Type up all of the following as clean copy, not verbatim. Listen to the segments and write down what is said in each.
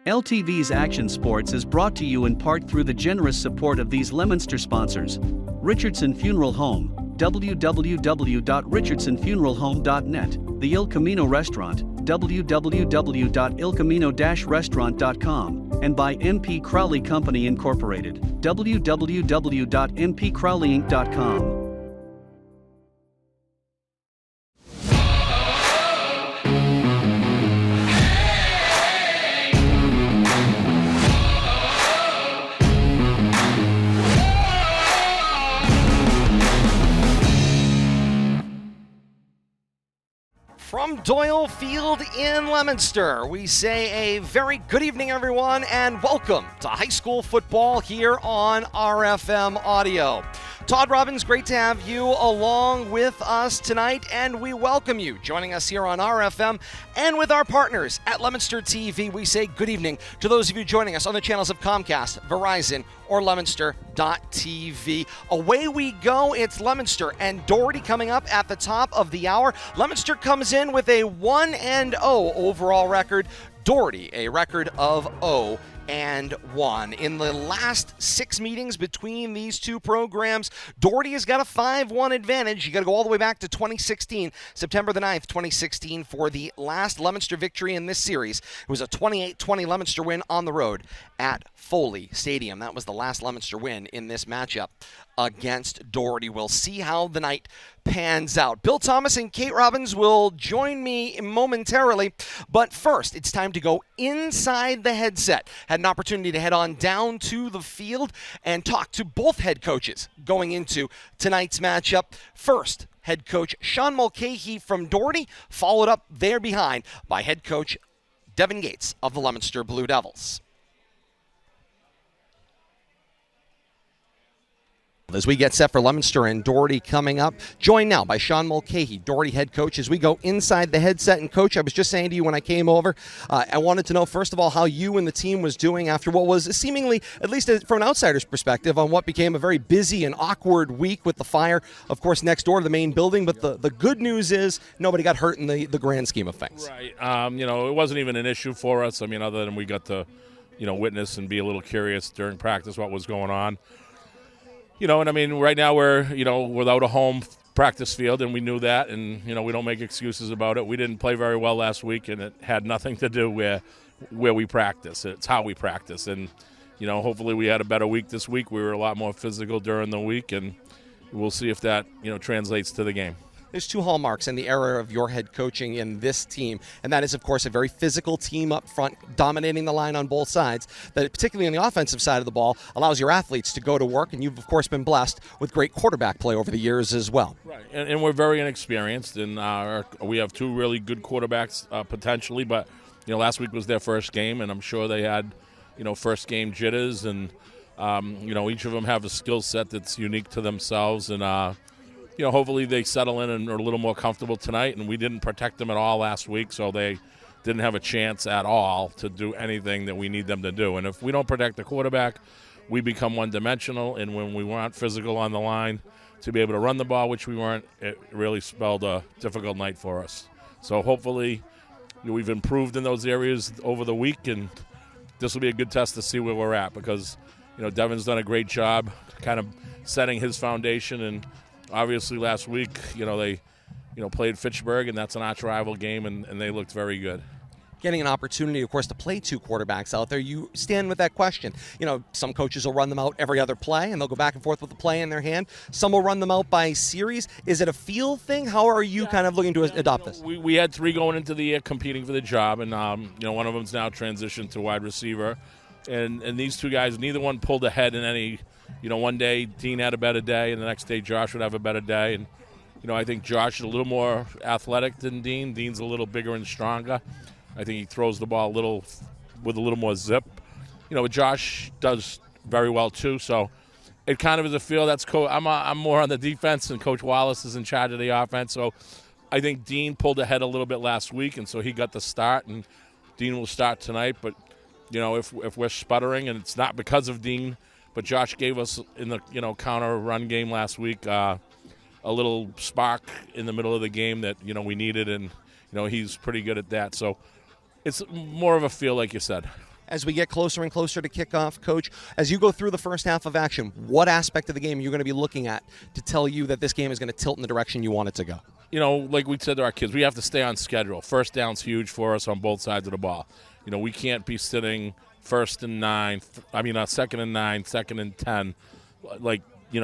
LTV's Action Sports is brought to you in part through the generous support of these Leominster sponsors. Richardson Funeral Home, www.richardsonfuneralhome.net, the Il Camino Restaurant, www.ilcamino-restaurant.com, and by MP Crowley Company Incorporated, www.mpcrowleyinc.com. From Doyle Field in Leominster, we say a very good evening, everyone, and welcome to high school football here on RFM Audio. Todd Robbins, great to have you along with us tonight, and we welcome you joining us here on RFM and with our partners at Leominster TV. We say good evening to those of you joining us on the channels of Comcast, Verizon, or Leominster.tv. Away we go. It's Leominster and Doherty coming up at the top of the hour. Leominster comes in with a 1-0 overall record. Doherty, a record of 0-1. In the last 6 meetings between these two programs, Doherty has got a 5-1 advantage. You got to go all the way back to 2016, September the 9th, 2016, for the last Leominster victory in this series. It was a 28-20 Leominster win on the road at Foley Stadium. That was the last Leominster win in this matchup against Doherty. We'll see how the night pans out. Bill Thomas and Kate Robbins will join me momentarily, but first it's time to go inside the headset. Had an opportunity to head on down to the field and talk to both head coaches going into tonight's matchup. First, head coach Sean Mulcahy from Doherty, followed up there behind by head coach Devin Gates of the Leominster Blue Devils. As we get set for Leominster and Doherty coming up, joined now by Sean Mulcahy, Doherty head coach, as we go inside the headset. And Coach, I was just saying to you when I came over, I wanted to know, first of all, how you and the team was doing after what was seemingly, at least from an outsider's perspective, on what became a very busy and awkward week with the fire, of course, next door to the main building. But the good news is nobody got hurt in the grand scheme of things. Right. It wasn't even an issue for us. I mean, other than we got to, witness and be a little curious during practice what was going on. Right now we're, without a home practice field, and we knew that, and, we don't make excuses about it. We didn't play very well last week, and it had nothing to do with where we practice. It's how we practice, and, hopefully we had a better week this week. We were a lot more physical during the week, and we'll see if that, translates to the game. There's two hallmarks in the era of your head coaching in this team, and that is, of course, a very physical team up front, dominating the line on both sides, that particularly on the offensive side of the ball allows your athletes to go to work, and you've, of course, been blessed with great quarterback play over the years as well. Right, and we're very inexperienced, and we have two really good quarterbacks potentially, but, last week was their first game, and I'm sure they had, first game jitters, and, each of them have a skill set that's unique to themselves, and, hopefully they settle in and are a little more comfortable tonight. And we didn't protect them at all last week, so they didn't have a chance at all to do anything that we need them to do. And if we don't protect the quarterback, we become one-dimensional. And when we weren't physical on the line to be able to run the ball, which we weren't, it really spelled a difficult night for us. So hopefully we've improved in those areas over the week, and this will be a good test to see where we're at because, Devin's done a great job kind of setting his foundation. And obviously last week, they, played Fitchburg, and that's an arch rival game, and they looked very good. Getting an opportunity, of course, to play two quarterbacks out there, you stand with that question. Some coaches will run them out every other play, and they'll go back and forth with the play in their hand. Some will run them out by series. Is it a feel thing? How are you kind of looking to adopt this? We had three going into the year competing for the job, and, one of them's now transitioned to wide receiver. And these two guys, neither one pulled ahead in any, one day Dean had a better day, and the next day Josh would have a better day. And, I think Josh is a little more athletic than Dean. Dean's a little bigger and stronger. I think he throws the ball with a little more zip. Josh does very well too. So it kind of is a feel. I'm more on the defense, and Coach Wallace is in charge of the offense. So I think Dean pulled ahead a little bit last week, and so he got the start. And Dean will start tonight. But if we're sputtering, and it's not because of Dean, but Josh gave us in the counter run game last week a little spark in the middle of the game that we needed, and he's pretty good at that. So it's more of a feel, like you said. As we get closer and closer to kickoff, Coach, as you go through the first half of action, what aspect of the game are you going to be looking at to tell you that this game is going to tilt in the direction you want it to go? Like we said to our kids, we have to stay on schedule. First down's huge for us on both sides of the ball. We can't be sitting second and 9, second and 10,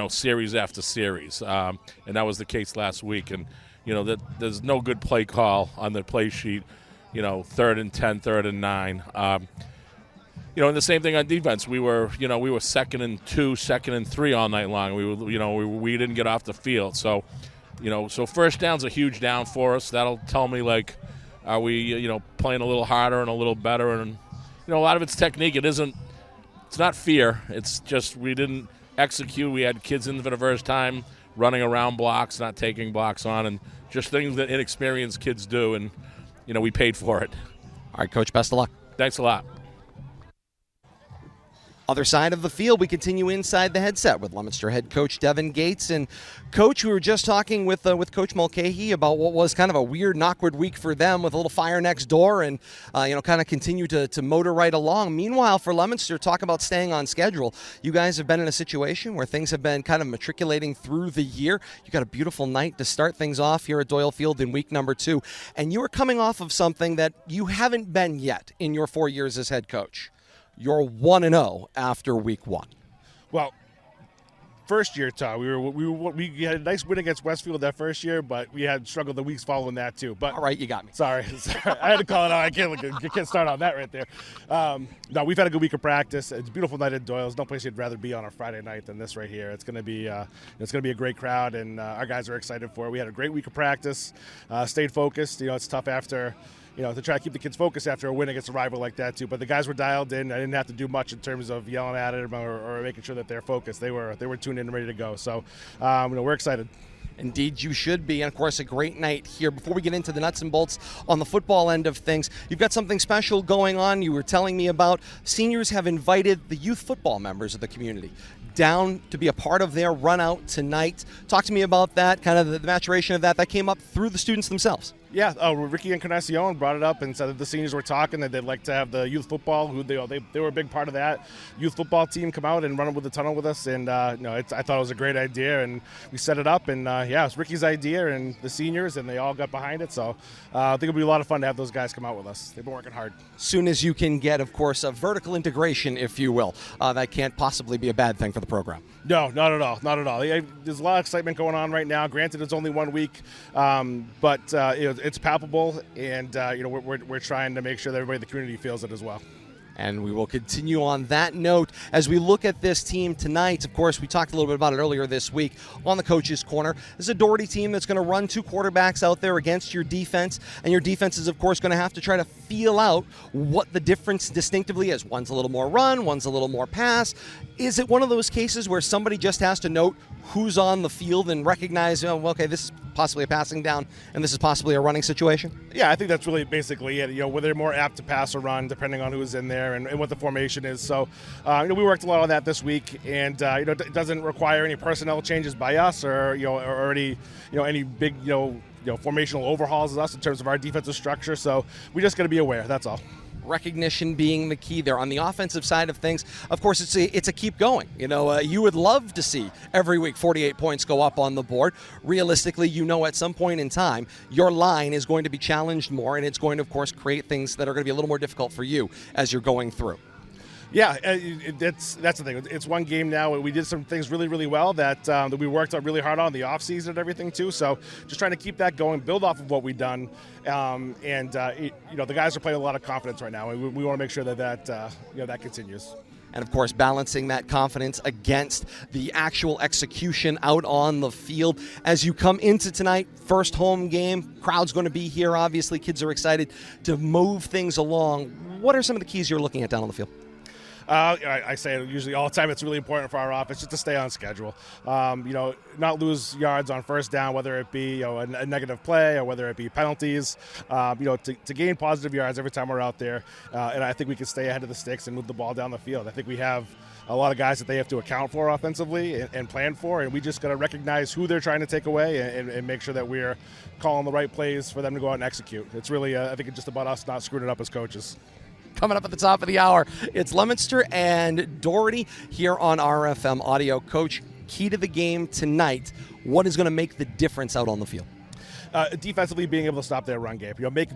series after series. And that was the case last week. And, there's no good play call on the play sheet, 3rd and 10, 3rd and 9. And the same thing on defense. We were 2nd and 2, 2nd and 3 all night long. We didn't get off the field. So, so first down's a huge down for us. That'll tell me, are we, playing a little harder and a little better? And, a lot of it's technique. It's not fear. It's just we didn't execute. We had kids in for the first time running around blocks, not taking blocks on, and just things that inexperienced kids do. And, we paid for it. All right, Coach, best of luck. Thanks a lot. Other side of the field, we continue inside the headset with Leominster head coach Devin Gates. And Coach, we were just talking with Coach Mulcahy about what was kind of a weird and awkward week for them with a little fire next door and, kind of continue to motor right along. Meanwhile, for Leominster, talk about staying on schedule. You guys have been in a situation where things have been kind of matriculating through the year. You got a beautiful night to start things off here at Doyle Field in week number 2. And you are coming off of something that you haven't been yet in your 4 years as head coach. You're 1-0 after week 1. Well, first year, Todd, we had a nice win against Westfield that first year, but we had struggled the weeks following that too. But all right, you got me. Sorry. I had to call it out. I can't start on that right there. No, we've had a good week of practice. It's a beautiful night at Doyle. There's no place you'd rather be on a Friday night than this right here. It's going to be a great crowd, and our guys are excited for it. We had a great week of practice. Stayed focused. It's tough after. To try to keep the kids focused after a win against a rival like that too. But the guys were dialed in. I didn't have to do much in terms of yelling at them or making sure that they're focused. They were tuned in and ready to go. So, we're excited. Indeed, you should be. And, of course, a great night here. Before we get into the nuts and bolts on the football end of things, you've got something special going on. You were telling me about seniors have invited the youth football members of the community down to be a part of their run out tonight. Talk to me about that, kind of the maturation of that came up through the students themselves. Yeah, Ricky Encarnacion brought it up and said that the seniors were talking that they'd like to have the youth football, who they were a big part of that youth football team, come out and run with the tunnel with us. And I thought it was a great idea, and we set it up. And it was Ricky's idea and the seniors, and they all got behind it. So I think it'll be a lot of fun to have those guys come out with us. They've been working hard. Soon as you can get, of course, a vertical integration, if you will, that can't possibly be a bad thing for the program. No, not at all. Not at all. There's a lot of excitement going on right now. Granted, it's only 1 week, but it's palpable, and we're trying to make sure that everybody in the community feels it as well. And we will continue on that note as we look at this team tonight. Of course, we talked a little bit about it earlier this week on the Coach's Corner. This is a Doherty team that's going to run 2 quarterbacks out there against your defense. And your defense is, of course, going to have to try to feel out what the difference distinctively is. One's a little more run, one's a little more pass. Is it one of those cases where somebody just has to note who's on the field and recognize, okay, this is possibly a passing down and this is possibly a running situation? Yeah, I think that's really basically it. Where they're more apt to pass or run depending on who's in there and what the formation is. So, we worked a lot on that this week, and it doesn't require any personnel changes by us or any big formational overhauls of us in terms of our defensive structure. So we just got to be aware. That's all. Recognition being the key there. On the offensive side of things, of course, it's a keep going. You would love to see every week 48 points go up on the board. Realistically, at some point in time, your line is going to be challenged more, and it's going to, of course, create things that are going to be a little more difficult for you as you're going through. Yeah, that's the thing. It's one game now. We did some things really, really well that we worked out really hard on the offseason and everything too. So just trying to keep that going, build off of what we've done. The guys are playing a lot of confidence right now, and we want to make sure that continues. And, of course, balancing that confidence against the actual execution out on the field. As you come into tonight, first home game, crowd's going to be here. Obviously, kids are excited to move things along. What are some of the keys you're looking at down on the field? I say it usually all the time. It's really important for our offense just to stay on schedule. Not lose yards on first down, whether it be a negative play or whether it be penalties. To gain positive yards every time we're out there. And I think we can stay ahead of the sticks and move the ball down the field. I think we have a lot of guys that they have to account for offensively and plan for, and we just got to recognize who they're trying to take away and make sure that we're calling the right plays for them to go out and execute. It's really, I think it's just about us not screwing it up as coaches. coming up at the top of the hour. It's Leominster and Doherty here on RFM Audio. Coach, key to the game tonight, what is going to make the difference out on the field? Defensively, being able to stop their run game, make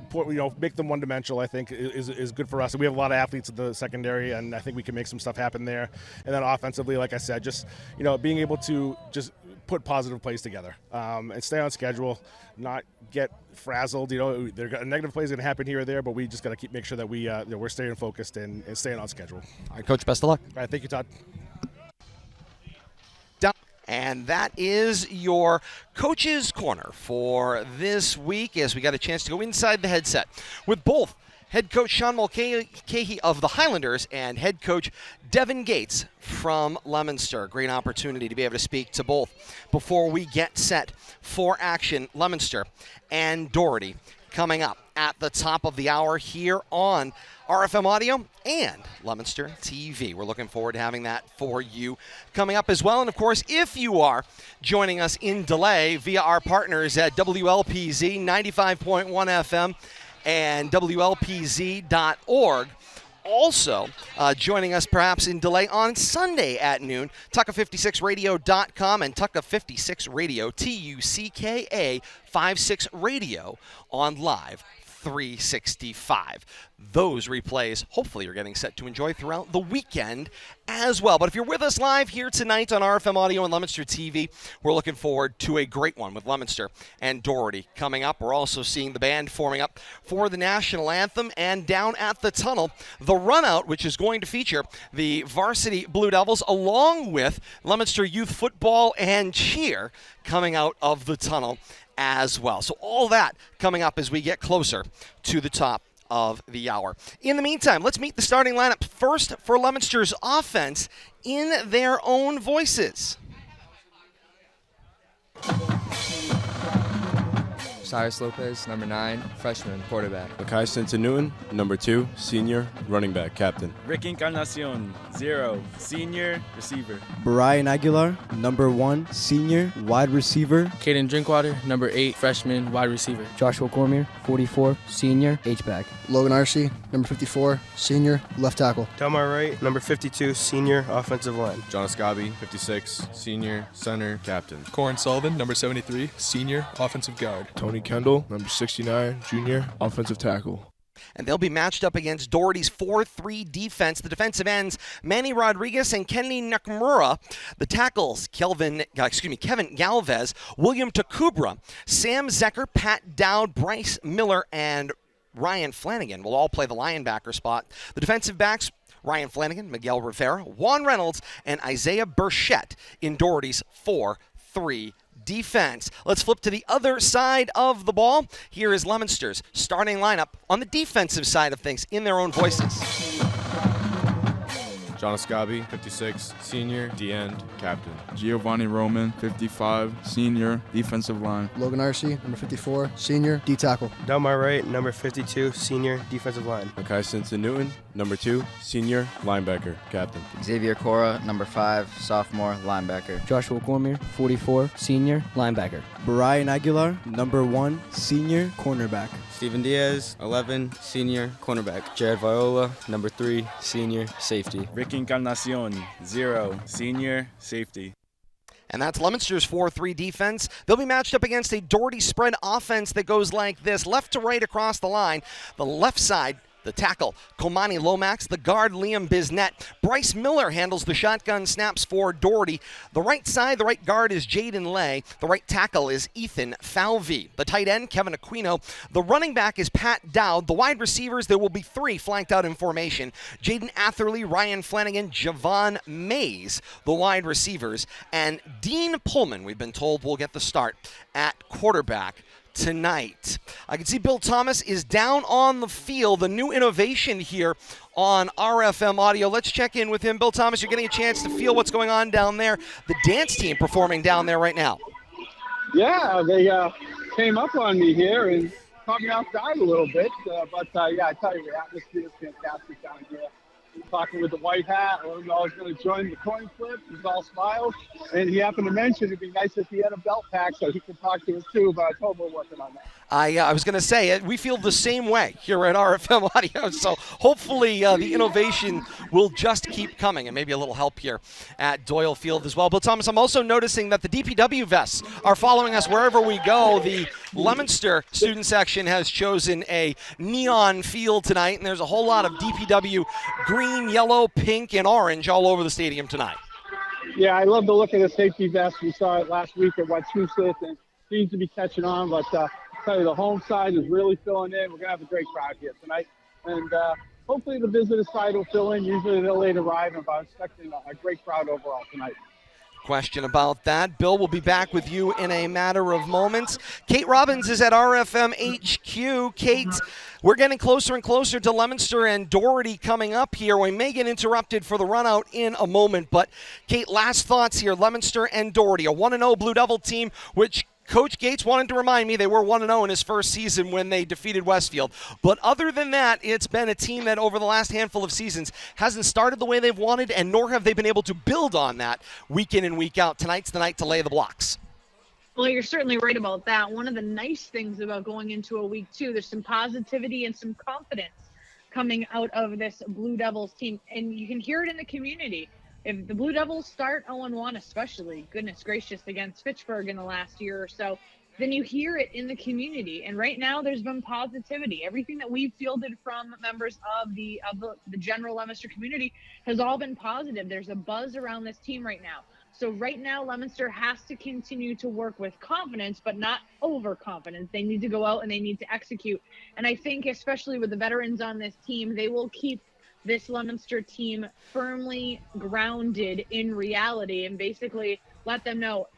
them one-dimensional. I think is good for us. We have a lot of athletes in the secondary, and I think we can make some stuff happen there. And then offensively, like I said, just being able to just put positive plays together and stay on schedule, not get frazzled. Negative plays going to happen here or there, but we just got to make sure that we're staying focused and staying on schedule. All right, Coach, best of luck. All right, thank you, Todd. And that is your Coach's Corner for this week, as we got a chance to go inside the headset with both head coach Sean Mulcahy of the Highlanders and head coach Devin Gates from Leominster. Great opportunity to be able to speak to both before we get set for action. Leominster and Doherty coming up at the top of the hour here on RFM Audio and Leominster TV. We're looking forward to having that for you coming up as well. And, of course, if you are joining us in delay via our partners at WLPZ 95.1 FM and WLPZ.org, also joining us perhaps in delay on Sunday at noon, Tucka56radio.com and Tucka56radio, Tucka 56 Radio on Live 365. Those replays, hopefully, you're getting set to enjoy throughout the weekend as well. But if you're with us live here tonight on RFM Audio and Leominster TV, we're looking forward to a great one with Leominster and Doherty coming up. We're also seeing the band forming up for the national anthem, and down at the tunnel, the run-out, which is going to feature the varsity Blue Devils along with Leominster youth football and cheer coming out of the tunnel as well. So all that coming up as we get closer to the top of the hour. In the meantime, let's meet the starting lineup first for Leominster's offense in their own voices. Cyrus Lopez, number 9, freshman, quarterback. Makai Newton, number 2, senior, running back, captain. Rick Encarnacion, 0, senior, receiver. Brian Aguilar, number 1, senior, wide receiver. Caden Drinkwater, number 8, freshman, wide receiver. Joshua Cormier, 44, senior, H-back. Logan Arcee, number 54, senior, left tackle. Delmar Wright, number 52, senior, offensive line. John Escabi, 56, senior, center, captain. Corin Sullivan, number 73, senior, offensive guard. Tony Kendall, number 69, junior, offensive tackle. And they'll be matched up against Doherty's 4-3 defense. The defensive ends, Manny Rodriguez and Kenny Nakamura. The tackles, Kevin Galvez, William Takubra, Sam Zecker, Pat Dowd, Bryce Miller, and Ryan Flanagan will all play the linebacker spot. The defensive backs, Ryan Flanagan, Miguel Rivera, Juan Reynolds, and Isaiah Burchett in Doherty's 4-3 defense. Let's flip to the other side of the ball. Here is Leominster's starting lineup on the defensive side of things in their own voices. John Escabi, 56, senior, D-end, captain. Giovanni Roman, 55, senior, defensive line. Logan Arcee, number 54, senior, D-tackle. Delmar Wright, number 52, senior, defensive line. Makai Newton, number 2, senior, linebacker, captain. Xavier Cora, number 5, sophomore, linebacker. Joshua Cormier, 44, senior, linebacker. Brian Aguilar, number 1, senior, cornerback. Steven Diaz, 11, senior, cornerback. Jared Viola, number 3, senior, safety. Rick Encarnacion, 0, senior, safety. And that's Leominster's 4-3 defense. They'll be matched up against a Doherty spread offense that goes like this, left to right across the line. The left side, the tackle, Komani Lomax. The guard, Liam Bisnet. Bryce Miller handles the shotgun snaps for Doherty. The right side, the right guard is Jaden Lay. The right tackle is Ethan Falvey. The tight end, Kevin Aquino. The running back is Pat Dowd. The wide receivers, there will be 3 flanked out in formation. Jaden Atherley, Ryan Flanagan, Javon Mays, the wide receivers. And Dean Pullman, we've been told, will get the start at quarterback tonight. I can see Bill Thomas is down on the field, the new innovation here on RFM Audio. Let's check in with him. Bill Thomas, you're getting a chance to feel what's going on down there. The dance team performing down there right now. Yeah, they came up on me here and caught me outside a little bit. But I tell you, the atmosphere is fantastic down here. talking with the white hat. I was going to join the coin flip. He was all smiles. And he happened to mention it'd be nice if he had a belt pack so he could talk to us too, but I told him we're working on that. I was going to say, we feel the same way here at RFM Audio, so hopefully the innovation will just keep coming, and maybe a little help here at Doyle Field as well. But Thomas, I'm also noticing that the DPW vests are following us wherever we go. The Leominster student section has chosen a neon field tonight, and there's a whole lot of DPW green, yellow, pink, and orange all over the stadium tonight. Yeah, I love the look of the safety vest. We saw it last week at Wachusett, and seems to be catching on, but tell you, the home side is really filling in. We're going to have a great crowd here tonight. And hopefully the visitor side will fill in. Usually they're late arriving, but I'm expecting a great crowd overall tonight. Question about that. Bill will be back with you in a matter of moments. Kate Robbins is at RFM HQ. Kate, we're getting closer and closer to Leominster and Doherty coming up here. We may get interrupted for the run out in a moment, but Kate, last thoughts here. Leominster and Doherty, a 1-0 Blue Devil team, which Coach Gates wanted to remind me they were 1-0 in his first season when they defeated Westfield. But other than that, it's been a team that over the last handful of seasons hasn't started the way they've wanted, and nor have they been able to build on that week in and week out. Tonight's the night to lay the blocks. Well, you're certainly right about that. One of the nice things about going into a week two, there's some positivity and some confidence coming out of this Blue Devils team, and you can hear it in the community. If the Blue Devils start 0-1, especially, goodness gracious, against Fitchburg in the last year or so, then you hear it in the community. And right now, there's been positivity. Everything that we've fielded from members of the general Leominster community has all been positive. There's a buzz around this team right now. So right now, Leominster has to continue to work with confidence, but not overconfidence. They need to go out and they need to execute. And I think, especially with the veterans on this team, they will keep this Leominster team firmly grounded in reality and basically let them know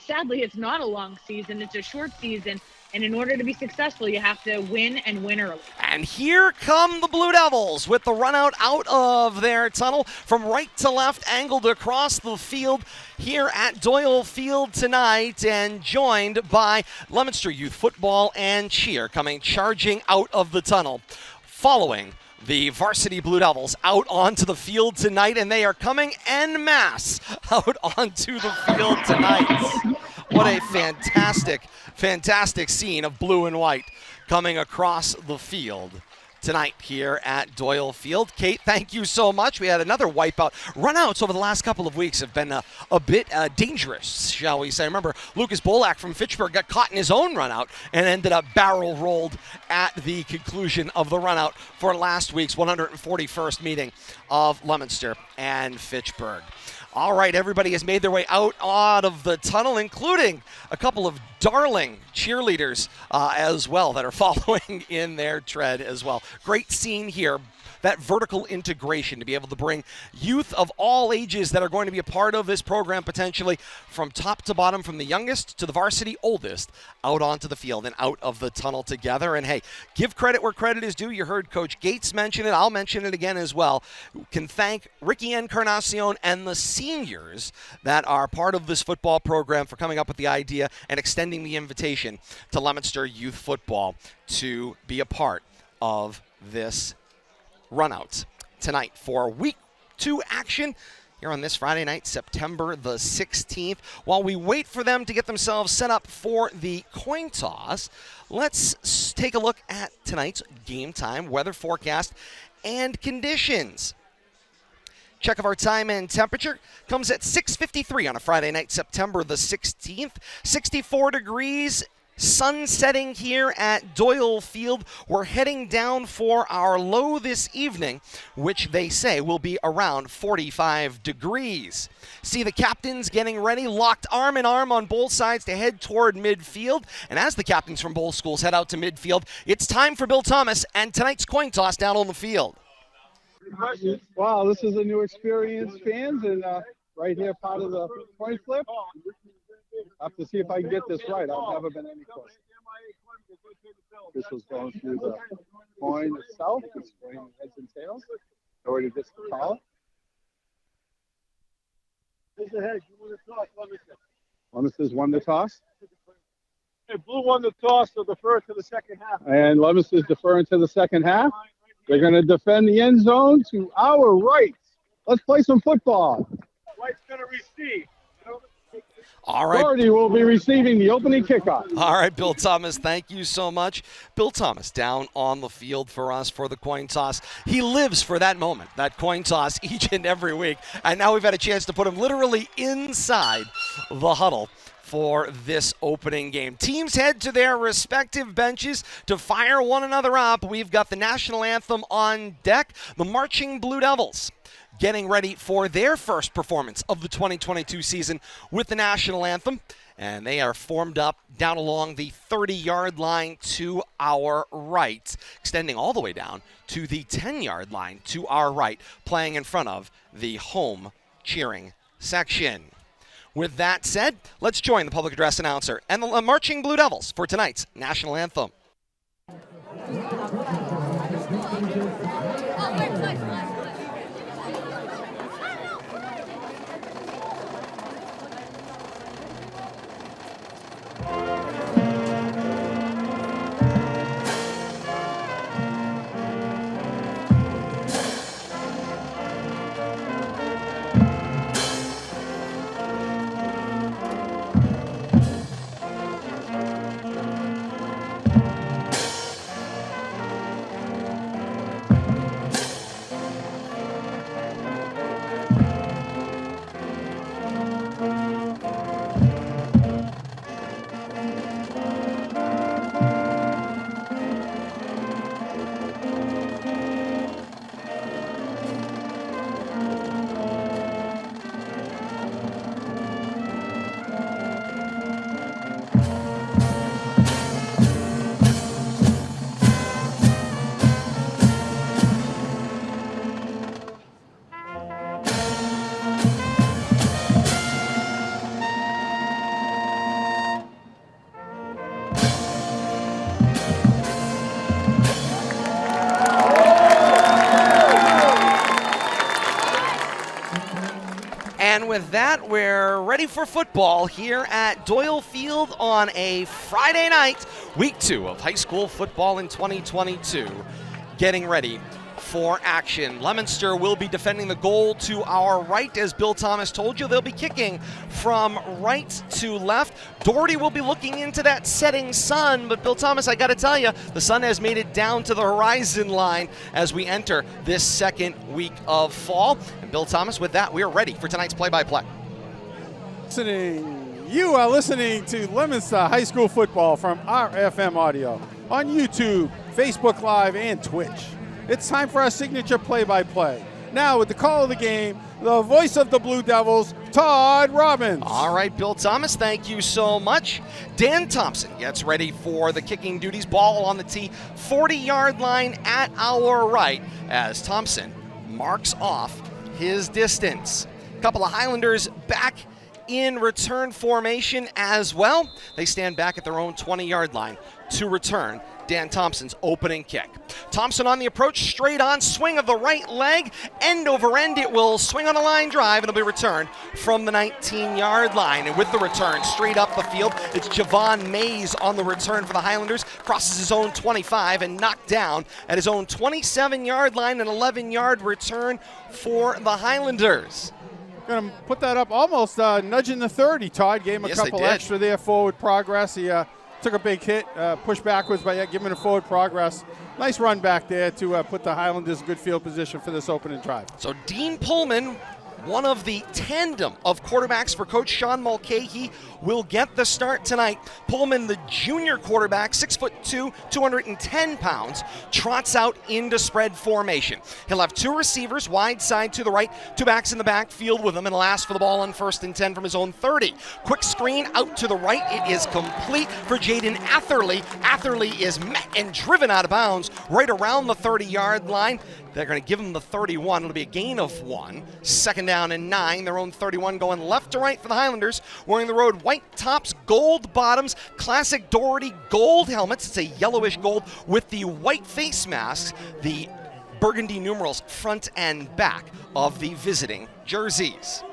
sadly it's not a long season, it's a short season, and in order to be successful you have to win and win early. And here come the Blue Devils with the run out of their tunnel from right to left, angled across the field here at Doyle Field tonight, and joined by Leominster Youth Football and Cheer coming charging out of the tunnel, following the varsity Blue Devils out onto the field tonight, and they are coming en masse out onto the field tonight. What a fantastic, fantastic scene of blue and white coming across the field tonight here at Doyle Field. Kate, thank you so much. We had another wipeout. Runouts over the last couple of weeks have been a bit dangerous, shall we say. Remember, Lucas Bolak from Fitchburg got caught in his own runout and ended up barrel rolled at the conclusion of the runout for last week's 141st meeting of Leominster and Fitchburg. All right, everybody has made their way out of the tunnel, including a couple of darling cheerleaders as well that are following in their tread as well. Great scene here. That vertical integration to be able to bring youth of all ages that are going to be a part of this program potentially from top to bottom, from the youngest to the varsity oldest, out onto the field and out of the tunnel together. And hey, give credit where credit is due. You heard Coach Gates mention it. I'll mention it again as well. Can thank Ricky Encarnacion and the seniors that are part of this football program for coming up with the idea and extending the invitation to Leominster Youth Football to be a part of this runouts tonight for week 2 action here on this Friday night, September the 16th. While we wait for them to get themselves set up for the coin toss, let's take a look at tonight's game time, weather forecast, and conditions. Check of our time and temperature comes at 6:53 on a Friday night, September the 16th. 64 degrees. Sun setting here at Doyle Field. We're heading down for our low this evening, which they say will be around 45 degrees. See the captains getting ready, locked arm in arm on both sides to head toward midfield. And as the captains from both schools head out to midfield, it's time for Bill Thomas and tonight's coin toss down on the field. Wow, this is a new experience, fans, and right here part of the coin flip. I have to see if I can get this right. I've never been any closer. This was going through the coin itself. It's going heads and tails. Already gets the call. Who's the head? You won the toss. Leominster's won the toss. Hey, Blue won the toss, so defer to the second half. And Leominster's deferring to the second half. They're going to defend the end zone to our right. Let's play some football. White's going to receive. All right. Doherty will be receiving the opening kickoff. All right, Bill Thomas, thank you so much. Bill Thomas down on the field for us for the coin toss. He lives for that moment, that coin toss, each and every week. And now we've had a chance to put him literally inside the huddle for this opening game. Teams head to their respective benches to fire one another up. We've got the national anthem on deck. The Marching Blue Devils getting ready for their first performance of the 2022 season with the national anthem. And they are formed up down along the 30-yard line to our right, extending all the way down to the 10-yard line to our right, playing in front of the home cheering section. With that said, let's join the public address announcer and the Marching Blue Devils for tonight's national anthem. With that, we're ready for football here at Doyle Field on a Friday night, week 2 of high school football in 2022. Getting ready for action. Leominster will be defending the goal to our right. As Bill Thomas told you, they'll be kicking from right to left. Doherty will be looking into that setting sun, but Bill Thomas, I got to tell you, the sun has made it down to the horizon line as we enter this second week of fall. And Bill Thomas, with that, we are ready for tonight's play-by-play. You are listening to Leominster High School Football from RFM Audio on YouTube, Facebook Live, and Twitch. It's time for our signature play-by-play. Now, with the call of the game, the voice of the Blue Devils, Todd Robbins. All right, Bill Thomas, thank you so much. Dan Thompson gets ready for the kicking duties. Ball on the tee, 40-yard line at our right as Thompson marks off his distance. A couple of Highlanders back in return formation as well. They stand back at their own 20-yard line to return Dan Thompson's opening kick. Thompson on the approach, straight on, swing of the right leg, end over end. It will swing on a line drive, and it'll be returned from the 19-yard line. And with the return straight up the field, it's Javon Mays on the return for the Highlanders, crosses his own 25 and knocked down at his own 27-yard line, an 11-yard return for the Highlanders. Going to put that up almost nudging the 30. Todd gave him a couple extra there, forward progress. He took a big hit, pushed backwards, but yet giving him a forward progress. Nice run back there to put the Highlanders in good field position for this opening drive. So Dean Pullman, one of the tandem of quarterbacks for Coach Sean Mulcahy, will get the start tonight. Pullman, the junior quarterback, 6'2", 210 pounds, trots out into spread formation. He'll have two receivers, wide side to the right, two backs in the backfield with him, and he'll ask for the ball on 1st and 10 from his own 30. Quick screen out to the right. It is complete for Jaden Atherley. Atherley is met and driven out of bounds right around the 30-yard line. They're going to give him the 31. It'll be a gain of 1. 2nd down and 9. Their own 31 going left to right for the Highlanders. Wearing the road white tops, gold bottoms, classic Doherty gold helmets. It's a yellowish gold with the white face masks, the burgundy numerals front and back of the visiting jerseys.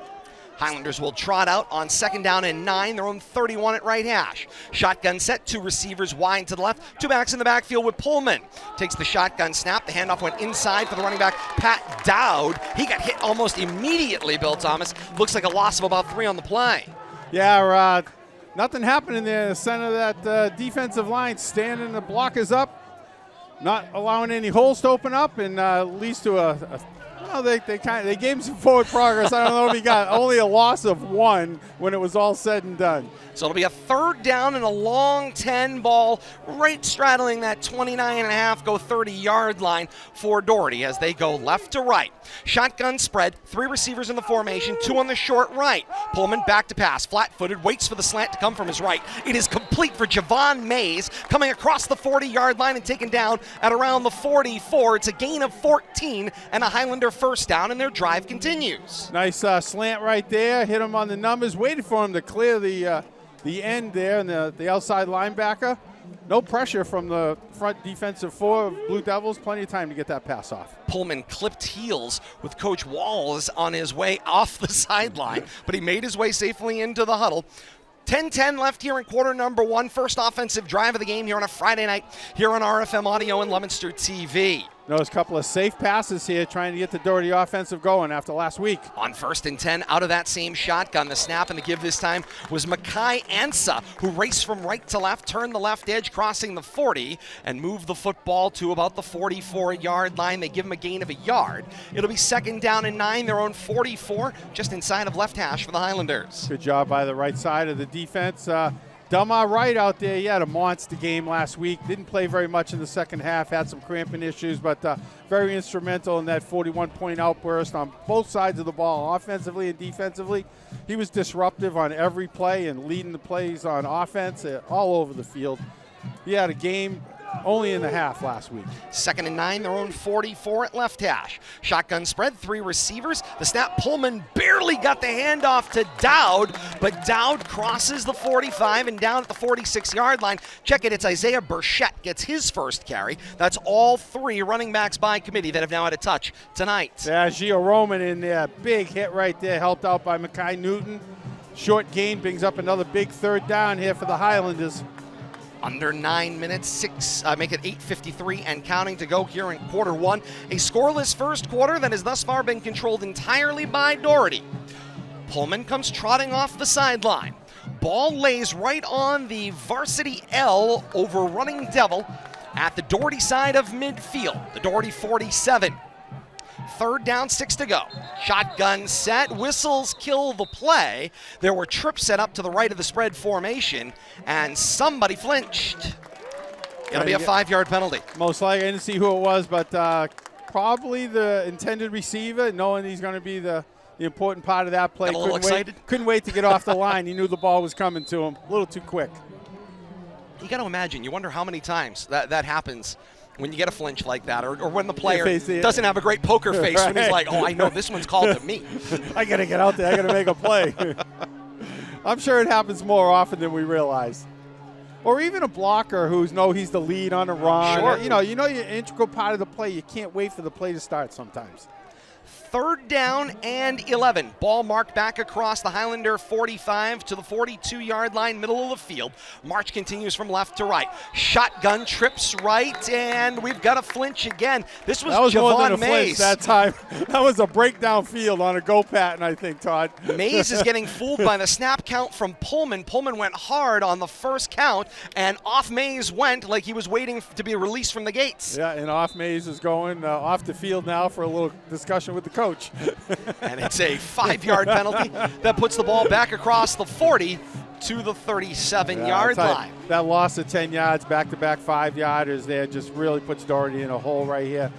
Highlanders will trot out on 2nd down and 9, their own 31 at right hash. Shotgun set, 2 receivers wide to the left, 2 backs in the backfield with Pullman. Takes the shotgun snap, the handoff went inside for the running back, Pat Dowd. He got hit almost immediately, Bill Thomas. Looks like a loss of about 3 on the play. Yeah, nothing happening there in the center of that defensive line. Standing, the block is up, not allowing any holes to open up, and leads to they gave him some forward progress. I don't know if he got only a loss of 1 when it was all said and done. So it'll be a 3rd down and a long 10 ball right straddling that 29.5, go 30-yard line for Doherty as they go left to right. Shotgun spread, 3 receivers in the formation, 2 on the short right. Pullman back to pass, flat-footed, waits for the slant to come from his right. It is complete for Javon Mays, coming across the 40-yard line and taken down at around the 44. It's a gain of 14 and a Highlander 1st down, and their drive continues. Nice slant right there, hit him on the numbers, waited for him to clear the end there, and the outside linebacker. No pressure from the front defensive 4 of Blue Devils. Plenty of time to get that pass off. Pullman clipped heels with Coach Walls on his way off the sideline, but he made his way safely into the huddle. 10-10 left here in quarter number 1. First offensive drive of the game here on a Friday night here on RFM Audio and Leominster TV. Notice a couple of safe passes here trying to get the Doherty offensive going after last week. On 1st and 10 out of that same shotgun, the snap and the give this time was Makai Ansa, who raced from right to left, turned the left edge, crossing the 40, and moved the football to about the 44-yard line. They give him a gain of a yard. It'll be 2nd down and 9, their own 44, just inside of left hash for the Highlanders. Good job by the right side of the defense. Delmar Wright out there, he had a monster game last week. Didn't play very much in the second half, had some cramping issues, but very instrumental in that 41-point outburst on both sides of the ball, offensively and defensively. He was disruptive on every play and leading the plays on offense all over the field. He had a game only in the half last week. 2nd and 9, their own 44 at left hash. Shotgun spread, 3 receivers. The snap, Pullman barely got the handoff to Dowd, but Dowd crosses the 45 and down at the 46-yard line. Check it, it's Isaiah Burchett gets his first carry. That's all 3 running backs by committee that have now had a touch tonight. Yeah, Gio Roman in there. Big hit right there, helped out by Makai Newton. Short gain brings up another big 3rd down here for the Highlanders. Under 9 minutes, make it 8:53 and counting to go here in quarter 1. A scoreless first quarter that has thus far been controlled entirely by Doherty. Pullman comes trotting off the sideline. Ball lays right on the varsity L over running Devil at the Doherty side of midfield, the Doherty 47. 3rd down, 6 to go. Shotgun set, whistles kill the play. There were trips set up to the right of the spread formation, and somebody flinched. It'll be a 5-yard penalty. Most likely, I didn't see who it was, but probably the intended receiver, knowing he's going to be the important part of that play. Got a little excited. Couldn't wait to get off the line. He knew the ball was coming to him. A little too quick. You got to imagine, you wonder how many times that happens when you get a flinch like that, or when the player doesn't have a great poker face when he's like, oh, I know this one's called to me. I got to get out there. I got to make a play. I'm sure it happens more often than we realize. Or even a blocker he's the lead on a run. Sure. You know you're an integral part of the play. You can't wait for the play to start sometimes. 3rd down and 11. Ball marked back across the Highlander 45 to the 42-yard line, middle of the field. March continues from left to right. Shotgun trips right, and we've got a flinch again. That was Javon more than a Mays. Flinch That time. That was a breakdown field on a go pattern, I think, Todd. Mays is getting fooled by the snap count from Pullman. Pullman went hard on the first count, and off Mays went like he was waiting to be released from the gates. Yeah, and off Mays is going off the field now for a little discussion with the coach. And it's a 5-yard penalty that puts the ball back across the 40 to the 37-yard line. That loss of 10 yards, back-to-back 5-yarders there just really puts Doherty in a hole right here.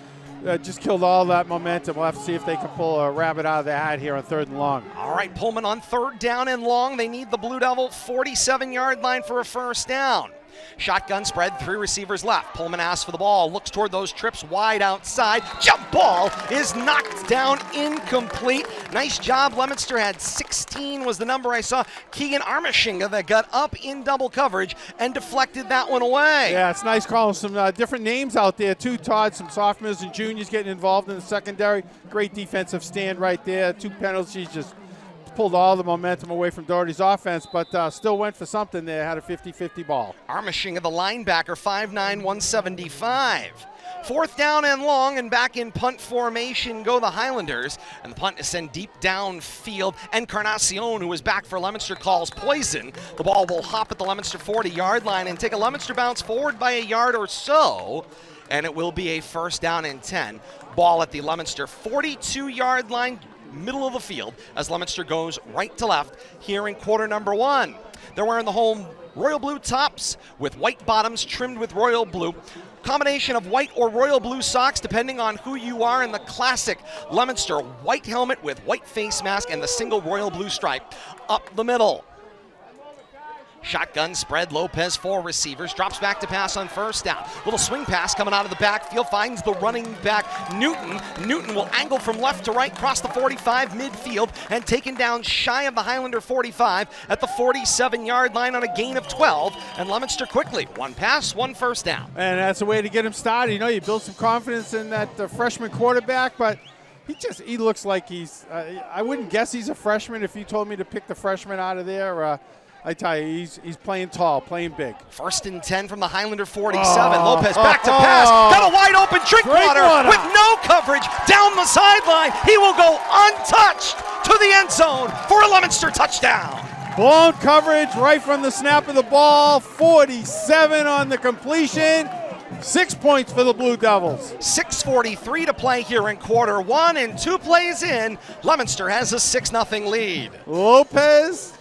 Just killed all that momentum. We'll have to see if they can pull a rabbit out of the hat here on 3rd and long. All right, Pullman on 3rd down and long. They need the Blue Devil 47-yard line for a 1st down. Shotgun spread, 3 receivers left. Pullman asks for the ball, looks toward those trips wide outside. Jump ball is knocked down, incomplete. Nice job. Leominster had 16 was the number I saw. Keegan Armashinga that got up in double coverage and deflected that one away. Yeah, it's nice calling some different names out there too, Todd. Some sophomores and juniors getting involved in the secondary. Great defensive stand right there. 2 penalties just pulled all the momentum away from Doherty's offense, but still went for something there. Had a 50-50 ball. Armishing of the linebacker, 5'9", 175. 4th down and long, and back in punt formation go the Highlanders. And the punt is sent deep downfield. Encarnacion, who is back for Leominster, calls poison. The ball will hop at the Leominster 40-yard line and take a Leominster bounce forward by a yard or so. And it will be a 1st down and 10. Ball at the Leominster 42-yard line, middle of the field, as Leominster goes right to left here in quarter number 1. They're wearing the home royal blue tops with white bottoms trimmed with royal blue. Combination of white or royal blue socks depending on who you are, in the classic Leominster white helmet with white face mask and the single royal blue stripe up the middle. Shotgun spread, Lopez 4 receivers, drops back to pass on 1st down. Little swing pass coming out of the backfield, finds the running back Newton. Newton will angle from left to right, cross the 45 midfield, and taken down shy of the Highlander 45 at the 47-yard line on a gain of 12. And Leominster quickly, 1 pass, 1 first down. And that's a way to get him started. You know, you build some confidence in that freshman quarterback, but he looks like he's, I wouldn't guess he's a freshman if you told me to pick the freshman out of there. I tell you, he's playing tall, playing big. 1st and 10 from the Highlander 47. Lopez back to pass. Got a wide open Drinkwater with no coverage down the sideline. He will go untouched to the end zone for a Leominster touchdown. Blown coverage right from the snap of the ball. 47 on the completion. 6 points for the Blue Devils. 6:43 to play here in quarter 1, and 2 plays in, Leominster has a 6-0 lead. Lopez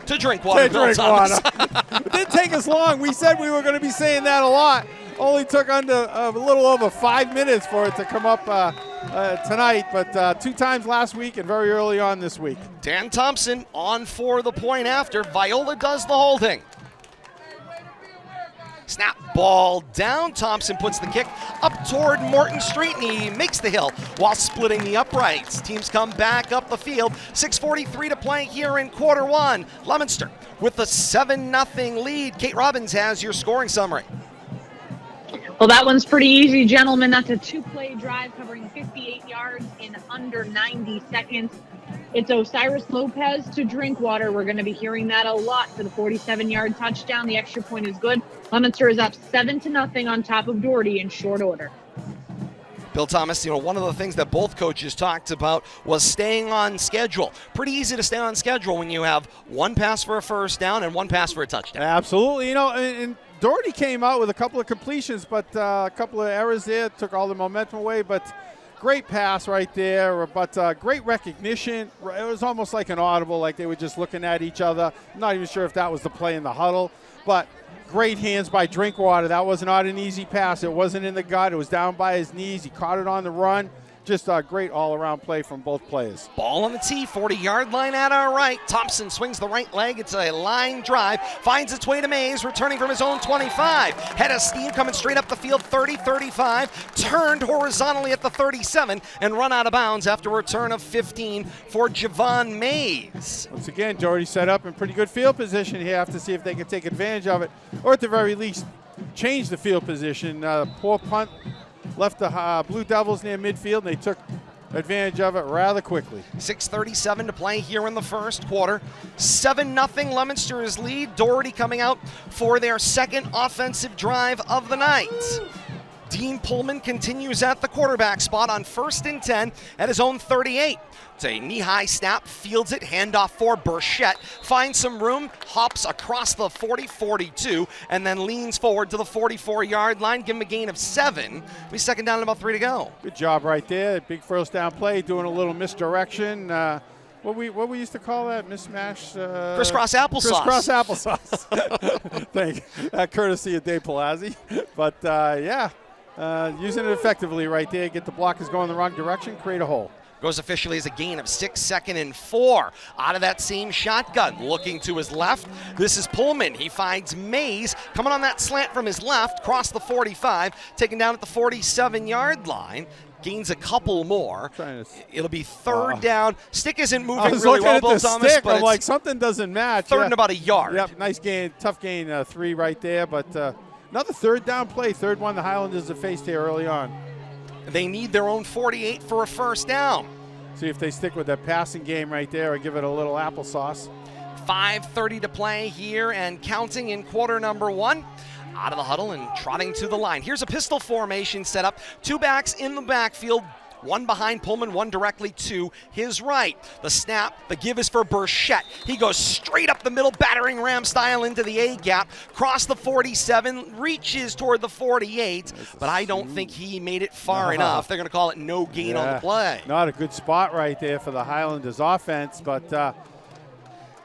to Drinkwater. It didn't take us long. We said we were going to be saying that a lot. Only took under a little over 5 minutes for it to come up tonight, but 2 times last week and very early on this week. Dan Thompson on for the point after. Viola does the holding. Snap, ball down. Thompson puts the kick up toward Morton Street, and he makes the hill while splitting the uprights. Teams come back up the field. 6:43 to play here in quarter 1. Leominster with a 7-0 lead. Kate Robbins has your scoring summary. Well, that one's pretty easy, gentlemen. That's a 2-play drive covering 58 yards in under 90 seconds. It's Osiris Lopez to Drinkwater. We're going to be hearing that a lot for the 47-yard touchdown. The extra point is good. Leominster is up 7-0 on top of Doherty in short order. Bill Thomas, one of the things that both coaches talked about was staying on schedule. Pretty easy to stay on schedule when you have 1 pass for a 1st down and 1 pass for a touchdown. Absolutely. And Doherty came out with a couple of completions, but a couple of errors there, took all the momentum away, but great pass right there, but great recognition. It was almost like an audible, like they were just looking at each other. I'm not even sure if that was the play in the huddle, but great hands by Drinkwater. That was not an easy pass. It wasn't in the gut. It was down by his knees. He caught it on the run. Just a great all-around play from both players. Ball on the tee, 40-yard line at our right. Thompson swings the right leg. It's a line drive. Finds its way to Mays, returning from his own 25. Head of steam coming straight up the field, 30-35. Turned horizontally at the 37 and run out of bounds after a return of 15 for Javon Mays. Once again, Doherty set up in pretty good field position here. Have to see if they can take advantage of it, or at the very least, change the field position. Poor punt. Left the Blue Devils near midfield, and they took advantage of it rather quickly. 6:37 to play here in the first quarter. 7-0 Leominster's lead. Doherty coming out for their second offensive drive of the night. Dean Pullman continues at the quarterback spot on 1st and 10 at his own 38. It's a knee-high snap, fields it, handoff for Burchett, finds some room, hops across the 40-42, and then leans forward to the 44-yard line. Give him a gain of 7. Be 2nd down and about 3 to go. Good job right there. Big first down play, doing a little misdirection. What we used to call that? Mismatch? Crisscross applesauce. Crisscross applesauce. Thank you. Courtesy of Dave Palazzi. But, using it effectively right there. Get the blockers going the wrong direction, create a hole. Goes officially as a gain of 6, 2nd and 4. Out of that same shotgun, looking to his left. This is Pullman. He finds Mays coming on that slant from his left, cross the 45, taken down at the 47-yard line. Gains a couple more. It'll be 3rd down. Stick isn't moving really well, Bill Thomas. Stick. I'm like, something doesn't match. 3rd and about a yard. Yep, nice gain, tough gain, 3 right there. But another 3rd down play, 3rd one the Highlanders have faced here early on. They need their own 48 for a 1st down. See if they stick with that passing game right there or give it a little applesauce. 5:30 to play here and counting in quarter number 1. Out of the huddle and trotting to the line. Here's a pistol formation set up. 2 backs in the backfield. 1 behind Pullman, 1 directly to his right. The snap, the give is for Burchett. He goes straight up the middle, battering ram style into the A gap, cross the 47, reaches toward the 48, but I don't think he made it far enough. They're going to call it no gain on the play. Not a good spot right there for the Highlanders offense, but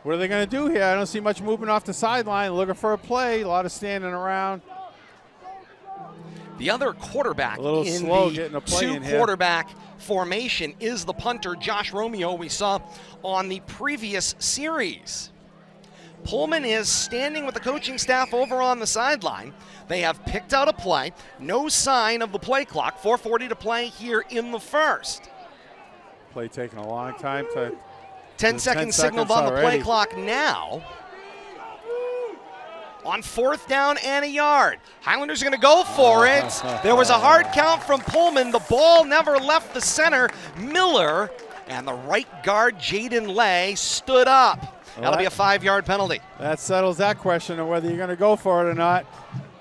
what are they going to do here? I don't see much movement off the sideline, looking for a play, a lot of standing around. The other quarterback a little in slow the getting a play in here. 2-quarterback formation is the punter, Josh Romeo, we saw on the previous series. Pullman is standing with the coaching staff over on the sideline. They have picked out a play. No sign of the play clock. 4:40 to play here in the first. Play taking a long time to 10 seconds signaled on the play clock now. On 4th down and a yard. Highlanders are going to go for it. There was a hard count from Pullman. The ball never left the center. Miller and the right guard, Jaden Lay, stood up. That'll be a 5-yard penalty. That settles that question of whether you're going to go for it or not.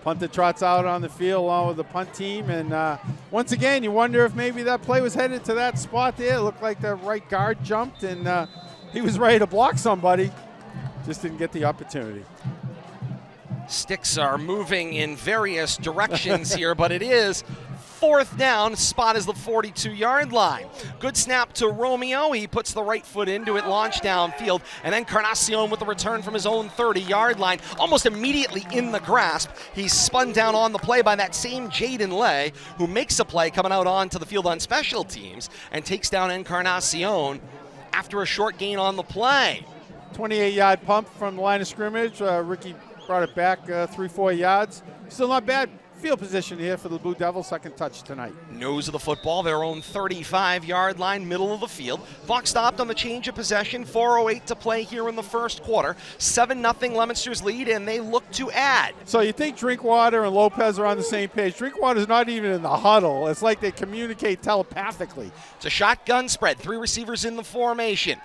Punter trots out on the field along with the punt team. And once again, you wonder if maybe that play was headed to that spot there. It looked like the right guard jumped and he was ready to block somebody. Just didn't get the opportunity. Sticks are moving in various directions here, but it is 4th down. Spot is the 42-yard line. Good snap to Romeo. He puts the right foot into it, launch downfield, and then Encarnacion with the return from his own 30-yard line. Almost immediately in the grasp, he's spun down on the play by that same Jaden Lay, who makes a play coming out onto the field on special teams and takes down Encarnacion after a short gain on the play. 28-yard pump from the line of scrimmage. Ricky brought it back 3-4 yards. Still not bad field position here for the Blue Devils. Second touch tonight. Nose of the football, their own 35-yard line, middle of the field. Clock stopped on the change of possession. 4:08 to play here in the first quarter. 7-0 Leominster's lead, and they look to add. So you think Drinkwater and Lopez are on the same page. Drinkwater's not even in the huddle. It's like they communicate telepathically. It's a shotgun spread. 3 receivers in the formation.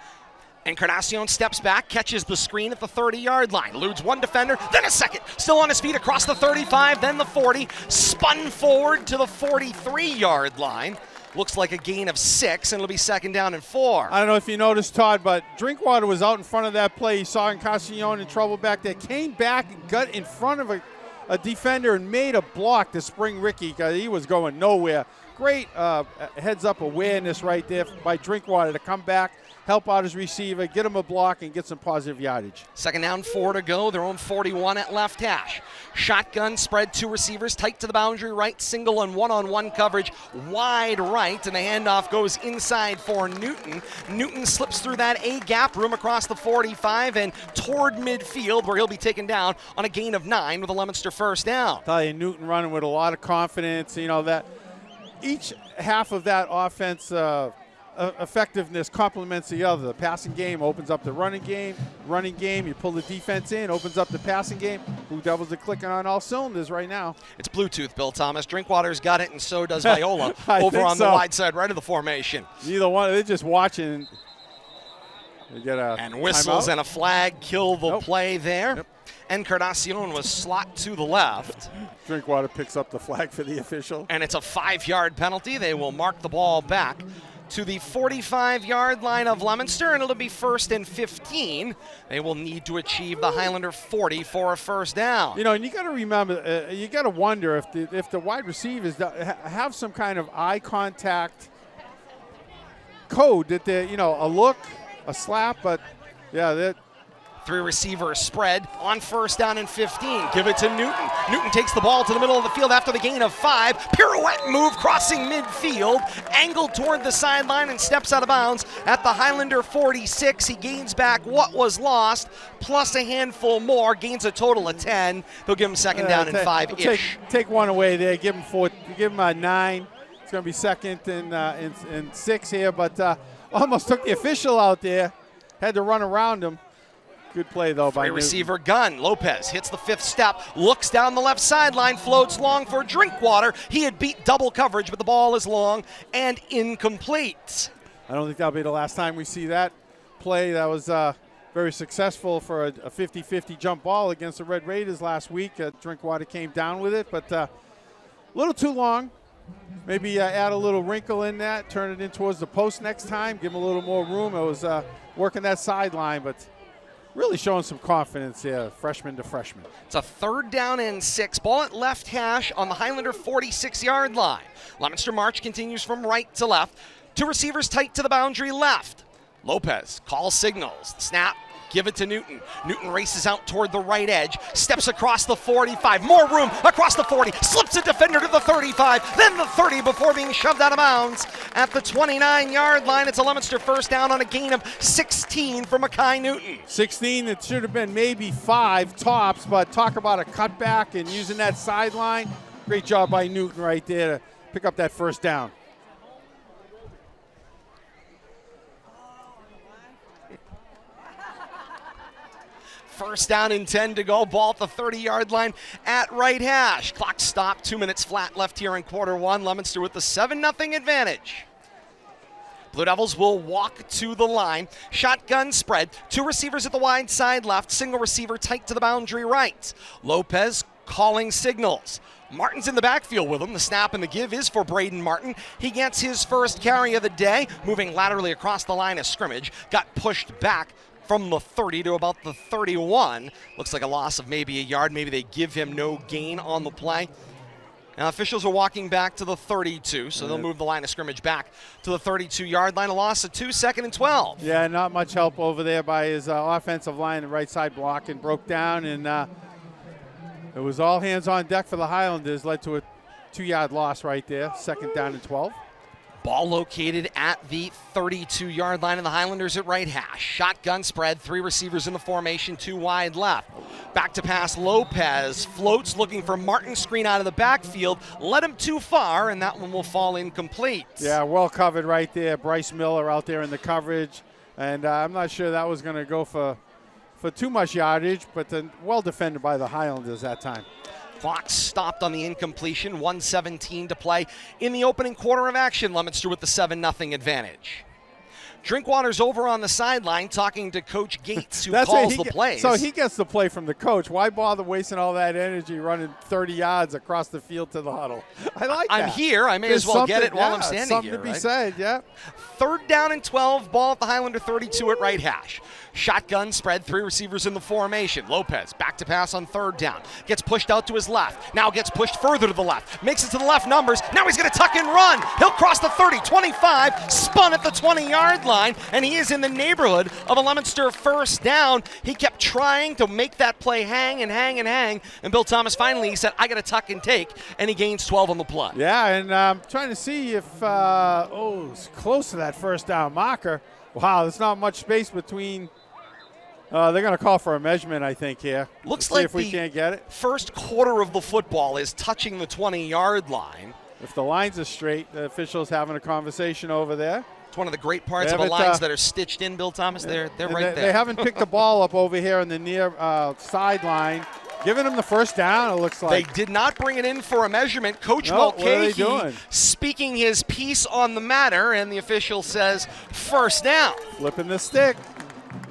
Encarnacion steps back, catches the screen at the 30-yard line, eludes 1 defender, then a second, still on his feet across the 35, then the 40, spun forward to the 43-yard line. Looks like a gain of 6, and it'll be 2nd down and 4. I don't know if you noticed, Todd, but Drinkwater was out in front of that play. He saw Encarnacion in trouble back there, came back and got in front of a defender and made a block to spring Ricky because he was going nowhere. Great heads-up awareness right there by Drinkwater to come back, help out his receiver, get him a block, and get some positive yardage. 2nd down, 4 to go. Their own 41 at left hash. Shotgun spread, 2 receivers, tight to the boundary right, single and one-on-one coverage, wide right, and the handoff goes inside for Newton. Newton slips through that A-gap, room across the 45 and toward midfield, where he'll be taken down on a gain of 9 with a Leominster 1st down. I tell you, Newton running with a lot of confidence. You know, that each half of that offense effectiveness complements the other. The passing game opens up the running game. You pull the defense in, opens up the passing game. Blue Devils are clicking on all cylinders right now. It's Bluetooth, Bill Thomas. Drinkwater's got it, and so does Viola over on the wide side right of the formation. Neither one, they're just watching. They get a and whistles timeout. And a flag kill the play there. Yep. Encarnacion was slot to the left. Drinkwater picks up the flag for the official. And it's a 5-yard penalty. They will mark the ball back to the 45-yard line of Leominster, and it'll be 1st and 15. They will need to achieve the Highlander 40 for a 1st down. You know, and you got to remember, you got to wonder if the wide receivers have some kind of eye contact code that they, a look, a slap, but yeah, that. 3 receiver spread on 1st down and 15. Give it to Newton. Newton takes the ball to the middle of the field after the gain of 5. Pirouette move crossing midfield. Angled toward the sideline and steps out of bounds at the Highlander 46. He gains back what was lost, plus a handful more. Gains a total of 10. They'll give him 2nd down and 5-ish. Take 1 away there. Give him a 9. It's going to be 2nd and 6 here, but almost took the official out there. Had to run around him. Good play, though, by Newton. Receiver gun. Lopez hits the 5th step, looks down the left sideline, floats long for Drinkwater. He had beat double coverage, but the ball is long and incomplete. I don't think that'll be the last time we see that play. That was very successful for a 50-50 jump ball against the Red Raiders last week. Drinkwater came down with it, but a little too long. Maybe add a little wrinkle in that, turn it in towards the post next time, give him a little more room. It was working that sideline, but really showing some confidence here, freshman to freshman. It's a 3rd down and 6. Ball at left hash on the Highlander 46-yard line. Leominster march continues from right to left. 2 receivers tight to the boundary left. Lopez calls signals. The snap, give it to Newton. Newton races out toward the right edge, steps across the 45. More room across the 40. Slips a defender to the 35, then the 30 before being shoved out of bounds at the 29-yard line. It's a Leominster first down on a gain of 16 for Mackay Newton. 16, it should have been maybe 5 tops, but talk about a cutback and using that sideline. Great job by Newton right there to pick up that first down. First down and 10 to go. Ball at the 30-yard line at right hash. Clock stopped. 2 minutes flat left here in quarter 1. Leominster with the 7-0 advantage. Blue Devils will walk to the line. Shotgun spread. 2 receivers at the wide side left. Single receiver tight to the boundary right. Lopez calling signals. Martin's in the backfield with him. The snap and the give is for Braden Martin. He gets his first carry of the day, moving laterally across the line of scrimmage. Got pushed back from the 30 to about the 31. Looks like a loss of maybe a yard. Maybe they give him no gain on the play. Now officials are walking back to the 32, so they'll move the line of scrimmage back to the 32-yard line. A loss of 2, 2nd and 12. Yeah, not much help over there by his offensive line. The right side block and broke down, and it was all hands on deck for the Highlanders. Led to a 2-yard loss right there. 2nd down and 12. Ball located at the 32-yard line, of the Highlanders at right hash. Shotgun spread, 3 receivers in the formation, 2 wide left. Back to pass, Lopez floats, looking for Martin. Screen out of the backfield. Led him too far, and that one will fall incomplete. Yeah, well covered right there. Bryce Miller out there in the coverage. And I'm not sure that was going to go for too much yardage, but well defended by the Highlanders that time. Clock stopped on the incompletion. 1:17 to play in the opening quarter of action. Leominster with the 7-0 advantage. Drinkwater's over on the sideline talking to Coach Gates, who calls the plays. So he gets the play from the coach. Why bother wasting all that energy running 30 yards across the field to the huddle? I like that. I'm here. I may as well get it while I'm standing something here. Something to be said, yeah. 3rd down and 12. Ball at the Highlander 32 at right hash. Shotgun spread, 3 receivers in the formation. Lopez back to pass on 3rd down. Gets pushed out to his left. Now gets pushed further to the left. Makes it to the left numbers. Now he's going to tuck and run. He'll cross the 30, 25, spun at the 20-yard line, and he is in the neighborhood of a Leominster first down. He kept trying to make that play hang and hang and hang, and Bill Thomas finally said, I got to tuck and take, and he gains 12 on the play. Yeah, and I'm trying to see if, it's close to that first down marker. Wow, there's not much space between. They're going to call for a measurement, I think, here. Looks See like if we can't get it. First quarter of the football is touching the 20-yard line. If the lines are straight, the officials having a conversation over there. It's one of the great parts of the lines that are stitched in, Bill Thomas. They're right there. They haven't picked the ball up over here on the near sideline. Giving him the first down, it looks like. They did not bring it in for a measurement. Coach Mulcahy speaking his piece on the matter, and the official says first down. Flipping the stick.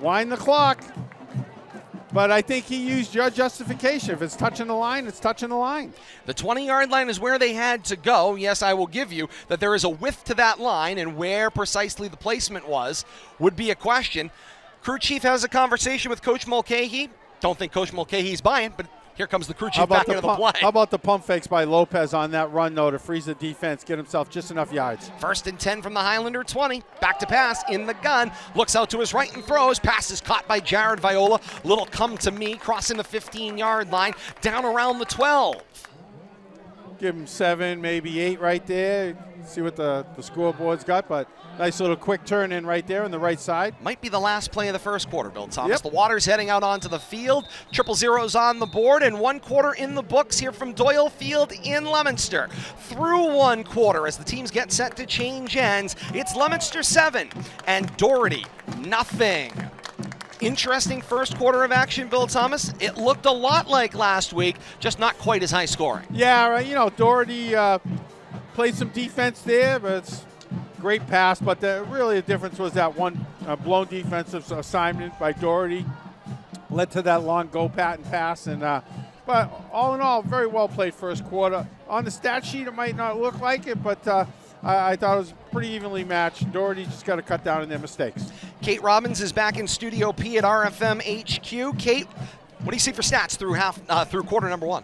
Wind the clock. But I think he used your justification. If it's touching the line, it's touching the line. The 20-yard line is where they had to go. Yes, I will give you that there is a width to that line, and where precisely the placement was would be a question. Crew chief has a conversation with Coach Mulcahy. Don't think Coach Mulcahy's buying, but here comes the crew chief back into the play. How about the pump fakes by Lopez on that run, though, to freeze the defense, get himself just enough yards. 1st and 10 from the Highlander 20. Back to pass in the gun. Looks out to his right and throws. Pass is caught by Jared Viola. Little come to me, crossing the 15-yard line, down around the 12. Give him 7, maybe 8 right there. See what the scoreboard's got, but nice little quick turn in right there on the right side. Might be the last play of the first quarter, Bill Thomas. Yep. The Water's heading out onto the field. 0-0's on the board, and 1 quarter in the books here from Doyle Field in Leominster. Through 1 quarter, as the teams get set to change ends, it's Leominster 7 and Doherty nothing. Interesting first quarter of action, Bill Thomas. It looked a lot like last week, just not quite as high scoring. Yeah, Doherty played some defense there, but great pass, but really the difference was that one blown defensive assignment by Doherty led to that long go patent pass. And but all in all, very well played first quarter. On the stat sheet, it might not look like it, but I thought it was pretty evenly matched. Doherty just got to cut down on their mistakes. Kate Robbins is back in Studio P at RFM HQ. Kate, what do you see for stats through quarter number one?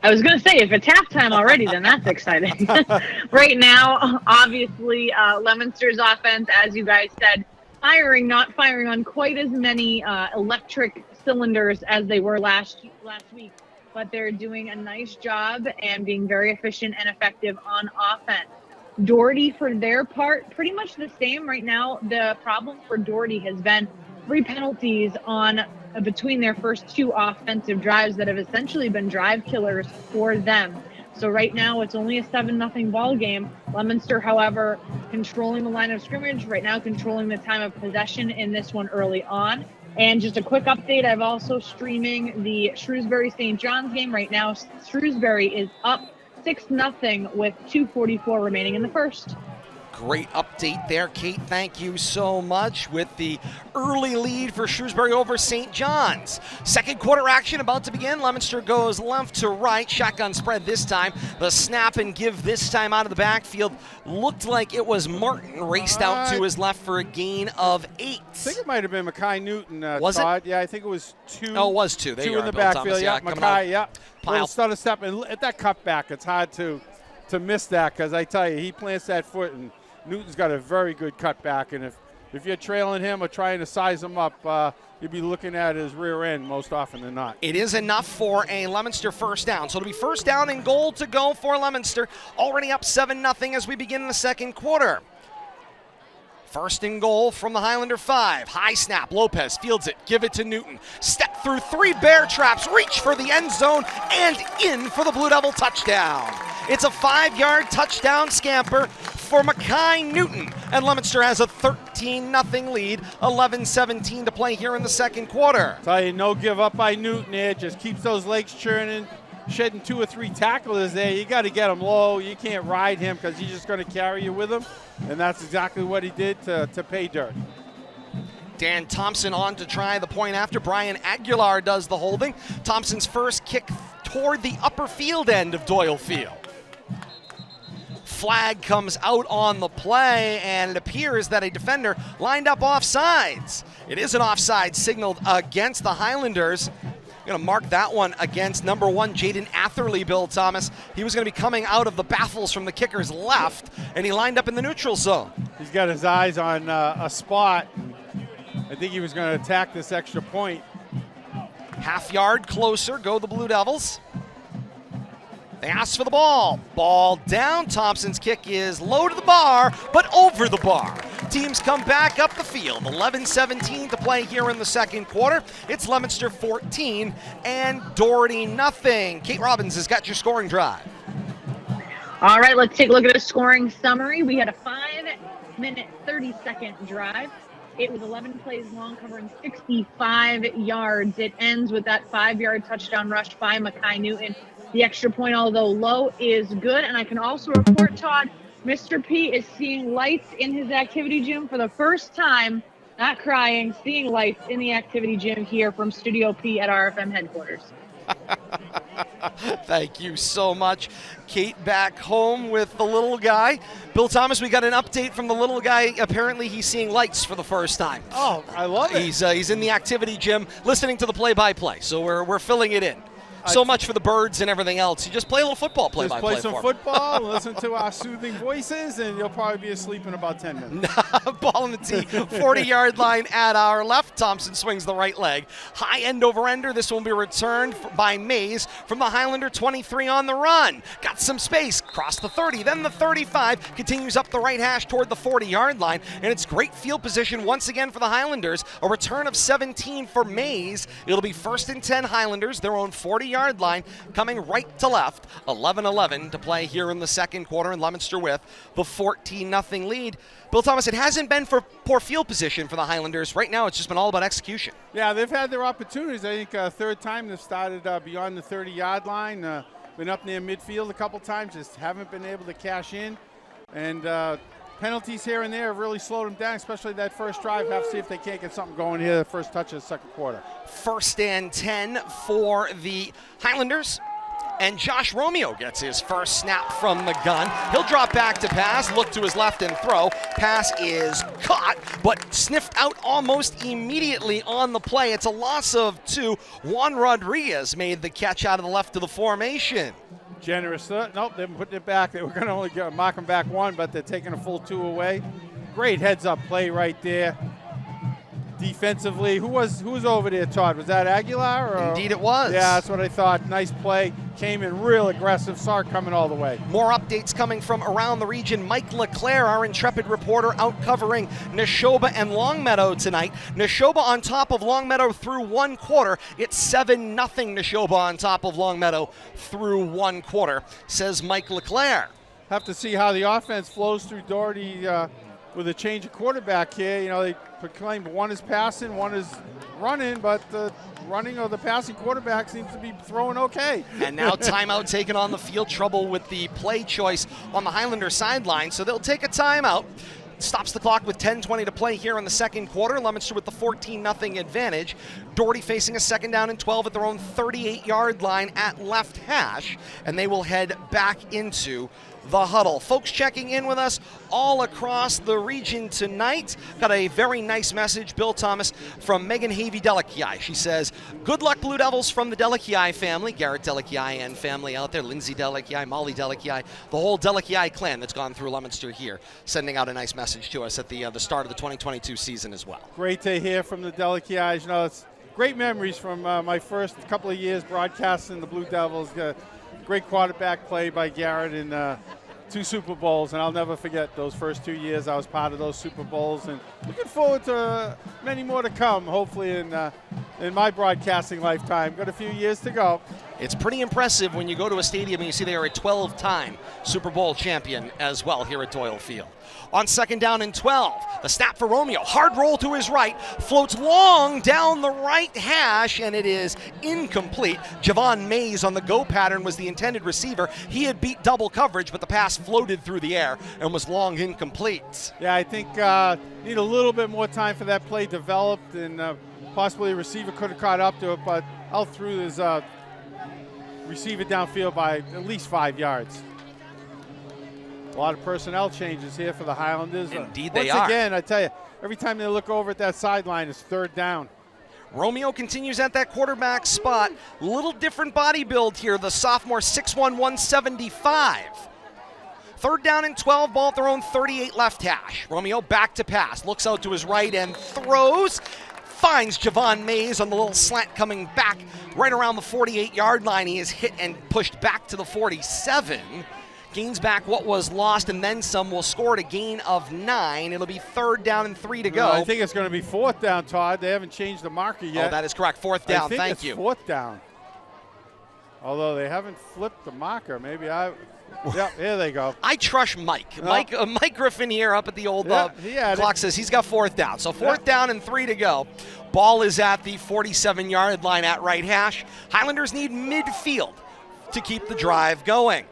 I was going to say, if it's halftime already, then that's exciting. Right now, obviously, Leominster's offense, as you guys said, not firing on quite as many electric cylinders as they were last week, but they're doing a nice job and being very efficient and effective on offense. Doherty, for their part, pretty much the same right now. The problem for Doherty has been 3 penalties on between their first 2 offensive drives that have essentially been drive killers for them. So right now it's only a 7-0 ball game. Leominster, however, controlling the line of scrimmage right now, controlling the time of possession in this one early on. And just a quick update, I'm also streaming the Shrewsbury-St. John's game right now. Shrewsbury is up 6-0 with 2:44 remaining in the first. Great update there, Kate. Thank you so much with the early lead for Shrewsbury over St. John's. Second quarter action about to begin. Leominster goes left to right. Shotgun spread this time. The snap and give this time out of the backfield. Looked like it was Martin raced out to his left for a gain of 8. I think it might have been Mackay Newton. Was Todd. it? Yeah, I think it was 2. Oh, it was 2. There 2 you in are, the Bill backfield. Thomas. Yeah, Mackay. Yeah. Little stutter step. And at that cutback, it's hard to miss that because I tell you, he plants that foot and Newton's got a very good cutback, and if you're trailing him or trying to size him up, you'd be looking at his rear end most often than not. It is enough for a Leominster first down. So it'll be first down and goal to go for Leominster. Already up 7-0 as we begin the second quarter. First and goal from the Highlander 5. High snap. Lopez fields it. Give it to Newton. Step through 3 bear traps. Reach for the end zone and in for the Blue Devil touchdown. It's a 5-yard touchdown scamper for Mackay Newton. And Leominster has a 13-0 lead. 11-17 to play here in the second quarter. Tell you, no give up by Newton there. Just keeps those legs churning. Shedding 2 or 3 tacklers there. You got to get him low. You can't ride him because he's just going to carry you with him. And that's exactly what he did to pay dirt. Dan Thompson on to try the point after. Brian Aguilar does the holding. Thompson's first kick toward the upper field end of Doyle Field. Flag comes out on the play, and it appears that a defender lined up offsides. It is an offside signaled against the Highlanders. Going to mark that one against number 1, Jaden Atherley, Bill Thomas. He was going to be coming out of the baffles from the kicker's left, and he lined up in the neutral zone. He's got his eyes on a spot. I think he was going to attack this extra point. Half yard closer, go the Blue Devils. They ask for the ball. Ball down. Thompson's kick is low to the bar, but over the bar. Teams come back up the field. 11-17 to play here in the second quarter. It's Leominster 14 and Doherty nothing. Kate Robbins has got your scoring drive. All right, let's take a look at the scoring summary. We had a 5-minute, 30-second drive. It was 11 plays long, covering 65 yards. It ends with that 5-yard touchdown rush by Mackay Newton. The extra point, although low, is good. And I can also report, Todd, Mr. P is seeing lights in his activity gym for the first time. Not crying, seeing lights in the activity gym here from Studio P at RFM headquarters. Thank you so much. Kate back home with the little guy. Bill Thomas, we got an update from the little guy. Apparently he's seeing lights for the first time. Oh, I love it. He's in the activity gym listening to the play-by-play, so we're filling it in. So much for the birds and everything else. You just play a little football play-by-play. Just play some football, listen to our soothing voices, and you'll probably be asleep in about 10 minutes. Ball in the tee, 40-yard line at our left. Thompson swings the right leg. High end over ender. This will be returned by Mays from the Highlander 23 on the run. Got some space. Cross the 30, then the 35. Continues up the right hash toward the 40-yard line. And it's great field position once again for the Highlanders. A return of 17 for Mays. It'll be 1st and 10 Highlanders, their own 40-yard line, coming right to left. 11-11 to play here in the second quarter, and Leominster with the 14-0 lead. Bill Thomas, it hasn't been for poor field position for the Highlanders. Right now, it's just been all about execution. Yeah, they've had their opportunities. I think third time they've started beyond the 30-yard line. Been up near midfield a couple times, just haven't been able to cash in. And penalties here and there have really slowed them down, especially that first drive. Have to see if they can't get something going here, the first touch of the second quarter. 1st and 10 for the Highlanders. And Josh Romeo gets his first snap from the gun. He'll drop back to pass, look to his left and throw. Pass is caught, but sniffed out almost immediately on the play. It's a loss of 2. Juan Rodriguez made the catch out of the left of the formation. Generous. Nope, they're putting it back. They were going to only mark him back 1, but they're taking a full 2 away. Great heads-up play right there. Defensively, who was over there, Todd? Was that Aguilar? Or? Indeed it was. Yeah, that's what I thought. Nice play. Came in real aggressive. Saw it coming all the way. More updates coming from around the region. Mike LeClaire, our intrepid reporter, out covering Neshoba and Longmeadow tonight. Neshoba on top of Longmeadow through 1 quarter. It's 7-0 Neshoba on top of Longmeadow through 1 quarter, says Mike LeClaire. Have to see how the offense flows through Doherty with a change of quarterback here. You know, they proclaimed one is passing, one is running, but the running or the passing quarterback seems to be throwing okay. And now timeout taken on the field. Trouble with the play choice on the Highlander sideline, so they'll take a timeout. Stops the clock with 10:20 to play here in the second quarter. Leominster with the 14-0 advantage. Doherty facing a 2nd down and 12 at their own 38-yard line at left hash, and they will head back into the huddle. Folks checking in with us all across the region tonight. Got a very nice message, Bill Thomas, from Megan Havey-Delakiai. She says, good luck, Blue Devils, from the Delakiai family. Garrett Delakiai and family out there. Lindsay Delakiai, Molly Delakiai, the whole Delakiai clan that's gone through Leominster here, sending out a nice message to us at the start of the 2022 season as well. Great to hear from the Delakiais. You know, it's great memories from my first couple of years broadcasting the Blue Devils. Great quarterback play by Garrett in 2 Super Bowls, and I'll never forget those first 2 years I was part of those Super Bowls, and looking forward to many more to come, hopefully in my broadcasting lifetime. Got a few years to go. It's pretty impressive when you go to a stadium and you see they are a 12-time Super Bowl champion as well here at Doyle Field. On 2nd down and 12, the snap for Romeo. Hard roll to his right, floats long down the right hash, and it is incomplete. Javon Mays on the go pattern was the intended receiver. He had beat double coverage, but the pass floated through the air and was long incomplete. Yeah, I think need a little bit more time for that play developed, and possibly a receiver could have caught up to it, but out through his receiver downfield by at least 5 yards. A lot of personnel changes here for the Highlanders. Indeed they are. Once are. again, I tell you, every time they look over at that sideline, it's 3rd down. Romeo continues at that quarterback spot. Little different body build here. The sophomore 6'1", 175. 3rd down and 12, ball at their own 38 left hash. Romeo back to pass, looks out to his right and throws. Finds Javon Mays on the little slant coming back right around the 48-yard line. He is hit and pushed back to the 47. Gains back what was lost and then some. Will score at a gain of 9. It'll be 3rd down and 3 to go. I think it's going to be 4th down, Todd. They haven't changed the marker yet. Oh, that is correct. 4th down. Thank you. 4th down. Although they haven't flipped the marker. Maybe I... Yep, here they go. I trust Mike. Oh. Mike Griffin here up at the old clock says he's got 4th down. So 4th down and 3 to go. Ball is at the 47-yard line at right hash. Highlanders need midfield to keep the drive going.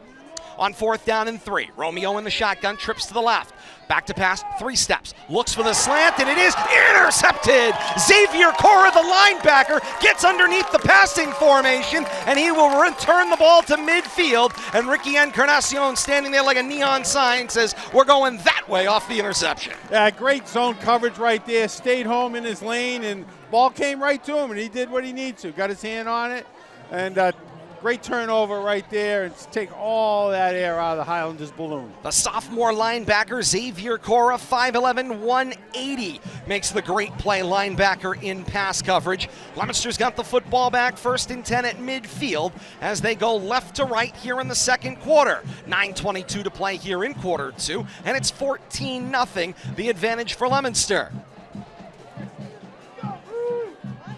On 4th down and 3, Romeo in the shotgun, trips to the left. Back to pass, 3 steps, looks for the slant, and it is intercepted. Xavier Cora, the linebacker, gets underneath the passing formation, and he will return the ball to midfield. And Ricky Encarnacion, standing there like a neon sign, says, we're going that way off the interception. Yeah, great zone coverage right there. Stayed home in his lane, and ball came right to him, and he did what he needed to. Got his hand on it, and great turnover right there and take all that air out of the Highlanders' balloon. The sophomore linebacker, Xavier Cora, 5'11", 180, makes the great play linebacker in pass coverage. Leominster's got the football back, 1st and 10 at midfield as they go left to right here in the second quarter. 9:22 to play here in quarter 2, and it's 14-0, the advantage for Leominster.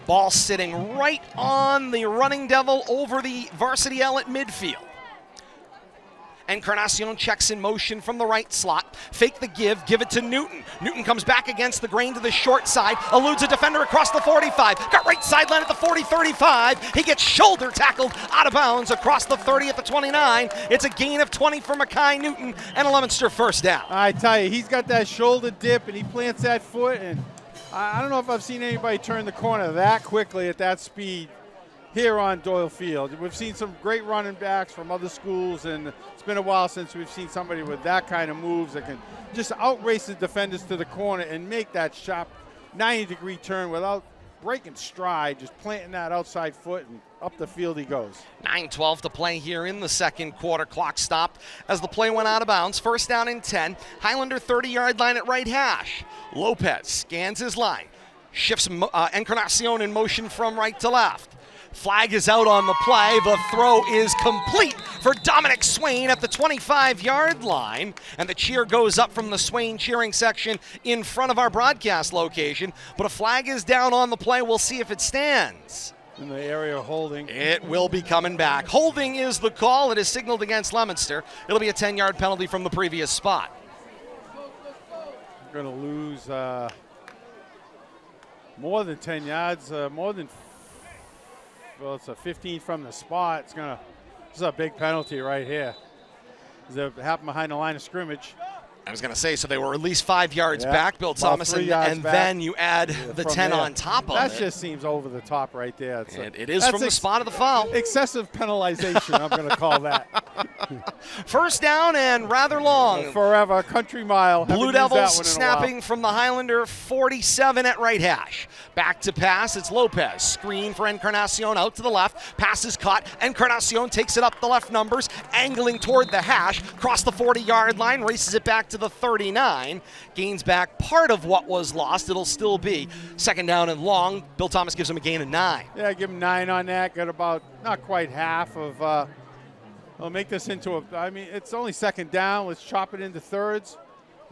Ball sitting right on the running devil over the varsity L at midfield. Encarnacion checks in motion from the right slot. Fake the give it to Newton. Newton comes back against the grain to the short side, eludes a defender across the 45. Got right sideline at the 40-35. He gets shoulder tackled out of bounds across the 30 at the 29. It's a gain of 20 for Mackay Newton and a Leominster first down. I tell you, he's got that shoulder dip and he plants that foot, and I don't know if I've seen anybody turn the corner that quickly at that speed here on Doyle Field. We've seen some great running backs from other schools, and it's been a while since we've seen somebody with that kind of moves that can just outrace the defenders to the corner and make that sharp 90-degree turn without breaking stride, just planting that outside foot, and up the field he goes. 9:12 to play here in the second quarter. Clock stopped as the play went out of bounds. First down and 10. Highlander 30-yard line at right hash. Lopez scans his line, shifts Encarnacion in motion from right to left. Flag is out on the play. The throw is complete for Dominic Swain at the 25-yard line. And the cheer goes up from the Swain cheering section in front of our broadcast location. But a flag is down on the play. We'll see if it stands. In the area of holding. It will be coming back. Holding is the call. It is signaled against Leominster. It'll be a 10-yard penalty from the previous spot. We're going to lose more than 10 yards, well, it's a 15 from the spot. This is a big penalty right here. It happened behind the line of scrimmage. I was going to say, so they were at least 5 yards back, Bill Thomas, and then you add the 10 on top of it. That just seems over the top right there. It is from the spot of the foul. Excessive penalization, I'm going to call that. First down and rather long. Forever, country mile. Blue Devils snapping from the Highlander 47 at right hash. Back to pass, it's Lopez. Screen for Encarnacion out to the left. Pass is caught. Encarnacion takes it up the left numbers, angling toward the hash. Cross the 40-yard line, races it back to the 39. Gains back part of what was lost. It'll still be second down and long. Bill Thomas gives him a gain of 9. Yeah, give him 9 on that. Got about not quite half of. I'll make this into it's only second down. Let's chop it into thirds.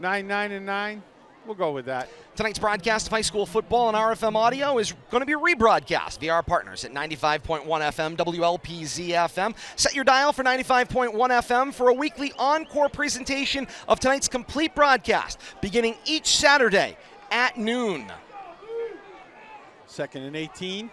9, 9, and 9. We'll go with that. Tonight's broadcast of high school football on RFM Audio is going to be rebroadcast via our partners at 95.1 FM, WLPZ FM. Set your dial for 95.1 FM for a weekly encore presentation of tonight's complete broadcast, beginning each Saturday at noon. Second and 18.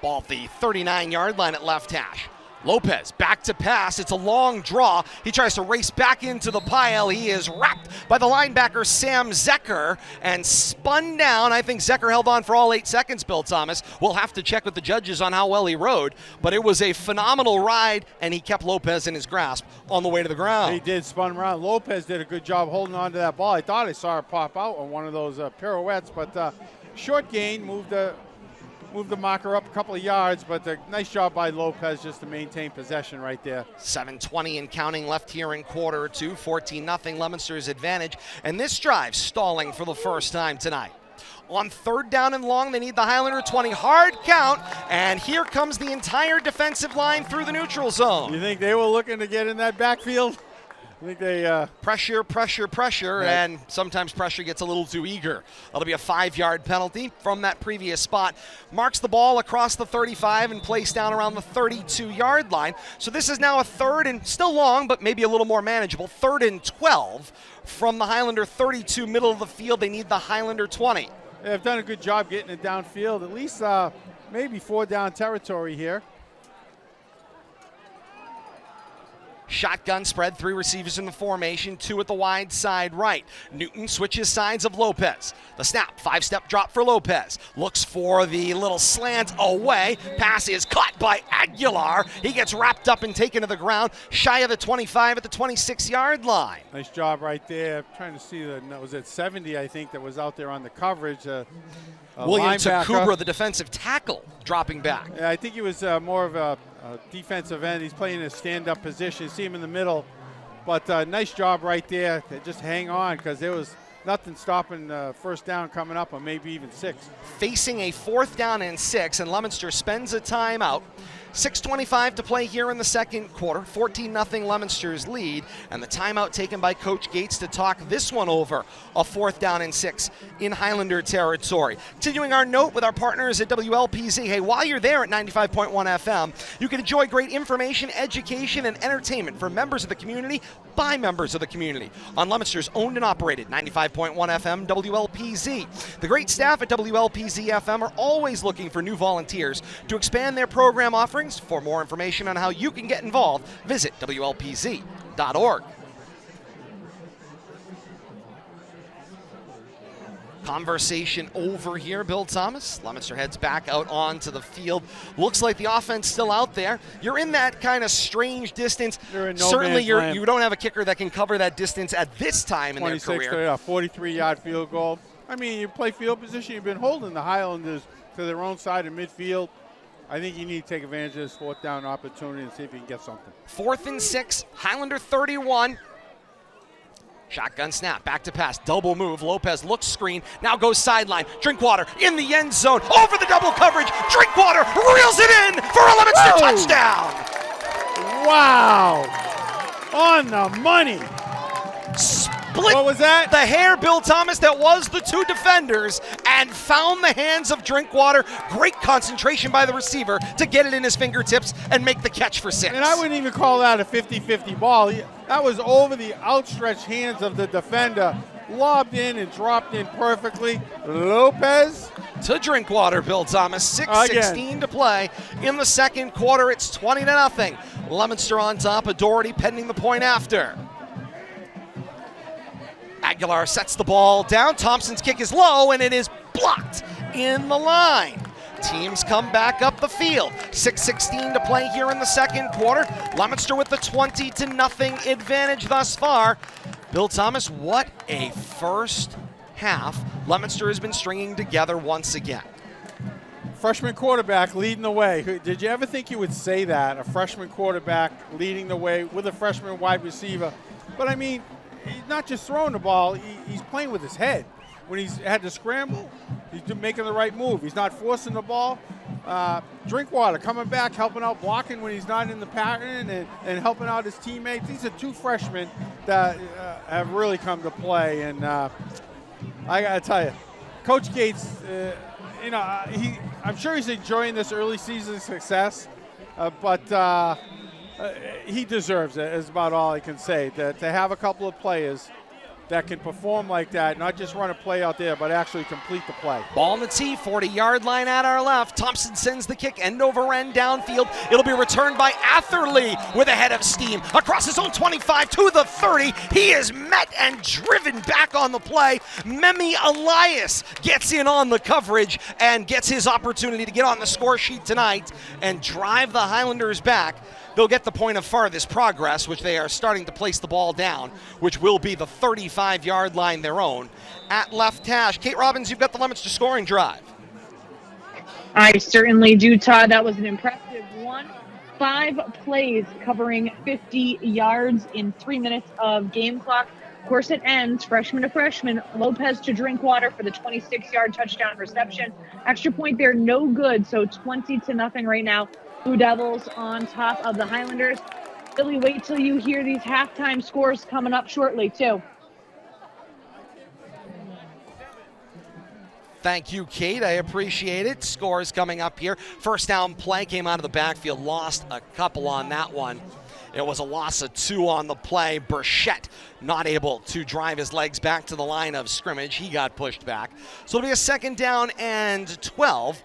Ball at the 39-yard line at left hash. Lopez back to pass. It's a long draw. He tries to race back into the pile. He is wrapped by the linebacker Sam Zecker and spun down. I think Zecker held on for all 8 seconds, Bill Thomas. We'll have to check with the judges on how well he rode, but it was a phenomenal ride, and he kept Lopez in his grasp on the way to the ground. He did spun around. Lopez did a good job holding on to that ball. I thought I saw it pop out on one of those pirouettes, but short gain, moved the marker up a couple of yards, but a nice job by Lopez just to maintain possession right there. 7:20 and counting left here in quarter 2. 14-0 Leominster's advantage. And this drive stalling for the first time tonight. On third down and long, they need the Highlander 20. Hard count, and here comes the entire defensive line through the neutral zone. You think they were looking to get in that backfield? I think they pressure, right. And sometimes pressure gets a little too eager. That'll be a 5-yard penalty from that previous spot. Marks the ball across the 35 and placed down around the 32-yard line. So this is now a third and still long, but maybe a little more manageable. 3rd and 12 from the Highlander 32, middle of the field. They need the Highlander 20. They've done a good job getting it downfield. At least maybe 4 down territory here. Shotgun spread, 3 receivers in the formation, 2 at the wide side right. Newton switches sides of Lopez. The snap, 5-step drop for Lopez. Looks for the little slant away. Pass is caught by Aguilar. He gets wrapped up and taken to the ground, shy of the 25 at the 26-yard line. Nice job right there. I'm trying to see, was it 70, I think, that was out there on the coverage. William Takubra, the defensive tackle, dropping back. Yeah, I think he was more of a defensive end. He's playing a stand-up position. See him in the middle. But nice job right there. Just hang on, because there was nothing stopping first down coming up, or maybe even 6. Facing a 4th down and 6, and Leominster spends a timeout. 6:25 to play here in the second quarter. 14-0 Leominster's lead, and the timeout taken by Coach Gates to talk this one over. A 4th down and 6 in Highlander territory. Continuing our note with our partners at WLPZ. Hey, while you're there at 95.1 FM, you can enjoy great information, education, and entertainment for members of the community by members of the community on Leominster's owned and operated 95.1 FM WLPZ. The great staff at WLPZ FM are always looking for new volunteers to expand their program offerings. For more information on how you can get involved, visit WLPZ.org. Conversation over here, Bill Thomas. Leominster heads back out onto the field. Looks like the offense still out there. You're in that kind of strange distance. Certainly you don't have a kicker that can cover that distance at this time in their career. 43-yard field goal. I mean, you play field position. You've been holding the Highlanders to their own side of midfield. I think you need to take advantage of this 4th down opportunity and see if you can get something. 4th and 6, Highlander 31. Shotgun snap, back to pass, double move. Lopez looks screen, now goes sideline. Drinkwater in the end zone, over the double coverage. Drinkwater reels it in for a Leominster touchdown. Wow. On the money. What was that? The hair, Bill Thomas, that was the 2 defenders and found the hands of Drinkwater. Great concentration by the receiver to get it in his fingertips and make the catch for 6. And I wouldn't even call that a 50-50 ball. That was over the outstretched hands of the defender. Lobbed in and dropped in perfectly. Lopez. To Drinkwater, Bill Thomas. 6:16 to play in the second quarter. It's 20-0. Leominster on top of Doherty pending the point after. Aguilar sets the ball down. Thompson's kick is low, and it is blocked in the line. Teams come back up the field. 6:16 to play here in the second quarter. Leominster with the 20-0 advantage thus far. Bill Thomas, what a first half Leominster has been stringing together once again. Freshman quarterback leading the way. Did you ever think you would say that? A freshman quarterback leading the way with a freshman wide receiver. But I mean, he's not just throwing the ball, he's playing with his head. When he's had to scramble, he's making the right move. He's not forcing the ball. Drinkwater coming back, helping out, blocking when he's not in the pattern, and helping out his teammates. These are 2 freshmen that have really come to play. And I got to tell you, Coach Gates, I'm sure he's enjoying this early season success, but he deserves it, is about all I can say. To have a couple of players that can perform like that, not just run a play out there, but actually complete the play. Ball on the tee, 40-yard line at our left. Thompson sends the kick end over end downfield. It'll be returned by Atherley with a head of steam. Across his own 25 to the 30. He is met and driven back on the play. Memi Elias gets in on the coverage and gets his opportunity to get on the score sheet tonight and drive the Highlanders back. They'll get the point of farthest progress, which they are starting to place the ball down, which will be the 35-yard line their own. At left hash, Kate Robbins, you've got the Leominster scoring drive. I certainly do, Todd. That was an impressive one. 5 plays covering 50 yards in 3 minutes of game clock. Of course, it ends freshman to freshman. Lopez to Drinkwater for the 26-yard touchdown reception. Extra point there, no good. So 20-0 right now. Blue Devils on top of the Highlanders. Billy, wait till you hear these halftime scores coming up shortly, too. Thank you, Kate. I appreciate it. Scores coming up here. First down play came out of the backfield. Lost a couple on that one. It was a loss of 2 on the play. Burchett not able to drive his legs back to the line of scrimmage. He got pushed back. So it'll be a 2nd down and 12.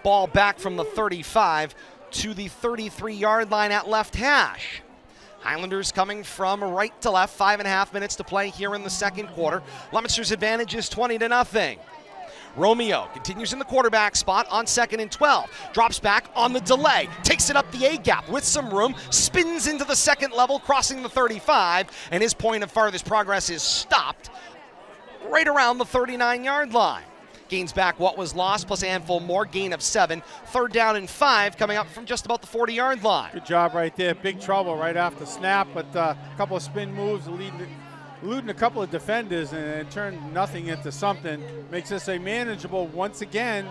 Ball back from the 35 to the 33-yard line at left hash. Highlanders coming from right to left. 5.5 minutes to play here in the second quarter. Leominster's advantage is 20-0. Romeo continues in the quarterback spot on 2nd and 12. Drops back on the delay. Takes it up the A-gap with some room. Spins into the second level, crossing the 35. And his point of farthest progress is stopped right around the 39-yard line. Gains back what was lost, plus a handful more, gain of 7. 3rd down and 5 coming up from just about the 40-yard line. Good job right there. Big trouble right after snap, but a couple of spin moves, eluding a couple of defenders and turned nothing into something. Makes this a manageable, once again,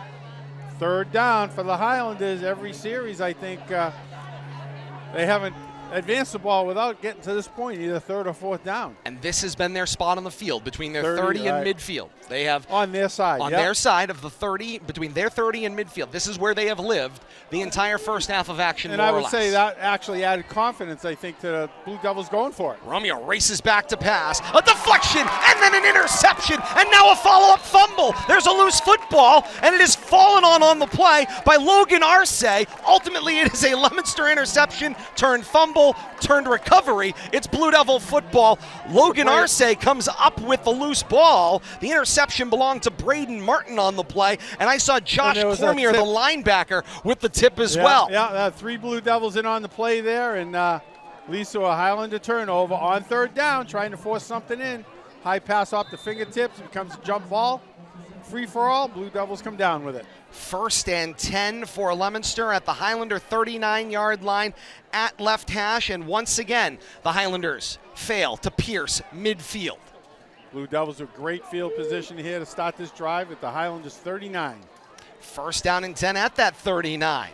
Third down for the Highlanders. Every series, I think, they haven't advanced the ball without getting to this point, either third or fourth down. And this has been their spot on the field between their 30 and midfield. They have on their side. On their side of the 30, between their 30 and midfield. This is where they have lived the entire first half of action, and more I or would less. say that actually added confidence, I think, to the Blue Devils going for it. Romeo races back to pass. A deflection, and then an interception, and now a follow-up fumble. There's a loose football, and it is fallen on the play by Logan Arce. Ultimately, it is a Leominster interception turned fumble, turned recovery. It's Blue Devil football. Logan Arce comes up with the loose ball. The interception belonged to Braden Martin on the play, and I saw Josh Cormier, the linebacker, with the tip as well. Yeah, 3 Blue Devils in on the play there, and leads to a Highlander turnover on third down, trying to force something in. High pass off the fingertips, becomes a jump ball. Free for all, Blue Devils come down with it. 1st and 10 for Leominster at the Highlander 39-yard line at left hash, and once again, the Highlanders fail to pierce midfield. Blue Devils with great field position here to start this drive at the Highlanders 39. 1st down and 10 at that 39.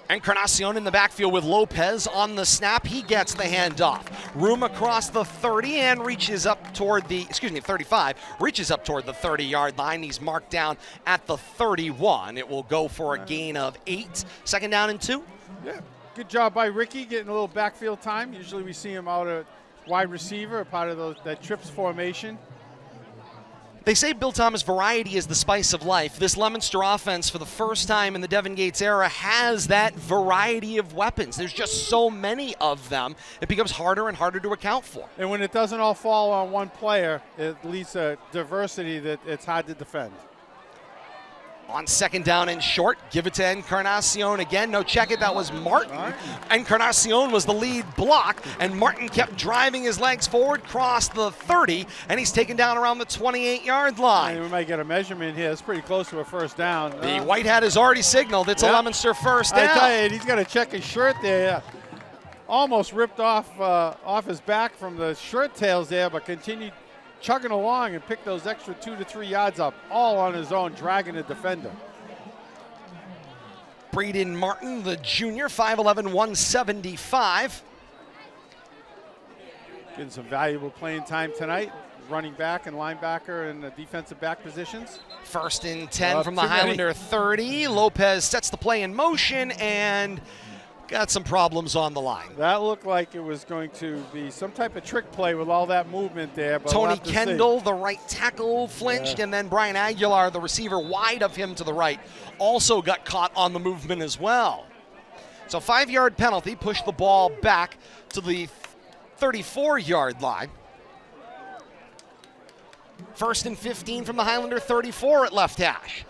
Encarnacion in the backfield with Lopez on the snap. He gets the handoff. Room across the 30 and reaches up toward the, 35, reaches up toward the 30-yard line. He's marked down at the 31. It will go for a gain of 8. 2nd down and 2. Yeah, good job by Ricky getting a little backfield time. Usually we see him out at wide receiver, part of that trips formation. They say, Bill Thomas, variety is the spice of life. This Leominster offense, for the first time in the Devin Gates era, has that variety of weapons. There's just so many of them, it becomes harder and harder to account for. And when it doesn't all fall on one player, it leads to diversity that it's hard to defend. On 2nd down and short, give it to Encarnacion again. No, check it, that was Martin. Encarnacion was the lead block, and Martin kept driving his legs forward, crossed the 30, and he's taken down around the 28-yard line. And we might get a measurement here. It's pretty close to a 1st down. The white hat has already signaled it's a Leominster 1st down. I tell you, he's got to check his shirt there. Almost ripped off his back from the shirt tails there, but continued chugging along and picked those extra 2 to 3 yards up, all on his own, dragging the defender. Braden Martin, the junior, 5'11", 175. Getting some valuable playing time tonight. Running back and linebacker and the defensive back positions. 1st and 10 from the Highlander 30. Lopez sets the play in motion and got some problems on the line. That looked like it was going to be some type of trick play with all that movement there. But Tony Kendall, the right tackle, flinched, and then Brian Aguilar, the receiver wide of him to the right, also got caught on the movement as well. So 5-yard penalty, pushed the ball back to the 34-yard line. 1st and 15 from the Highlander 34 at left hash.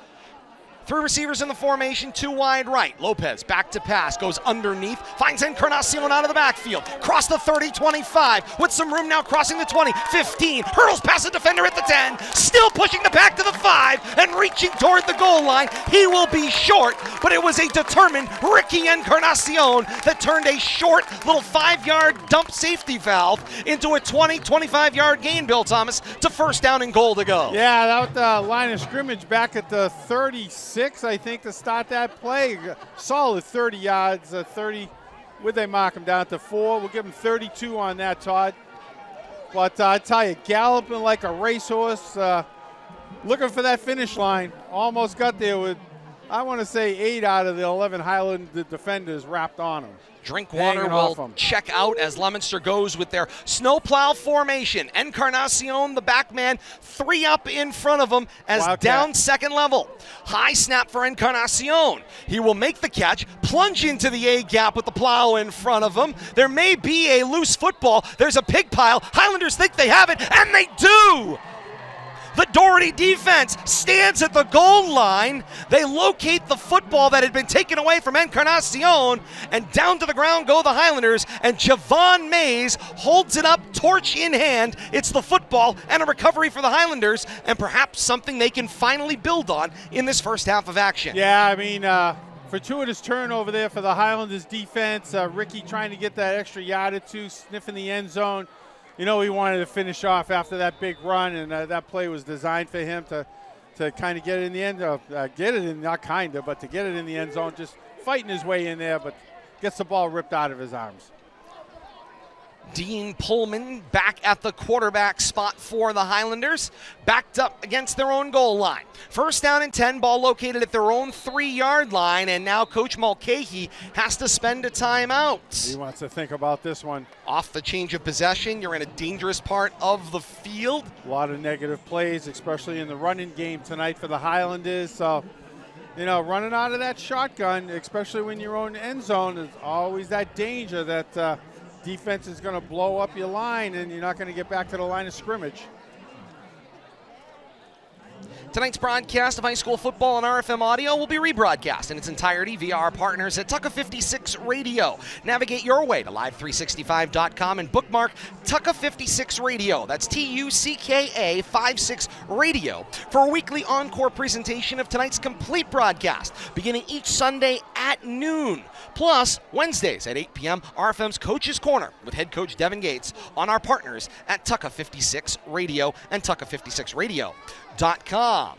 3 receivers in the formation, 2 wide right. Lopez back to pass, goes underneath, finds Encarnacion out of the backfield. Cross the 30, 25, with some room now crossing the 20, 15, hurls past the defender at the 10, still pushing the back to the 5, and reaching toward the goal line. He will be short, but it was a determined Ricky Encarnacion that turned a short little 5-yard dump safety valve into a 20, 25-yard gain, Bill Thomas, to 1st down and goal to go. Yeah, that line of scrimmage back at the 36, I think, to start that play. Solid 30 yards, 30. Would they mark him down to 4? We'll give him 32 on that, Todd. But I tell you, galloping like a racehorse, looking for that finish line. Almost got there with, I want to say, 8 out of the 11 Highland defenders wrapped on him. Drinkwater will check out as Leominster goes with their snowplow formation. Encarnacion, the back man, 3 up in front of him as down 2nd level. High snap for Encarnacion. He will make the catch, plunge into the A gap with the plow in front of him. There may be a loose football. There's a pig pile. Highlanders think they have it, and they do. The Doherty defense stands at the goal line. They locate the football that had been taken away from Encarnacion, and down to the ground go the Highlanders, and Javon Mays holds it up, torch in hand. It's the football and a recovery for the Highlanders, and perhaps something they can finally build on in this 1st half of action. Yeah, I mean, fortuitous turnover there for the Highlanders defense. Ricky trying to get that extra yard or 2, sniffing the end zone. You know, he wanted to finish off after that big run, and that play was designed for him to to kind of get it in the end, but to get it in the end zone, just fighting his way in there, but gets the ball ripped out of his arms. Dean Pullman back at the quarterback spot for the Highlanders, backed up against their own goal line. First down and 10, ball located at their own 3-yard line, and now Coach Mulcahy has to spend a timeout. He wants to think about this one. Off the change of possession, you're in a dangerous part of the field. A lot of negative plays, especially in the running game tonight for the Highlanders. So, running out of that shotgun, especially when you're on end zone, is always that danger that defense is going to blow up your line and you're not going to get back to the line of scrimmage. Tonight's broadcast of high school football on RFM Audio will be rebroadcast in its entirety via our partners at Tucka 56 Radio. Navigate your way to live365.com and bookmark Tucka 56 Radio. That's TUCKA 56 Radio for a weekly encore presentation of tonight's complete broadcast, beginning each Sunday at noon. Plus, Wednesdays at 8 p.m., RFM's Coach's Corner with head coach Devin Gates on our partners at Tucka 56 Radio and Tucka56Radio.com.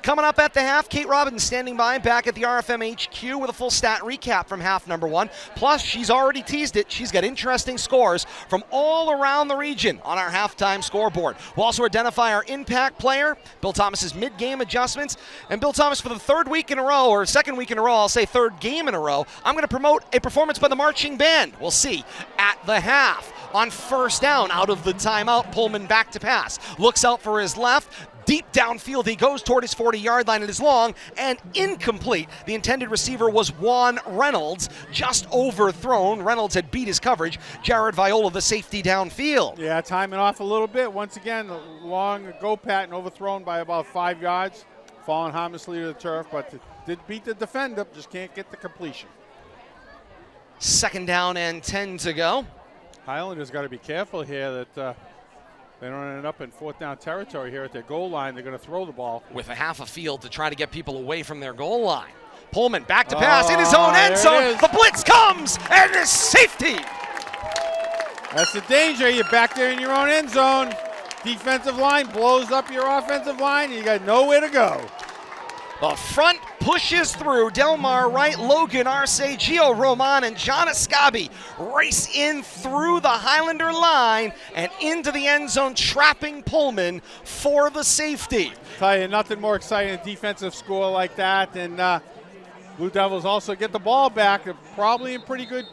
Coming up at the half, Kate Robbins standing by back at the RFM HQ with a full stat recap from half number 1. Plus, she's already teased it. She's got interesting scores from all around the region on our halftime scoreboard. We'll also identify our impact player, Bill Thomas's mid-game adjustments. And Bill Thomas, for the third week in a row, or second week in a row, I'll say third game in a row, I'm going to promote a performance by the marching band. We'll see at the half. On first down, out of the timeout, Pullman back to pass. Looks out for his left. Deep downfield, he goes toward his 40-yard line. It is long and incomplete. The intended receiver was Juan Reynolds, just overthrown. Reynolds had beat his coverage. Jared Viola, the safety downfield. Yeah, timing off a little bit. Once again, a long go pattern, overthrown by about 5 yards. Falling harmlessly to the turf, but did beat the defender, just can't get the completion. Second down and 10 to go. Highlanders got to be careful here that they don't end up in fourth down territory here at their goal line. They're going to throw the ball. With a half a field to try to get people away from their goal line. Pullman back to pass in his own end zone. The blitz comes, and it's safety. That's the danger. You're back there in your own end zone. Defensive line blows up your offensive line, and you got nowhere to go. The front pushes through. Delmar Wright, Logan Arce, Gio Roman, and John Escabi race in through the Highlander line and into the end zone, trapping Pullman for the safety. Tell you, nothing more exciting than a defensive score like that. And Blue Devils also get the ball back. They're probably in pretty good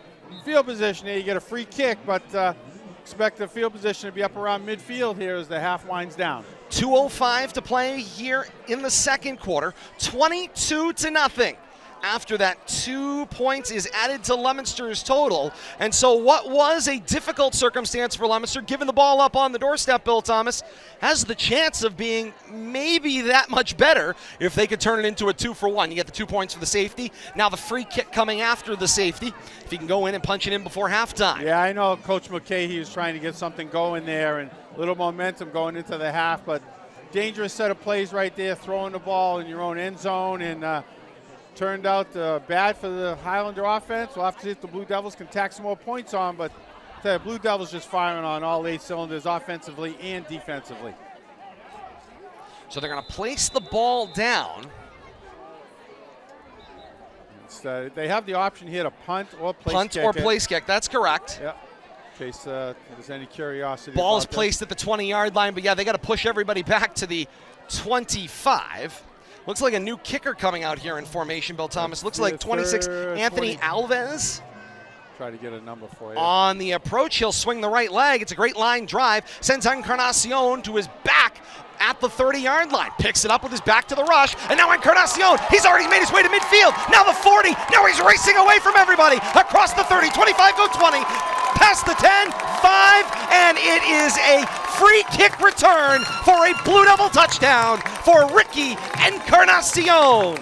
field position here. You get a free kick, but expect the field position to be up around midfield here as the half winds down. 2:05 to play here in the second quarter. 22-0. After that, 2 points is added to Leominster's total. And so what was a difficult circumstance for Leominster, given the ball up on the doorstep, Bill Thomas, has the chance of being maybe that much better if they could turn it into a 2-for-1. You get the 2 points for the safety. Now the free kick coming after the safety, if he can go in and punch it in before halftime. Yeah, I know Coach McKay, was trying to get something going there and a little momentum going into the half, but dangerous set of plays right there, throwing the ball in your own end zone, and turned out bad for the Highlander offense. We'll have to see if the Blue Devils can tack some more points on, but the Blue Devils just firing on all 8 cylinders offensively and defensively. So they're going to place the ball down. They have the option here to punt or place kick. Punt or place kick, that's correct. Yeah. In case there's any curiosity. Ball is placed at the 20-yard line, but yeah, they got to push everybody back to the 25. Looks like a new kicker coming out here in formation, Bill Thomas. Looks like 26, Anthony Alves. Try to get a number for you. On the approach, he'll swing the right leg. It's a great line drive. Sends Encarnacion to his back at the 30-yard line. Picks it up with his back to the rush. And now Encarnacion, he's already made his way to midfield. Now the 40. Now he's racing away from everybody. Across the 30, 25, go 20. Past the 10, 5, and it is a free kick return for a Blue Devil touchdown for Ricky Encarnacion.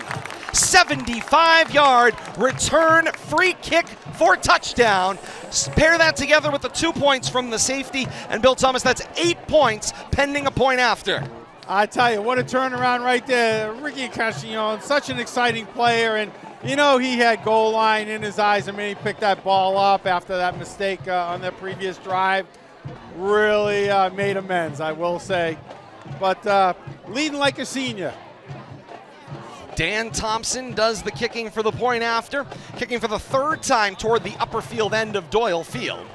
75-yard return free kick for touchdown. Pair that together with the 2 points from the safety, and Bill Thomas, that's 8 points pending a point after. I tell you, what a turnaround right there. Ricky Encarnacion, such an exciting player, and you know he had goal line in his eyes. I mean, he picked that ball up after that mistake on their previous drive. Really made amends, I will say. but leading like a senior. Dan Thompson does the kicking for the point after, kicking for the third time toward the upper field end of Doyle Field.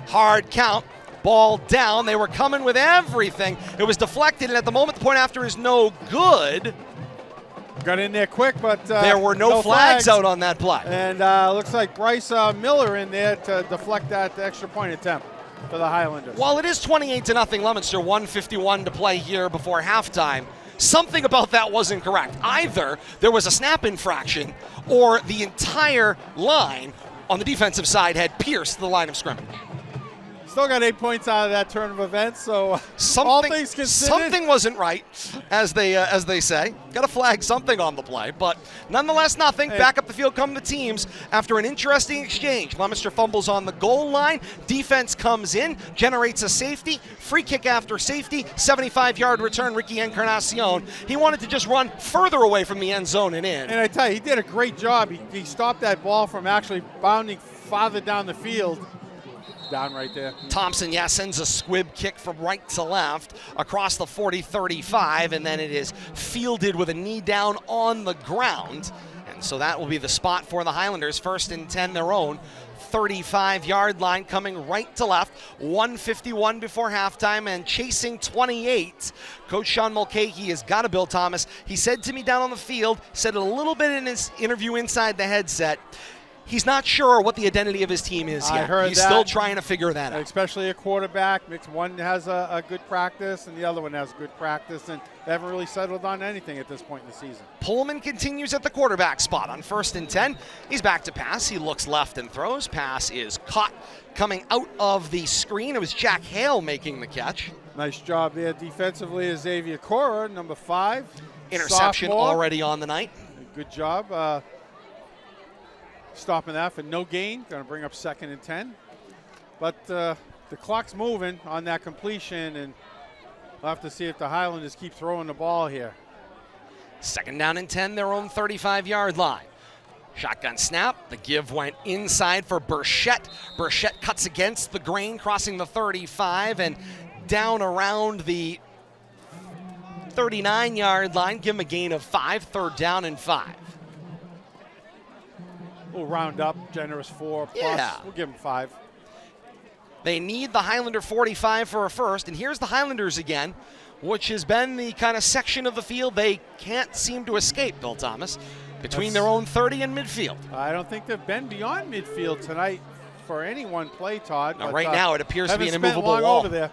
Hard count, ball down. They were coming with everything. It was deflected, and at the moment, the point after is no good. Got in there quick, but there were no flags out on that play. And looks like Bryce Miller in there to deflect that extra point attempt for the Highlanders. While it is 28-0 Leominster, 1:51 to play here before halftime, something about that wasn't correct. Either there was a snap infraction or the entire line on the defensive side had pierced the line of scrimmage. Still got 8 points out of that turn of events, so all things considered, something wasn't right, as they say. Got to flag something on the play, but nonetheless, nothing. Back up the field come the teams after an interesting exchange. Leominster fumbles on the goal line. Defense comes in, generates a safety. Free kick after safety. 75-yard return, Ricky Encarnacion. He wanted to just run further away from the end zone and in. And I tell you, he did a great job. He stopped that ball from actually bounding farther down the field. Down right there. Thompson, sends a squib kick from right to left across the 40-35, and then it is fielded with a knee down on the ground. And so that will be the spot for the Highlanders. 1st and 10, their own 35-yard line, coming right to left. 1:51 before halftime and chasing 28. Coach Sean Mulcahy has got to Bill Thomas. He said to me down on the field, said it a little bit in his interview inside the headset, he's not sure what the identity of his team is yet. He's still trying to figure that out. Especially a quarterback. One has a good practice and the other one has good practice, and they haven't really settled on anything at this point in the season. Pullman continues at the quarterback spot on 1st and 10. He's back to pass. He looks left and throws. Pass is caught coming out of the screen. It was Jack Hale making the catch. Nice job there defensively is Xavier Cora, number 5. Interception sophomore. Already on the night. Good job. Stopping that for no gain. Going to bring up 2nd and 10. But the clock's moving on that completion, and we'll have to see if the Highlanders keep throwing the ball here. 2nd down and 10, their own 35-yard line. Shotgun snap. The give went inside for Burchett. Burchett cuts against the grain, crossing the 35 and down around the 39-yard line. Give him a gain of 5. 3rd down and 5. We'll round up, generous 4 plus. Yeah. We'll give them 5. They need the Highlander 45 for a first, and here's the Highlanders again, which has been the kind of section of the field they can't seem to escape, Bill Thomas, between their own 30 and midfield. I don't think they've been beyond midfield tonight for any one play, Todd. Now, but, right now it appears to be an immovable long wall. Over there.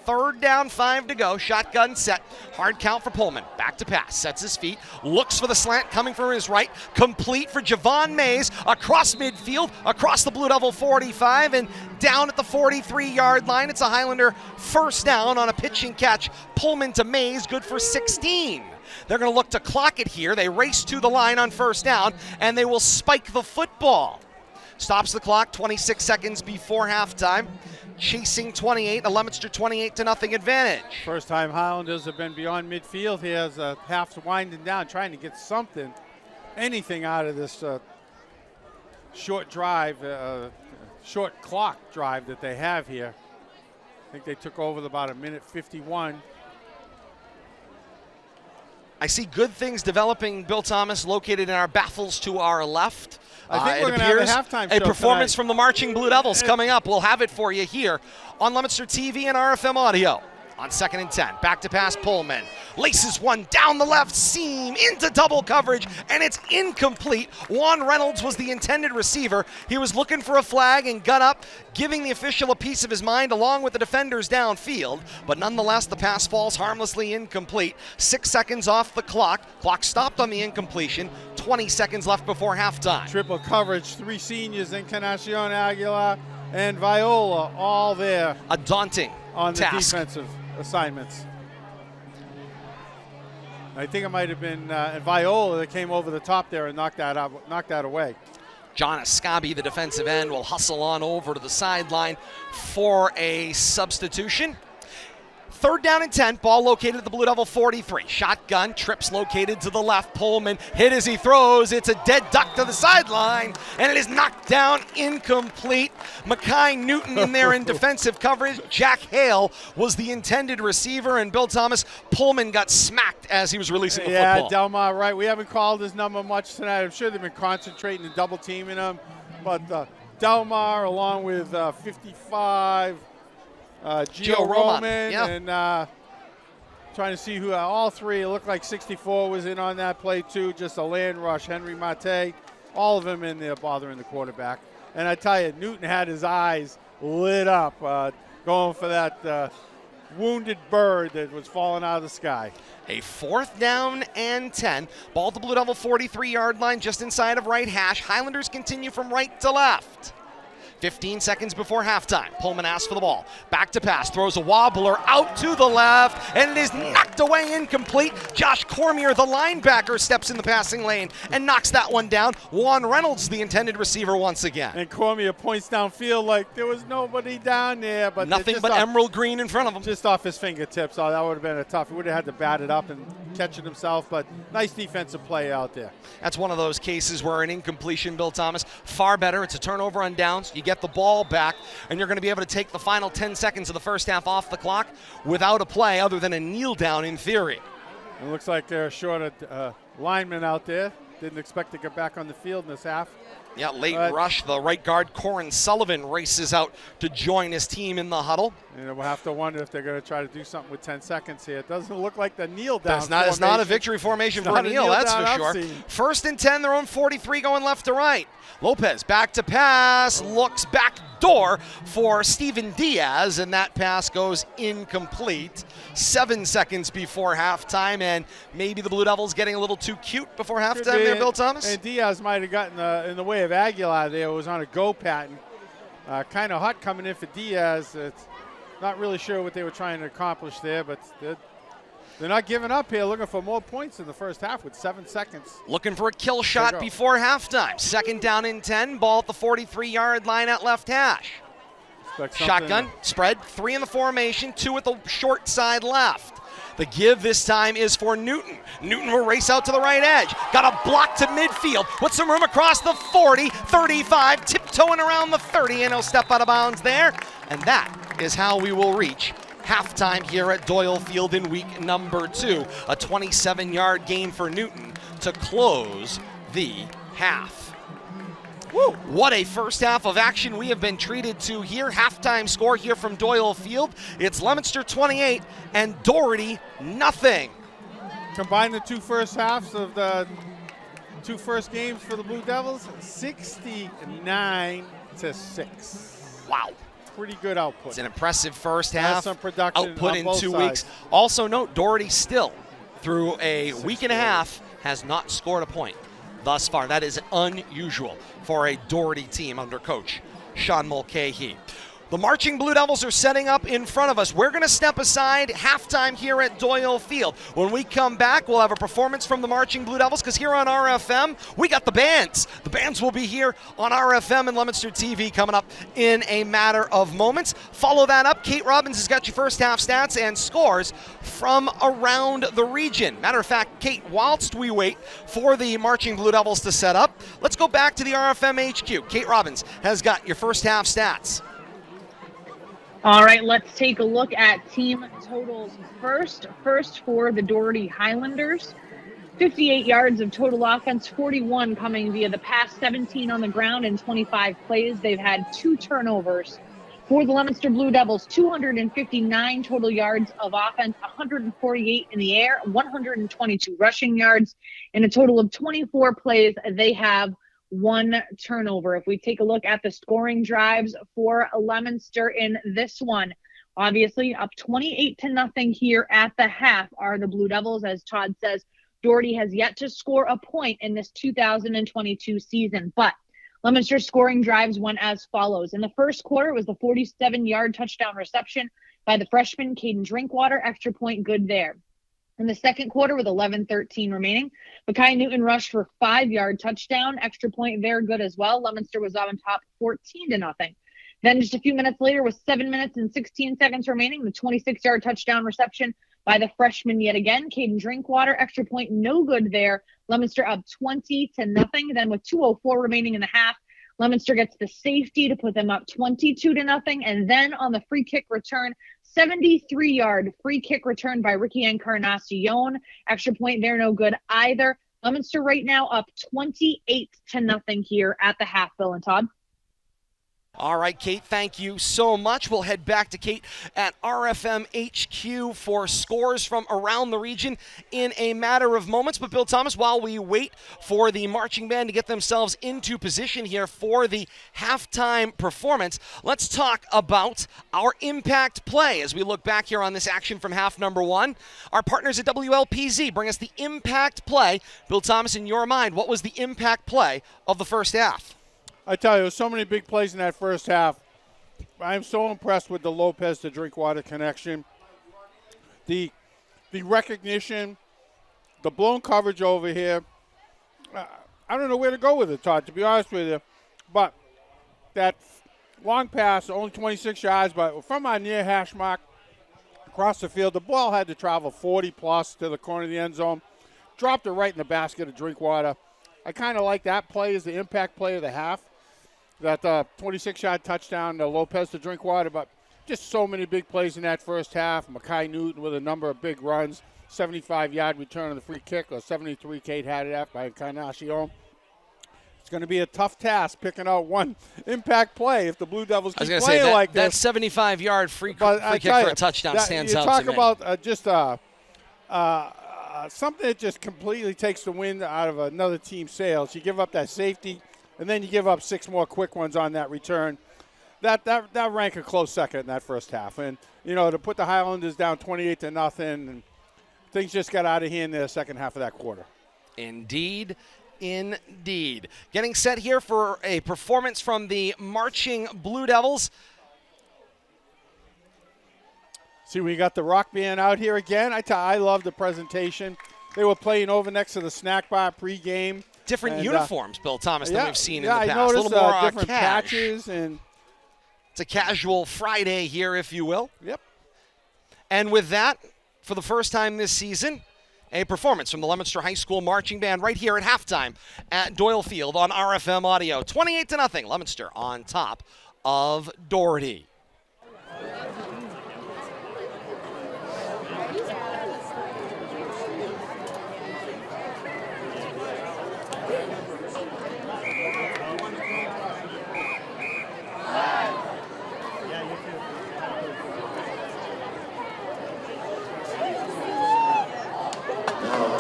3rd down, 5 to go. Shotgun set. Hard count for Pullman. Back to pass. Sets his feet. Looks for the slant coming from his right. Complete for Javon Mays. Across midfield. Across the Blue Devil 45. And down at the 43-yard line. It's a Highlander 1st down on a pitch and catch. Pullman to Mays. Good for 16. They're going to look to clock it here. They race to the line on 1st down. And they will spike the football. Stops the clock 26 seconds before halftime. Chasing 28, a Leominster 28-0 advantage. First time Highlanders have been beyond midfield. He has half winding down, trying to get something, anything out of this short drive, short clock drive that they have here. I think they took over about 1:51. I see good things developing, Bill Thomas, located in our baffles to our left. I think we're going to have a halftime show a performance tonight from the Marching Blue Devils coming up. We'll have it for you here on Leominster TV and RFM Audio. On 2nd and 10, back to pass Pullman. Laces one down the left seam into double coverage, and it's incomplete. Juan Reynolds was the intended receiver. He was looking for a flag and got up, giving the official a piece of his mind along with the defenders downfield. But nonetheless, the pass falls harmlessly incomplete. 6 seconds off the clock. Clock stopped on the incompletion. 20 seconds left before halftime. Triple coverage, 3 seniors, Encarnacion, Aguilar, and Viola, all there. A daunting on the task. Defensive assignments. I think it might have been Viola that came over the top there and knocked that away. John Ascabi, the defensive end, will hustle on over to the sideline for a substitution. 3rd down and 10, ball located at the Blue Devil 43. Shotgun, trips located to the left. Pullman hit as he throws. It's a dead duck to the sideline, and it is knocked down incomplete. Mackay Newton in there in defensive coverage. Jack Hale was the intended receiver, and Bill Thomas, Pullman got smacked as he was releasing the football. Yeah, Delmar, right. We haven't called his number much tonight. I'm sure they've been concentrating and double teaming him, but Delmar along with 55, Gio Roman, and trying to see who all three. It looked like 64 was in on that play too. Just a land rush. Henry Mate, all of them in there bothering the quarterback. And I tell you, Newton had his eyes lit up going for that wounded bird that was falling out of the sky. A 4th down and 10. Ball at the Blue Devil 43-yard line, just inside of right hash. Highlanders continue from right to left. 15 seconds before halftime. Pullman asks for the ball. Back to pass. Throws a wobbler out to the left, and it is knocked away incomplete. Josh Cormier, the linebacker, steps in the passing lane and knocks that one down. Juan Reynolds, the intended receiver, once again. And Cormier points downfield like there was nobody down there. But nothing but emerald green in front of him. Just off his fingertips. Oh, that would have been a tough. He would have had to bat it up and catch it himself, but nice defensive play out there. That's one of those cases where an incompletion, Bill Thomas, far better. It's a turnover on downs. You get the ball back, and you're going to be able to take the final 10 seconds of the first half off the clock without a play other than a kneel down in theory. It looks like they're short a lineman out there. Didn't expect to get back on the field in this half. Yeah, late rush. The right guard, Corin Sullivan, races out to join his team in the huddle. And we'll have to wonder if they're going to try to do something with 10 seconds here. It doesn't look like the kneel down. It's not a victory formation for a kneel, that's for sure. 1st and 10, their own 43 going left to right. Lopez back to pass, looks back door for Steven Diaz, and that pass goes incomplete. 7 seconds before halftime, and maybe the Blue Devils getting a little too cute before halftime there, Bill Thomas? And Diaz might have gotten in the way of Aguilar there. It was on a go pattern. Kind of hot coming in for Diaz. It's not really sure what they were trying to accomplish there, but they're not giving up here, looking for more points in the first half with 7 seconds. Looking for a kill shot before halftime. 2nd down and 10, ball at the 43-yard line at left hash. Shotgun, spread, 3 in the formation, 2 at the short side left. The give this time is for Newton. Newton will race out to the right edge. Got a block to midfield with some room across the 40, 35, tiptoeing around the 30, and he'll step out of bounds there. And that is how we will reach halftime here at Doyle Field in week number 2. A 27-yard gain for Newton to close the half. Woo. What a first half of action we have been treated to here. Halftime score here from Doyle Field. It's Leominster 28 and Doherty nothing. Combine the 2 first halves of the 2 first games for the Blue Devils, 69-6. Wow. Pretty good output. It's an impressive first half. Some production output on in both 2 sides. weeks. Also note, Doherty still, through a week and a half, has not scored a point thus far. That is unusual for a Doherty team under coach Sean Mulcahy. The Marching Blue Devils are setting up in front of us. We're going to step aside halftime here at Doyle Field. When we come back, we'll have a performance from the Marching Blue Devils, because here on RFM, we got the bands. The bands will be here on RFM and Leominster TV coming up in a matter of moments. Follow that up. Kate Robbins has got your first half stats and scores from around the region. Matter of fact, Kate, whilst we wait for the Marching Blue Devils to set up, let's go back to the RFM HQ. Kate Robbins has got your first half stats. All right, let's take a look at team totals first. First for the Doherty Highlanders, 58 yards of total offense, 41 coming via the pass, 17 on the ground in 25 plays. They've had 2 turnovers. For the Leominster Blue Devils, 259 total yards of offense, 148 in the air, 122 rushing yards. In a total of 24 plays, they have 1 turnover. If we take a look at the scoring drives for Leominster in this one, obviously up 28-0 here at the half are the Blue Devils. As Todd says, Doherty has yet to score a point in this 2022 season, but Leominster scoring drives went as follows. In the first quarter, it was the 47-yard touchdown reception by the freshman Caden Drinkwater. Extra point good there. In the second quarter, with 11:13 remaining, Mackay Newton rushed for 5-yard touchdown. Extra point there good as well. Leominster was on top 14-0. Then just a few minutes later, with 7 minutes and 16 seconds remaining, the 26-yard touchdown reception by the freshman yet again. Caden Drinkwater, extra point, no good there. Leominster up 20-0. Then with 2:04 remaining in the half, Leominster gets the safety to put them up 22-0. And then on the free kick return, 73-yard free kick return by Ricky Encarnacion. Extra point there, no good either. Leominster right now up 28-0 here at the half, Bill and Todd. All right, Kate, thank you so much. We'll head back to Kate at RFM HQ for scores from around the region in a matter of moments. But Bill Thomas, while we wait for the marching band to get themselves into position here for the halftime performance, let's talk about our impact play as we look back here on this action from half number one. Our partners at WLPZ bring us the impact play. Bill Thomas, in your mind, what was the impact play of the first half? I tell you, so many big plays in that first half. I'm so impressed with the Lopez to Drinkwater connection. The recognition, the blown coverage over here. I don't know where to go with it, Todd, to be honest with you. But that long pass, only 26 yards, but from our near hash mark across the field, the ball had to travel 40-plus to the corner of the end zone. Dropped it right in the basket of Drinkwater. I kind of like that play as the impact play of the half. That 26-yard touchdown to Lopez to Drinkwater, but just so many big plays in that first half. Makai Newton with a number of big runs, 75-yard return on the free kick, or 73 Kate had it at by Encarnacion. It's going to be a tough task picking out one impact play if the Blue Devils keep playing like this. That 75-yard free kick for a touchdown stands out to me. You talk about just something that just completely takes the wind out of another team's sails. You give up that safety, and then you give up 6 more quick ones on that return. That ranked a close second in that first half. And, to put the Highlanders down 28-0, and things just got out of hand in the second half of that quarter. Indeed. Getting set here for a performance from the marching Blue Devils. See, we got the rock band out here again. I love the presentation. They were playing over next to the snack bar pregame. Different uniforms, Bill Thomas, than we've seen in the past. I noticed a little more different patches. And it's a casual Friday here, if you will. Yep. And with that, for the first time this season, a performance from the Leominster High School Marching Band right here at halftime at Doyle Field on RFM Audio. 28-0, Leominster on top of Doherty.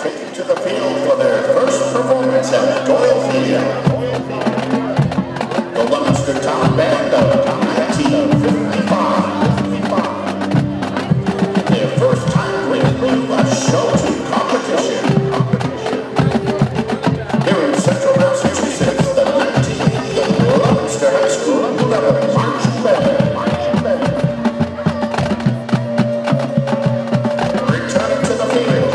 Taken to the field for their first performance at Doyle Field. The Leominster Town Band of 1955. Their first time bringing a show to competition. Here in Central Massachusetts, the 19th Leominster High School Level Marching Band. Returning to the field.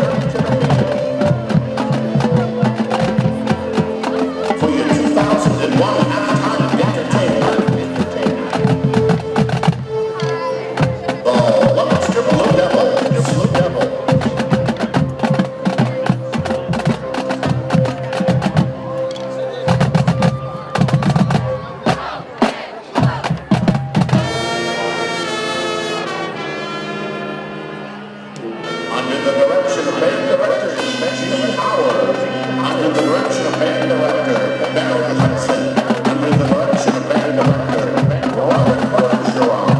For your 2001 halftime entertainment, the Leominster Blue Devils. Under the direction of band director Gene Howard, under the direction of band director Barry Hudson, under the direction of band director Robert Bergeron.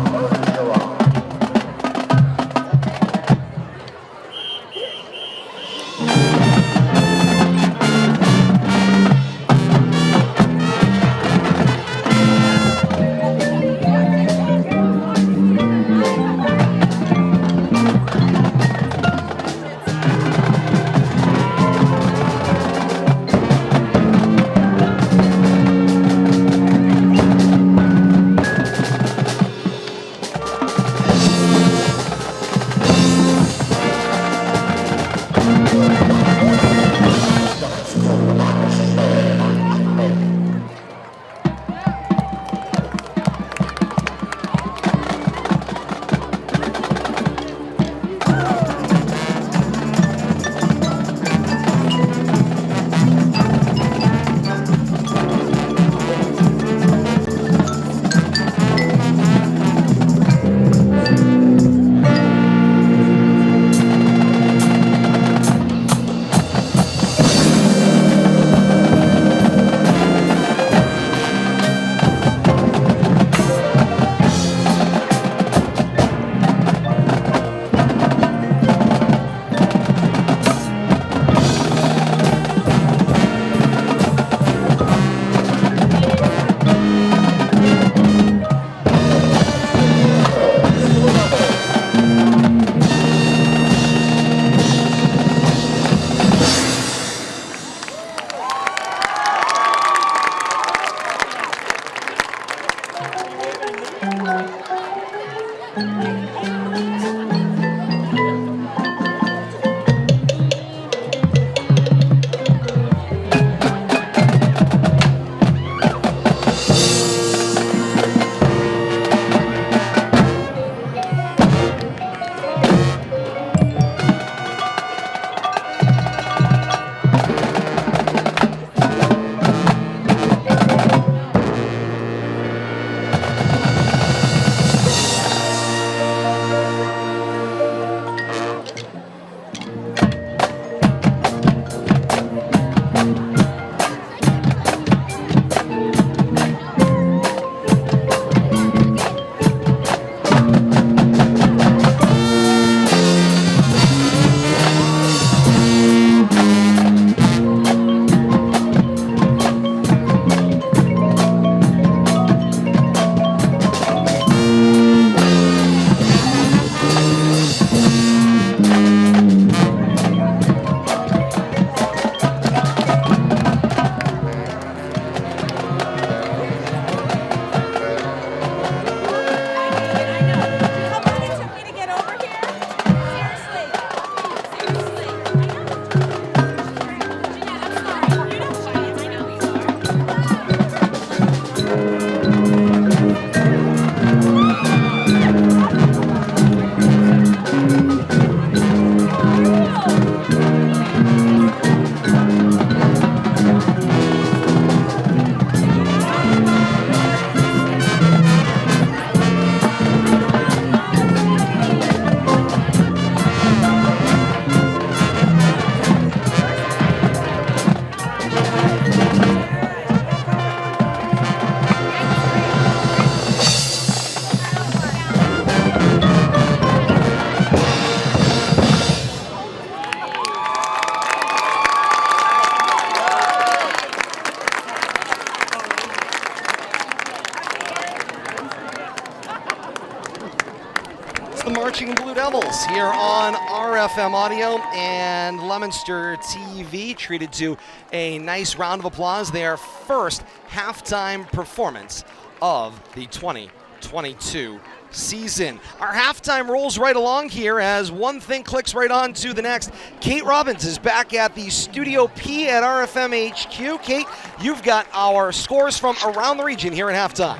watching Blue Devils here on RFM Audio and Leominster TV, treated to a nice round of applause, their first halftime performance of the 2022 season. Our halftime rolls right along here as one thing clicks right on to the next. Kate Robbins is back at the Studio P at RFM HQ. Kate, you've got our scores from around the region here at halftime.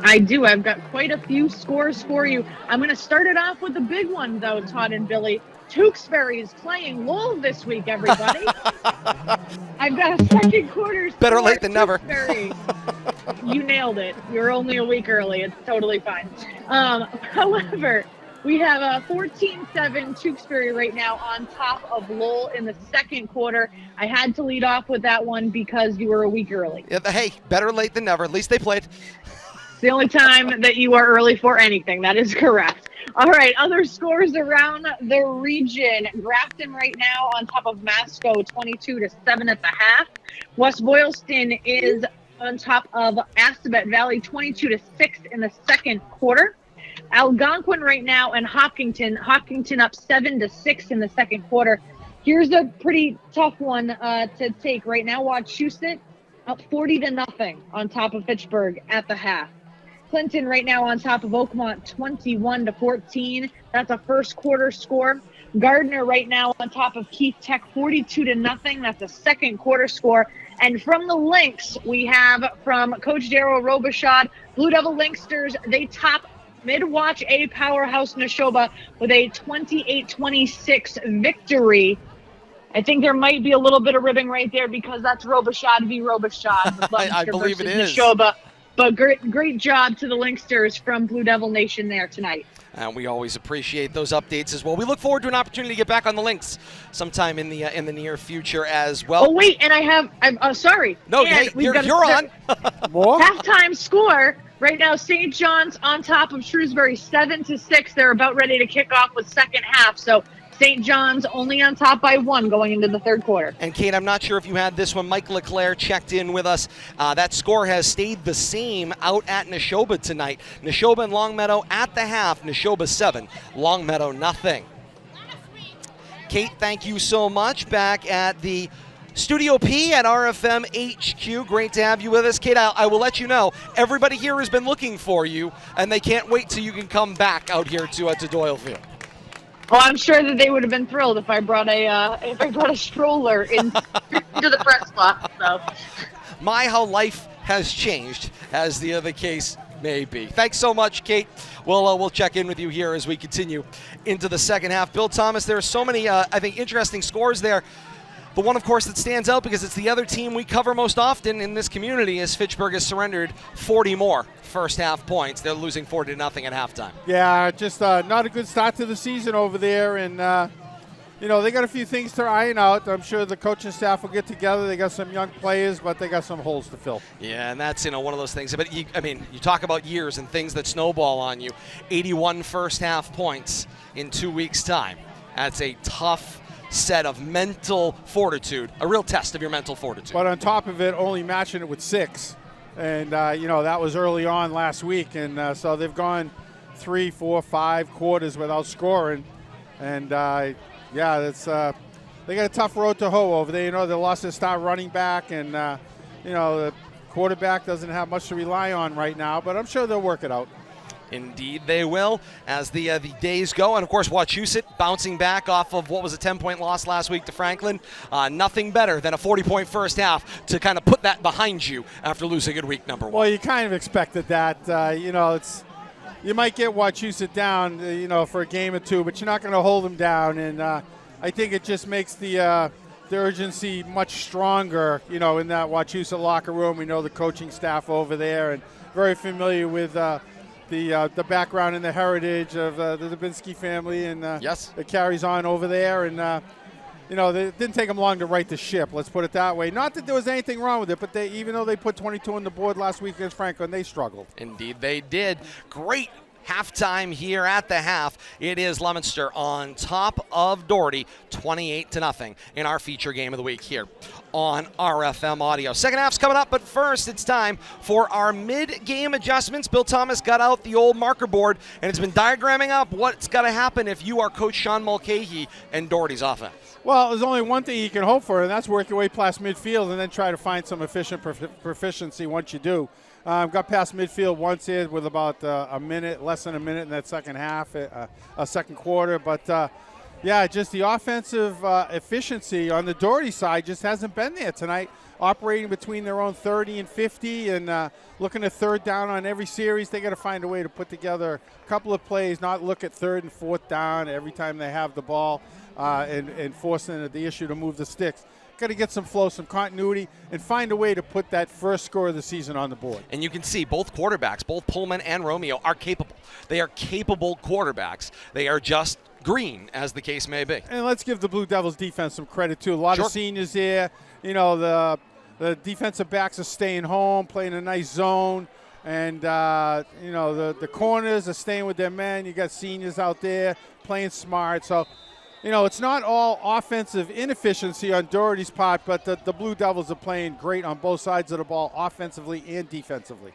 I do. I've got quite a few scores for you. I'm going to start it off with the big one, though, Todd and Billy. Tewksbury is playing Lowell this week, everybody. I've got a second quarter score. Better late than never. You nailed it. You're only a week early. It's totally fine. However, we have a 14-7 Tewksbury right now on top of Lowell in the second quarter. I had to lead off with that one because you were a week early. Yeah, hey, better late than never. At least they played. It's the only time that you are early for anything. That is correct. All right, other scores around the region. Grafton right now on top of Masco, 22-7 at the half. West Boylston is on top of Assabet Valley, 22-6 in the second quarter. Algonquin right now and Hopkinton up 7-6 in the second quarter. Here's a pretty tough one to take right now. Wachusett up 40-0 on top of Fitchburg at the half. Clinton right now on top of Oakmont, 21-14. That's a first quarter score. Gardner right now on top of Keith Tech, 42-0. That's a second quarter score. And from the Lynx, we have from Coach Darryl Robichaud, Blue Devil Lynxsters, they top Mid-Watch A powerhouse Neshoba with a 28-26 victory. I think there might be a little bit of ribbing right there because that's Robichaud v. Robichaud. I believe it is. Neshoba. But great job to the Lynxsters from Blue Devil Nation there tonight. And we always appreciate those updates as well. We look forward to an opportunity to get back on the Lynx sometime in the near future as well. Oh wait, and I'm sorry. No, and hey, you're on. More halftime score right now. St. John's on top of Shrewsbury, 7-6. They're about ready to kick off with second half. So St. John's only on top by 1 going into the third quarter. And Kate, I'm not sure if you had this one. Mike Leclerc checked in with us. That score has stayed the same out at Neshoba tonight. Neshoba and Longmeadow at the half. Neshoba 7, Longmeadow nothing. Kate, thank you so much. Back at the Studio P at RFM HQ. Great to have you with us. Kate, I will let you know, everybody here has been looking for you, and they can't wait till you can come back out here to Doyle Field. Well, I'm sure that they would have been thrilled if I brought a stroller into the press box. So, how life has changed, as the other case may be. Thanks so much, Kate. We'll check in with you here as we continue into the second half. Bill Thomas, there are so many, I think, interesting scores there. The one, of course, that stands out because it's the other team we cover most often in this community is Fitchburg has surrendered 40 more first half points. They're losing 40-0 at halftime. Yeah, just not a good start to the season over there. And, they got a few things to iron out. I'm sure the coaching staff will get together. They got some young players, but they got some holes to fill. Yeah, and that's, one of those things. But, you talk about years and things that snowball on you. 81 first half points in 2 weeks' time. That's a tough set of mental fortitude, a real test of your mental fortitude. But on top of it, only matching it with 6. And, that was early on last week. And so they've gone 3, 4, 5 quarters without scoring. And, they got a tough road to hoe over there. They lost their star running back. And, the quarterback doesn't have much to rely on right now. But I'm sure they'll work it out. Indeed they will as the days go. And, of course, Wachusett bouncing back off of what was a 10-point loss last week to Franklin. Nothing better than a 40-point first half to kind of put that behind you after losing in week number 1. Well, you kind of expected that. You might get Wachusett down, for a game or two, but you're not going to hold them down. And I think it just makes the urgency much stronger, in that Wachusett locker room. We know the coaching staff over there and very familiar with the background and the heritage of the Dubinsky family, and yes, it carries on over there. And it didn't take them long to right the ship. Let's put it that way. Not that there was anything wrong with it, but even though they put 22 on the board last week against Franklin, they struggled. Indeed, they did. Great halftime here at the half. It is Leominster on top of Doherty, 28-0 in our feature game of the week here on RFM Audio. Second half's coming up, but first it's time for our mid-game adjustments. Bill Thomas got out the old marker board and has been diagramming up what's got to happen if you are Coach Sean Mulcahy and Doherty's offense. Well, there's only one thing you can hope for, and that's work your way past midfield and then try to find some efficient proficiency once you do. Got past midfield once here with about a minute, less than a minute in that second half, a second quarter. But, yeah, just the offensive efficiency on the Doherty side just hasn't been there tonight, operating between their own 30 and 50 and looking at third down on every series. They got to find a way to put together a couple of plays, not look at third and fourth down every time they have the ball and forcing the issue to move the sticks. Got to get some flow, some continuity, and find a way to put that first score of the season on the board. And you can see both quarterbacks, both Pullman and Romeo, are capable. They are capable quarterbacks. They are just green, as the case may be. And let's give the Blue Devils defense some credit, too. A lot of seniors here. You know, the defensive backs are staying home, playing a nice zone. And, you know, the corners are staying with their men. You got seniors out there playing smart. So, you know, it's not all offensive inefficiency on Doherty's part, but the Blue Devils are playing great on both sides of the ball, offensively and defensively.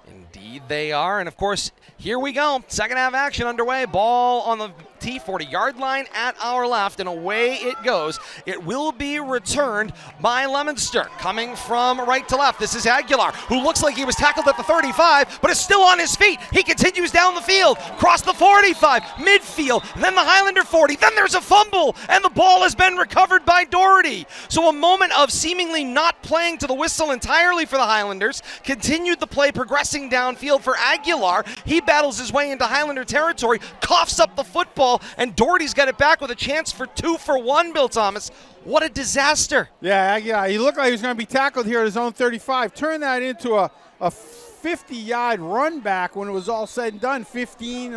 Indeed they are. And, of course, here we go. Second half action underway. Ball on the T40-yard line at our left, and away it goes. It will be returned by Leominster. Coming from right to left, this is Aguilar, who looks like he was tackled at the 35, but is still on his feet. He continues down the field, across the 45, midfield, then the Highlander 40. Then there's a fumble, and the ball has been recovered by Doherty. So a moment of seemingly not playing to the whistle entirely for the Highlanders. Continued the play, progressing downfield for Aguilar. He battles his way into Highlander territory, coughs up the football, and Doherty's got it back with a chance for 2-for-1, Bill Thomas. What a disaster. Yeah, he looked like he was going to be tackled here at his own 35. Turned that into a 50-yard run back when it was all said and done. 15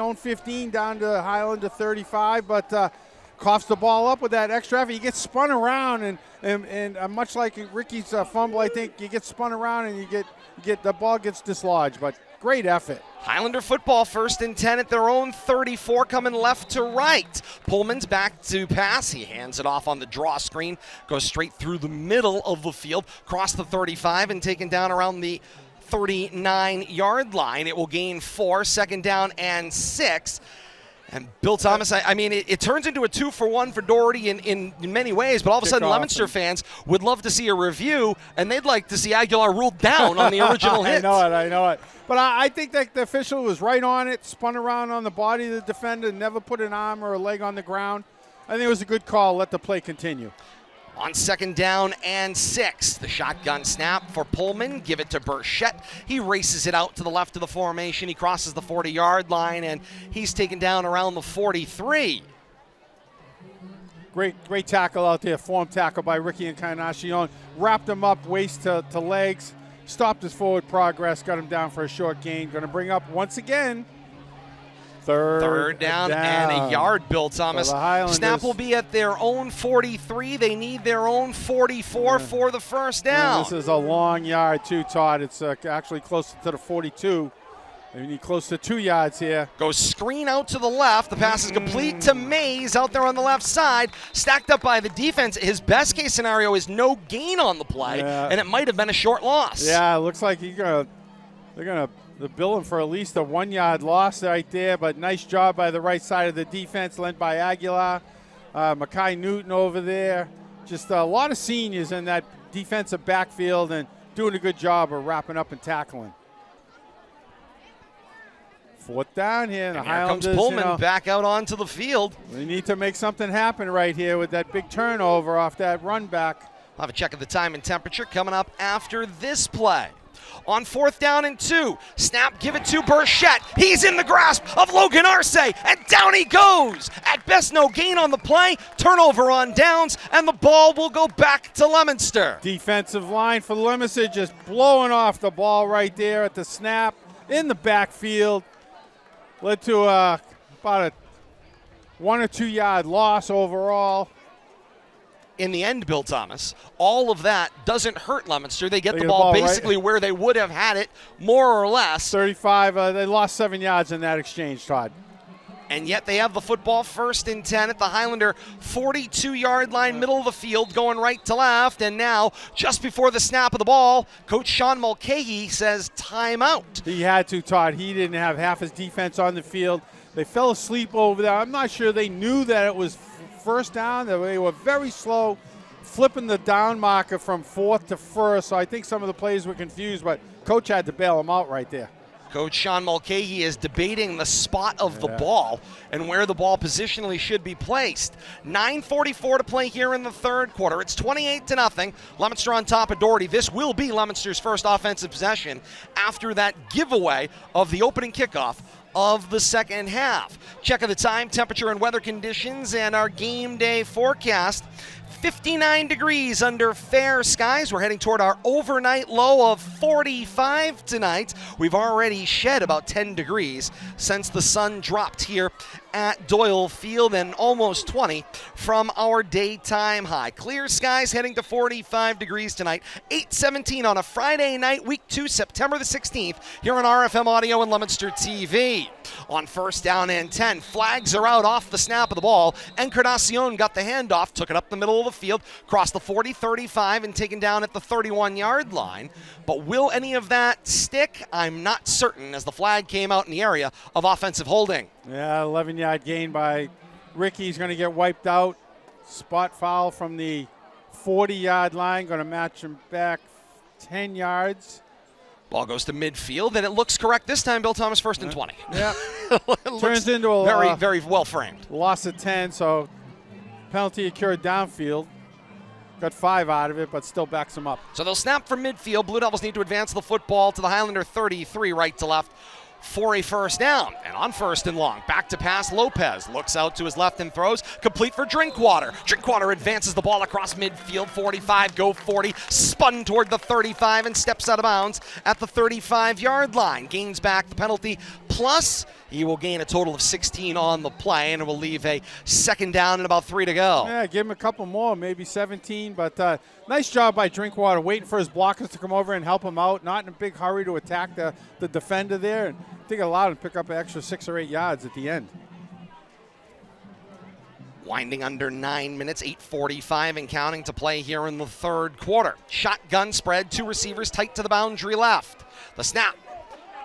down to Highlander 35, but coughs the ball up with that extra effort. He gets spun around, and much like Ricky's fumble, I think you get spun around and you get the ball gets dislodged, but great effort. Highlander football, 1st and 10 at their own 34, coming left to right. Pullman's back to pass. He hands it off on the draw screen, goes straight through the middle of the field, across the 35, and taken down around the 39-yard line. It will gain 4, 2nd down and 6. And Bill Thomas, I mean, it turns into a 2-for-1 for Doherty in many ways, but all of a sudden Leominster fans would love to see a review, and they'd like to see Aguilar ruled down on the original hit. I know it. But I think that the official was right on it, spun around on the body of the defender, never put an arm or a leg on the ground. I think it was a good call. Let the play continue. On 2nd down and 6, the shotgun snap for Pullman. Give it to Burchett. He races it out to the left of the formation. He crosses the 40-yard line, and he's taken down around the 43. Great tackle out there. Form tackle by Ricky Encarnacion. Wrapped him up, waist to legs. Stopped his forward progress. Got him down for a short gain. Going to bring up once again. Third down and a yard, Bill Thomas. Snap will be at their own 43. They need their own 44 for the first down. This is a long yard too, Todd. It's actually closer to the 42. They need close to 2 yards here. Goes screen out to the left. The pass is complete to Mays out there on the left side. Stacked up by the defense. His best case scenario is no gain on the play, and it might have been a short loss. Yeah, it looks like they're going to bill him for at least a 1-yard loss right there, but nice job by the right side of the defense, led by Aguilar. Mackay Newton over there. Just a lot of seniors in that defensive backfield and doing a good job of wrapping up and tackling. 4th down here. And here comes Pullman back out onto the field. We need to make something happen right here with that big turnover off that run back. We'll have a check of the time and temperature coming up after this play. On 4th down and 2, snap, give it to Burchett. He's in the grasp of Logan Arce, and down he goes. At best, no gain on the play. Turnover on downs, and the ball will go back to Leominster. Defensive line for Leominster just blowing off the ball right there at the snap in the backfield. Led to about a 1 or 2 yard loss overall. in the end, Bill Thomas, all of that doesn't hurt Leominster. They get the ball basically right where they would have had it, more or less. 35. They lost 7 yards in that exchange, Todd. And yet they have the football 1st and 10 at the Highlander 42-yard line, middle of the field, going right to left. And now, just before the snap of the ball, Coach Sean Mulcahy says timeout. He had to, Todd. He didn't have half his defense on the field. They fell asleep over there. I'm not sure they knew that it was first down. They were very slow, flipping the down marker from 4th to 1st. So I think some of the players were confused, but Coach had to bail them out right there. Coach Sean Mulcahy is debating the spot of the ball and where the ball positionally should be placed. 9:44 to play here in the third quarter. It's 28-0. Leominster on top of Doherty. This will be Leominster's first offensive possession after that giveaway of the opening kickoff of the second half. Check of the time, temperature, and weather conditions, and our game day forecast. 59 degrees under fair skies. We're heading toward our overnight low of 45 tonight. We've already shed about 10 degrees since the sun dropped here at Doyle Field, and almost 20 from our daytime high. Clear skies heading to 45 degrees tonight. 8:17 on a Friday night, week 2, September the 16th, here on RFM Audio and Leominster TV. On 1st down and 10, flags are out off the snap of the ball. Encarnacion got the handoff, took it up the middle of the field, crossed the 40, 35, and taken down at the 31-yard line. But will any of that stick? I'm not certain, as the flag came out in the area of offensive holding. Yeah, 11-yard gain by Ricky. He's going to get wiped out. Spot foul from the 40-yard line. Going to match him back 10 yards. Ball goes to midfield, and it looks correct this time. Bill Thomas, 1st and 20. Yeah. Turns into a very, very well framed. Loss of 10, so penalty occurred downfield. Got 5 out of it, but still backs him up. So they'll snap from midfield. Blue Devils need to advance the football to the Highlander 33, right to left, for a first down. And on 1st and long, back to pass, Lopez looks out to his left and throws, complete for Drinkwater. Drinkwater advances the ball across midfield, 45, go 40, spun toward the 35 and steps out of bounds at the 35-yard line. Gains back the penalty, plus he will gain a total of 16 on the play, and it will leave a 2nd down and about 3 to go. Yeah, give him a couple more, maybe 17, but nice job by Drinkwater, waiting for his blockers to come over and help him out, not in a big hurry to attack the defender there, and I think it allowed him to pick up an extra 6 or 8 yards at the end. Winding under 9 minutes, 8:45 and counting to play here in the third quarter. Shotgun spread, 2 receivers tight to the boundary left. The snap.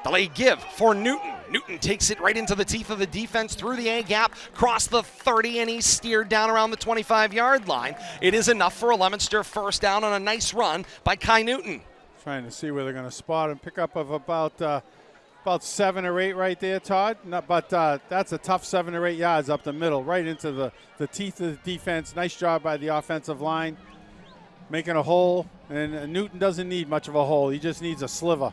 Delayed give for Newton. Newton takes it right into the teeth of the defense through the A-gap, cross the 30, and he's steered down around the 25-yard line. It is enough for a Leominster first down on a nice run by Kai Newton. Trying to see where they're going to spot him. Pick up of about 7 or 8 right there, Todd. But that's a tough 7 or 8 yards up the middle, right into the teeth of the defense. Nice job by the offensive line, making a hole. And Newton doesn't need much of a hole. He just needs a sliver.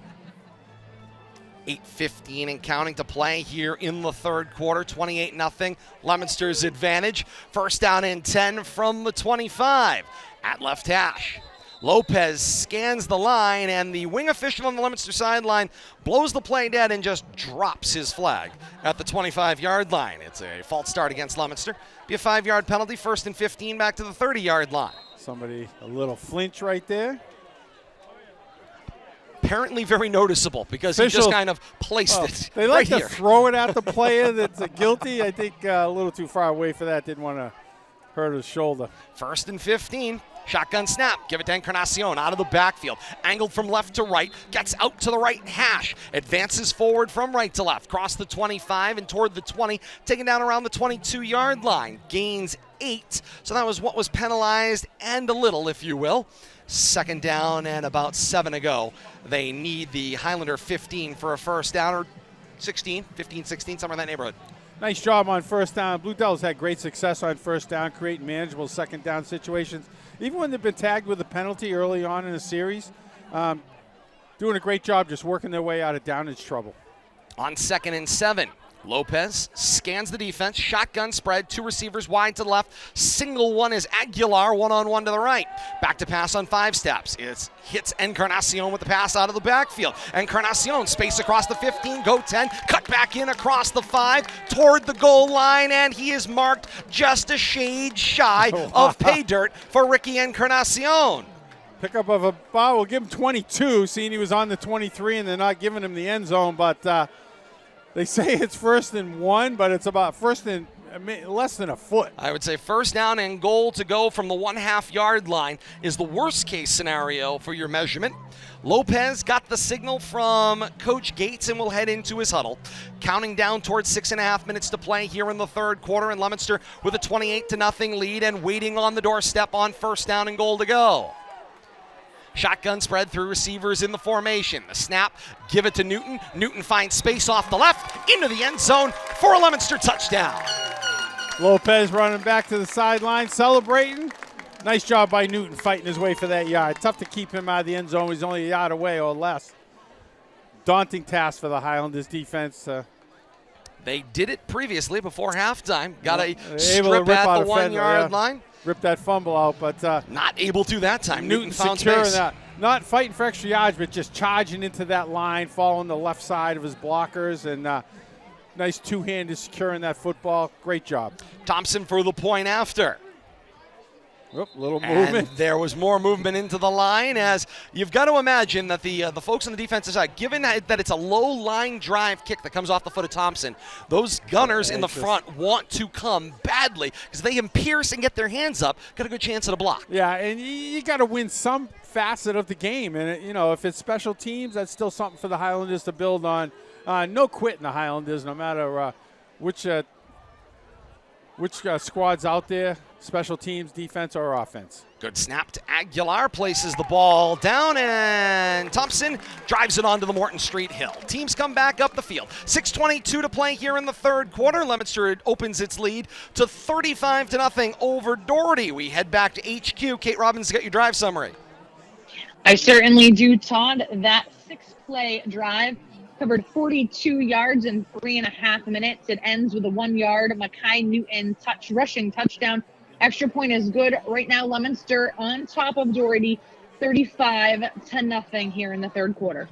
8:15 and counting to play here in the third quarter. 28-0. Leominster's advantage. First down and 10 from the 25 at left hash. Lopez scans the line, and the wing official on the Leominster sideline blows the play dead and just drops his flag at the 25-yard line. It's a false start against Leominster. Be a 5-yard penalty, 1st and 15 back to the 30-yard line. Somebody a little flinch right there. Apparently very noticeable because he just kind of placed it They like right to here. throw it at the player that's guilty. I think a little too far away for that. Didn't want to hurt his shoulder. 1st and 15. Shotgun snap. Give it to Encarnacion out of the backfield. Angled from left to right. Gets out to the right hash. Advances forward from right to left. Cross the 25 and toward the 20. Taken down around the 22-yard line. Gains 8. So that was what was penalized and a little, if you will. 2nd down and about 7 to go. They need the Highlander 15 for a first down, or 16, 15, 16, somewhere in that neighborhood. Nice job on first down. Blue Devils had great success on first down, creating manageable 2nd down situations. Even when they've been tagged with a penalty early on in the series, doing a great job just working their way out of downage trouble. On 2nd and 7. Lopez scans the defense, shotgun spread, 2 receivers wide to the left, single one is Aguilar, one-on-one to the right. Back to pass on 5 steps. It hits Encarnacion with the pass out of the backfield. Encarnacion, space across the 15, go 10, cut back in across the 5, toward the goal line, and he is marked just a shade shy of pay dirt for Ricky Encarnacion. Pickup of about, we'll give him 22, seeing he was on the 23 and they're not giving him the end zone, but they say it's 1st and 1, but it's about first and less than a foot. I would say 1st down and goal to go from the 1/2 yard line is the worst case scenario for your measurement. Lopez got the signal from Coach Gates and will head into his huddle. Counting down towards 6.5 minutes to play here in the 3rd quarter, and Leominster with a 28-0 lead and waiting on the doorstep on 1st down and goal to go. Shotgun spread through receivers in the formation. The snap, give it to Newton. Newton finds space off the left, into the end zone for a Leominster touchdown. Lopez running back to the sideline, celebrating. Nice job by Newton fighting his way for that yard. Tough to keep him out of the end zone. He's only a yard away or less. Daunting task for the Highlanders defense. They did it previously before halftime. Got a strip at the 1 yard line. Rip that fumble out, but not able to that time. Newton found securing space. That. Not fighting for extra yards, but just charging into that line, following the left side of his blockers, and nice two-handed securing that football. Great job. Thompson for the point after. Little movement. And there was more movement into the line, as you've got to imagine that the folks on the defensive side, given that it's a low-line drive kick that comes off the foot of Thompson, those gunners in the front want to come badly because they can pierce and get their hands up, got a good chance at a block. Yeah, and you got to win some facet of the game. And, if it's special teams, that's still something for the Highlanders to build on. No quit in the Highlanders, no matter which squad's out there, special teams, defense, or offense. Good snap to Aguilar, places the ball down, and Thompson drives it onto the Morton Street Hill. Teams come back up the field. 6:22 to play here in the 3rd quarter. Leominster opens its lead to 35-0 over Doherty. We head back to HQ. Kate Robbins got your drive summary. I certainly do, Todd. That 6-play drive covered 42 yards in 3.5 minutes. It ends with a 1-yard Makai Newton rushing touchdown. Extra point is good. Right now, Leominster on top of Doherty, 35-0 here in the 3rd quarter.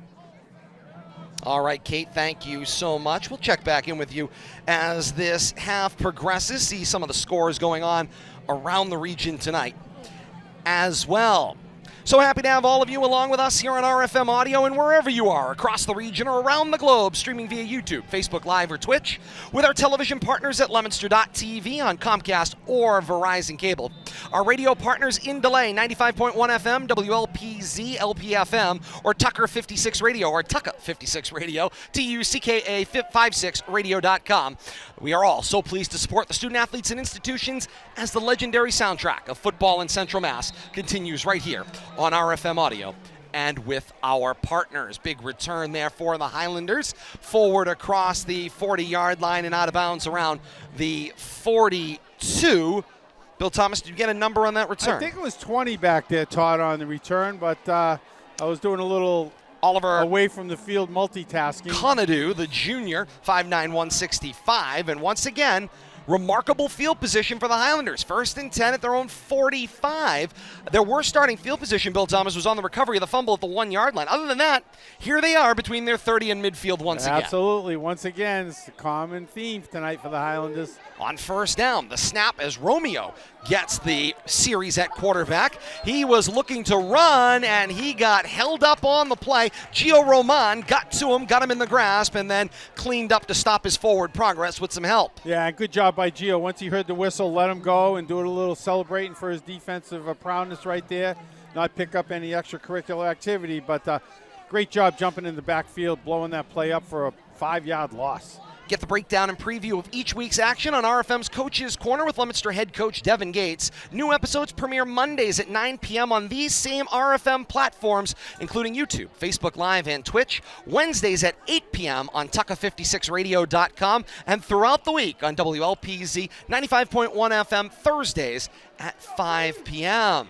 All right, Kate, thank you so much. We'll check back in with you as this half progresses, see some of the scores going on around the region tonight as well. So happy to have all of you along with us here on RFM Audio and wherever you are across the region or around the globe, streaming via YouTube, Facebook Live, or Twitch, with our television partners at Leominster.tv on Comcast or Verizon Cable. Our radio partners in Delay, 95.1 FM, WLPZ, LPFM, or Tucker 56 Radio, or Tucka 56 Radio, TUCKA56radio.com. We are all so pleased to support the student athletes and institutions as the legendary soundtrack of football in Central Mass continues right here on RFM Audio and with our partners. Big return there for the Highlanders. Forward across the 40-yard line and out of bounds around the 42. Bill Thomas, did you get a number on that return? I think it was 20 back there, Todd, on the return, but I was doing a little Oliver away from the field multitasking. Conadu, the junior, 5'9", 165, and once again, remarkable field position for the Highlanders. 1st and 10 at their own 45. Their worst starting field position, Bill Thomas, was on the recovery of the fumble at the 1-yard line. Other than that, here they are between their 30 and midfield once again. Absolutely. Once again, it's a common theme tonight for the Highlanders. On 1st down, the snap as Romeo gets the series at quarterback. He was looking to run, and he got held up on the play. Gio Roman got to him, got him in the grasp, and then cleaned up to stop his forward progress with some help. Yeah, good job by Gio. Once he heard the whistle, let him go and do a little celebrating for his defensive prowess right there. Not pick up any extracurricular activity, but great job jumping in the backfield, blowing that play up for a 5-yard loss. Get the breakdown and preview of each week's action on RFM's Coach's Corner with Leominster head coach Devin Gates. New episodes premiere Mondays at 9 p.m. on these same RFM platforms, including YouTube, Facebook Live, and Twitch. Wednesdays at 8 p.m. on Tucka56radio.com, and throughout the week on WLPZ 95.1 FM Thursdays at 5 p.m.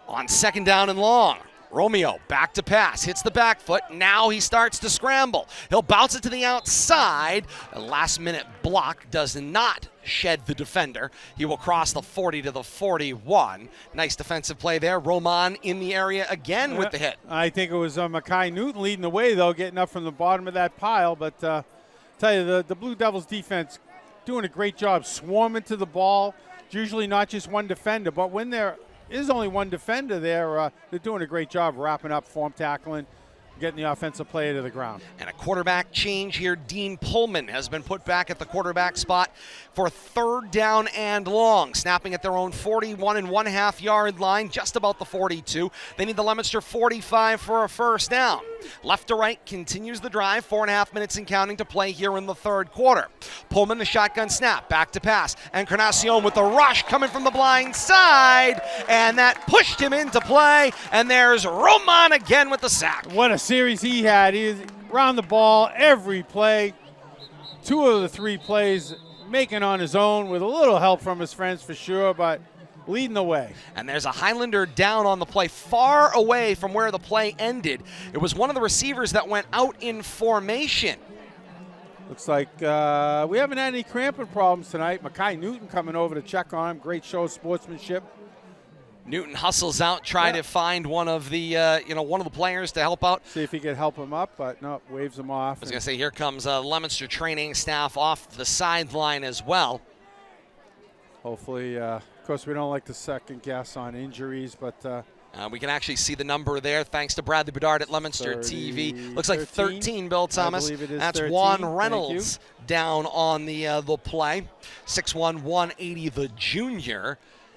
On 2nd down and long, Romeo back to pass, hits the back foot. Now he starts to scramble. He'll bounce it to the outside. A last-minute block does not shed the defender. He will cross the 40 to the 41. Nice defensive play there. Roman in the area again with the hit. I think it was Mackay Newton leading the way, though, getting up from the bottom of that pile. But tell you, the Blue Devils defense doing a great job swarming to the ball. It's usually not just one defender, but when there is only one defender there, they're doing a great job wrapping up, form tackling, getting the offensive player to the ground. And a quarterback change here. Dean Pullman has been put back at the quarterback spot for 3rd down and long. Snapping at their own 41.5 yard line, just about the 42. They need the Leominster 45 for a first down. Left to right continues the drive. 4.5 minutes and counting to play here in the 3rd quarter. Pullman, the shotgun snap, back to pass. Encarnacion with the rush coming from the blind side. And that pushed him into play. And there's Roman again with the sack. What a series he had. He was around the ball every play. 2 of the 3 plays making on his own with a little help from his friends for sure, but leading the way. And there's a Highlander down on the play, far away from where the play ended. It was one of the receivers that went out in formation. Looks like we haven't had any cramping problems tonight. Mackay Newton coming over to check on him. Great show of sportsmanship. Newton hustles out, trying to find one of the one of the players to help out. See if he could help him up, but no, waves him off. I was going to say, here comes Leominster training staff off the sideline as well. Hopefully, of course, we don't like to second guess on injuries, but we can actually see the number there thanks to Bradley Bedard at Leominster TV. Looks like 13, Bill Thomas. I believe it is That's 13. Juan Reynolds down on the play. 6'1", 180, the junior.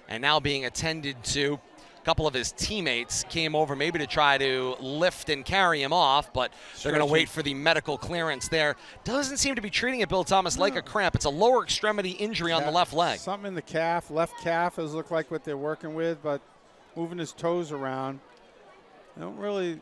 And now being attended to. A couple of his teammates came over maybe to try to lift and carry him off, but they're going to wait for the medical clearance there. Doesn't seem to be treating it, Bill Thomas, like a cramp. It's a lower extremity injury on the left leg. Something in the calf, left calf has looked like what they're working with, but moving his toes around. They don't really,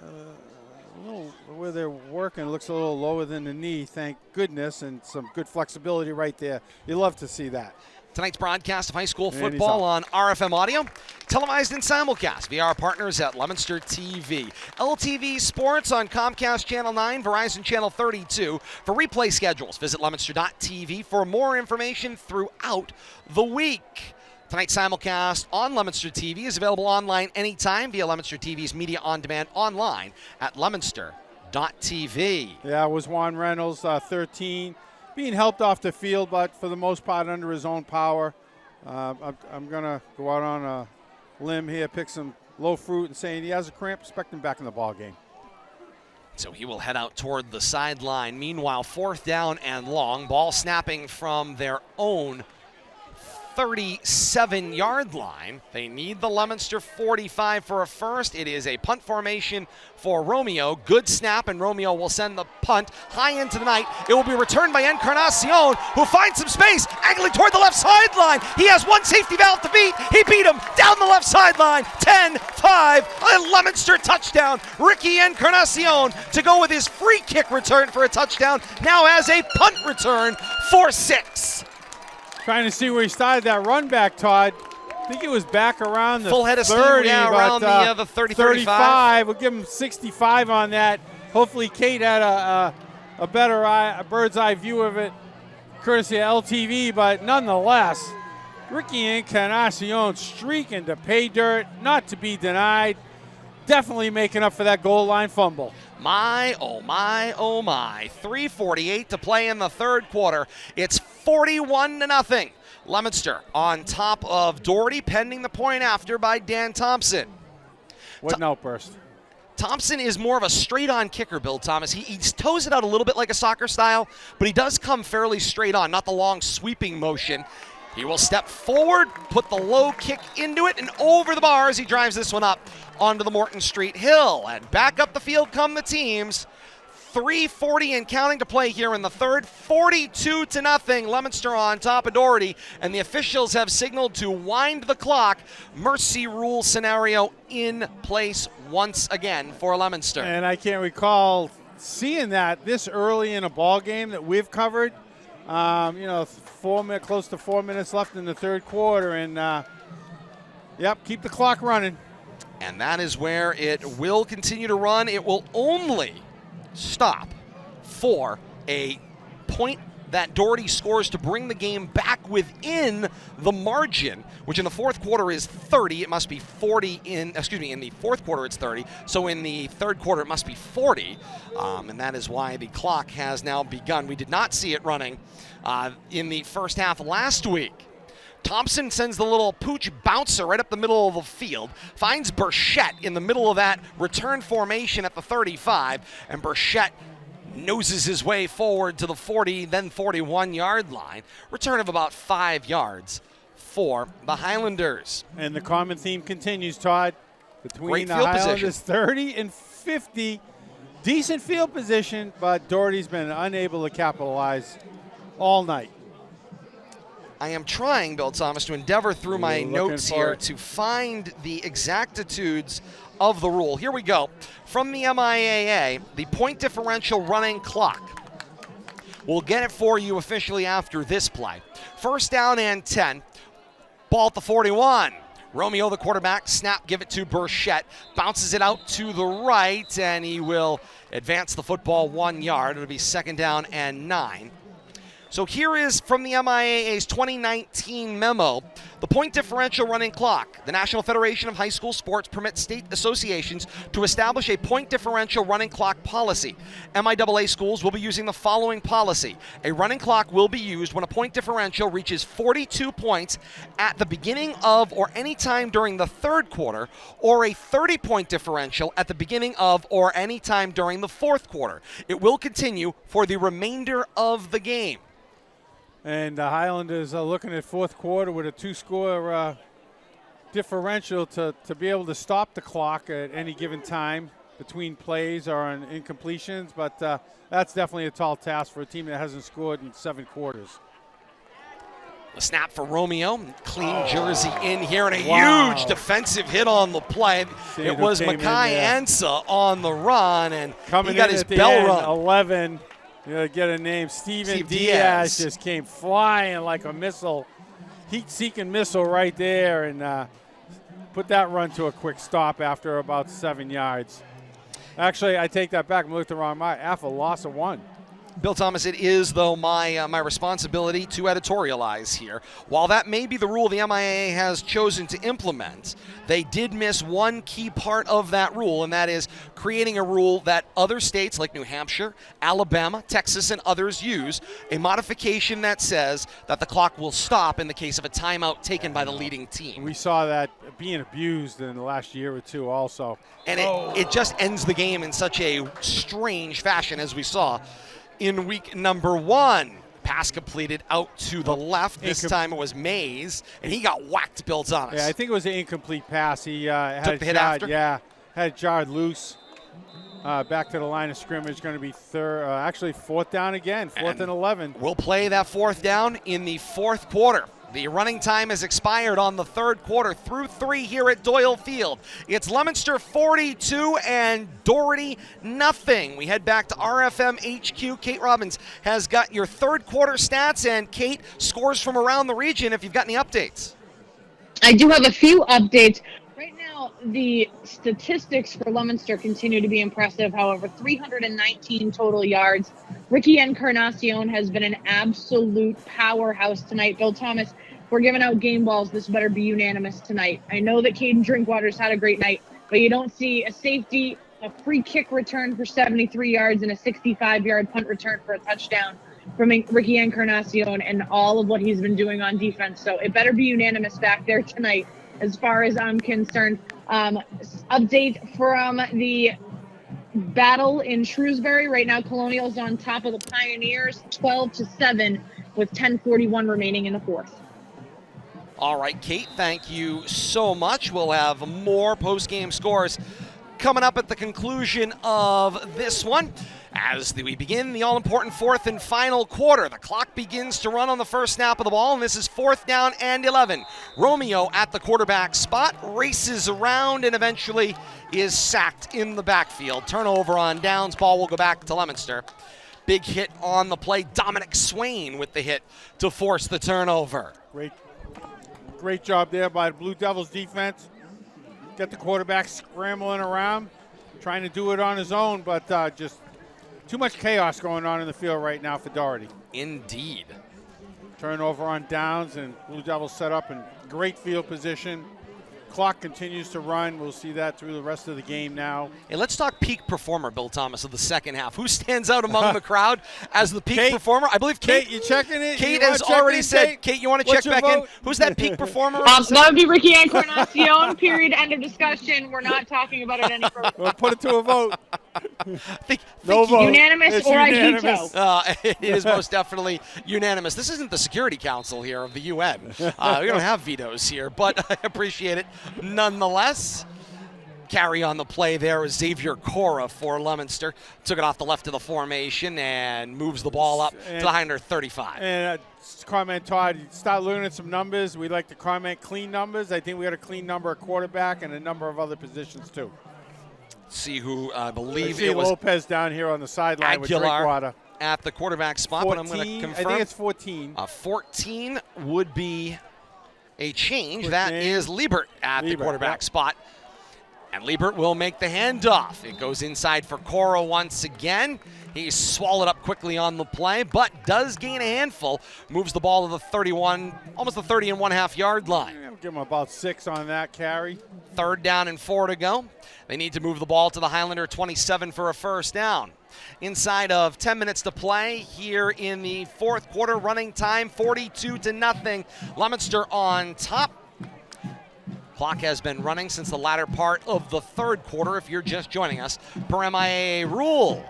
a little where they're working looks a little lower than the knee, thank goodness, and some good flexibility right there. You love to see that. Tonight's broadcast of high school football on RFM Audio, televised and simulcast via our partners at Leominster TV. LTV Sports on Comcast Channel 9, Verizon Channel 32. For replay schedules, visit leominster.tv for more information throughout the week. Tonight's simulcast on Leominster TV is available online anytime via Leominster TV's media on demand online at leominster.tv. Yeah, it was Juan Reynolds, 13. Being helped off the field, but for the most part under his own power. I'm going to go out on a limb here, pick some low fruit, and saying he has a cramp, expect him back in the ball game. So he will head out toward the sideline. Meanwhile, 4th down and long. Ball snapping from their own 37-yard line. They need the Leominster 45 for a first. It is a punt formation for Romeo. Good snap, and Romeo will send the punt high into the night. It will be returned by Encarnacion, who finds some space, angling toward the left sideline. He has one safety valve to beat. He beat him down the left sideline. 10-5, a Leominster touchdown. Ricky Encarnacion to go with his free kick return for a touchdown. Now has a punt return for 6. Trying to see where he started that run back, Todd. I think it was back around the full head of 30, steam, yeah, around the 30, 35. We'll give him 65 on that. Hopefully Kate had a better a bird's eye view of it, courtesy of LTV, but nonetheless, Ricky Encarnacion streaking to pay dirt, not to be denied. Definitely making up for that goal line fumble. My, oh my, oh my. 3:48 to play in the 3rd quarter. It's 41-0. Leominster on top of Doherty, pending the point after by Dan Thompson. What an outburst. Thompson is more of a straight-on kicker, Bill Thomas. He toes it out a little bit like a soccer style, but he does come fairly straight on, not the long sweeping motion. He will step forward, put the low kick into it, and over the bar as he drives this one up onto the Morton Street Hill. And back up the field come the teams. 3:40 and counting to play here in the 3rd. 42-0. Leominster on top of Doherty. And the officials have signaled to wind the clock. Mercy rule scenario in place once again for Leominster. And I can't recall seeing that this early in a ball game that we've covered. Close to 4 minutes left in the 3rd quarter. And, keep the clock running. And that is where it will continue to run. It will only stop for a point that Doherty scores to bring the game back within the margin, which in the fourth quarter is 30. It must be 40 in the fourth quarter it's 30. So in the third quarter it must be 40. And that is why the clock has now begun. We did not see it running in the first half last week. Thompson sends the little pooch bouncer right up the middle of the field, finds Burchett in the middle of that return formation at the 35, and Burchett noses his way forward to the 40, then 41-yard line. Return of about 5 yards for the Highlanders. And the common theme continues, Todd, between Great the field Highlanders position. 30 and 50. Decent field position, but Doherty's been unable to capitalize all night. I am trying, Bill Thomas, to endeavor through my notes here to find the exactitudes of the rule. Here we go. From the MIAA, the point differential running clock. We'll get it for you officially after this play. First down and 10. Ball at the 41. Romeo, the quarterback, snap, give it to Burchett. Bounces it out to the right, and he will advance the football 1 yard. It'll be second down and 9. So here is from the MIAA's 2019 memo, the point differential running clock. The National Federation of High School Sports permits state associations to establish a point differential running clock policy. MIAA schools will be using the following policy. A running clock will be used when a point differential reaches 42 points at the beginning of or any time during the third quarter, or a 30-point differential at the beginning of or any time during the fourth quarter. It will continue for the remainder of the game. And the Highlanders are looking at fourth quarter with a 2-score differential to be able to stop the clock at any given time between plays or on incompletions. But that's definitely a tall task for a team that hasn't scored in 7 quarters. The snap for Romeo. Clean jersey in here, and a huge defensive hit on the play. It was Makai Ansa on the run, and coming he got in his at the bell end, run. 11. You gotta get a name. Steve Diaz just came flying like a missile, heat-seeking missile right there, and put that run to a quick stop after about 7 yards. Actually, I take that back. I'm looking at the wrong mark. After a loss of 1. Bill Thomas, it is, though, my responsibility to editorialize here. While that may be the rule the MIAA has chosen to implement, they did miss one key part of that rule, and that is creating a rule that other states like New Hampshire, Alabama, Texas, and others use, a modification that says that the clock will stop in the case of a timeout taken by the leading team. We saw that being abused in the last year or two also. And it just ends the game in such a strange fashion, as we saw in week number 1. Pass completed out to the left. This time it was Mays, and he got whacked, Bill Thomas. Yeah, I think it was an incomplete pass. He had took the hit after? Yeah, had it jarred loose. Back to the line of scrimmage. Going to be actually fourth down again, fourth and 11. We'll play that fourth down in the fourth quarter. The running time has expired on the third quarter through 3 here at Doyle Field. It's Leominster 42 and Doherty nothing. We head back to RFM HQ. Kate Robbins has got your third quarter stats, and Kate, scores from around the region if you've got any updates. I do have a few updates. Right now, the statistics for Leominster continue to be impressive. However, 319 total yards. Ricky Encarnacion has been an absolute powerhouse tonight. Bill Thomas, we're giving out game balls. This better be unanimous tonight. I know that Caden Drinkwater's had a great night, but you don't see a safety, a free kick return for 73 yards, and a 65-yard punt return for a touchdown from Ricky Encarnacion and all of what he's been doing on defense. So it better be unanimous back there tonight as far as I'm concerned. Update from the battle in Shrewsbury. Right now, Colonial's on top of the Pioneers, 12-7, with 10:41 remaining in the fourth. All right, Kate, thank you so much. We'll have more post-game scores coming up at the conclusion of this one. As we begin the all-important fourth and final quarter, the clock begins to run on the first snap of the ball, and this is fourth down and 11. Romeo at the quarterback spot, races around, and eventually is sacked in the backfield. Turnover on downs, ball will go back to Leominster. Big hit on the play. Dominic Swain with the hit to force the turnover. Great job there by the Blue Devils defense. get the quarterback scrambling around, trying to do it on his own, but just too much chaos going on in the field right now for Doherty. Indeed. Turnover on downs, and Blue Devils set up in great field position. Clock continues to run. We'll see that through the rest of the game now. Hey, let's talk peak performer, Bill Thomas, of the second half. Who stands out among the crowd as the peak performer? I believe Kate. You checking it? Kate has already said, Kate, you want to check back in? Who's that peak performer? That would be Ricky Encarnacion. Period. End of discussion. We're not talking about it any further. We'll put it to a vote. No vote. Unanimous or unanimous. It is most definitely unanimous. This isn't the Security Council here of the UN. We don't have vetoes here, but I appreciate it nonetheless. Carry on the play there is Xavier Cora for Leominster. Took it off the left of the formation and moves the ball up to the high under 35. And comment, Todd, start learning some numbers. We like to comment clean numbers. I think we got a clean number of quarterback and a number of other positions too. See who I believe it was Lopez down here on the sideline with Aguilar Drinkwater at the quarterback spot, 14, but I'm going to confirm. I think it's 14. 14 would be a change. That is Liebert at the quarterback spot. And Liebert will make the handoff. It goes inside for Cora once again. He's swallowed up quickly on the play, but does gain a handful. Moves the ball to the 31, almost the 30.5 yard line. I'll give him about 6 on that carry. 3rd down and 4 to go. They need to move the ball to the Highlander 27 for a first down. Inside of 10 minutes to play here in the 4th quarter, running time 42-0. Leominster on top. Clock has been running since the latter part of the 3rd quarter if you're just joining us per MIAA rule.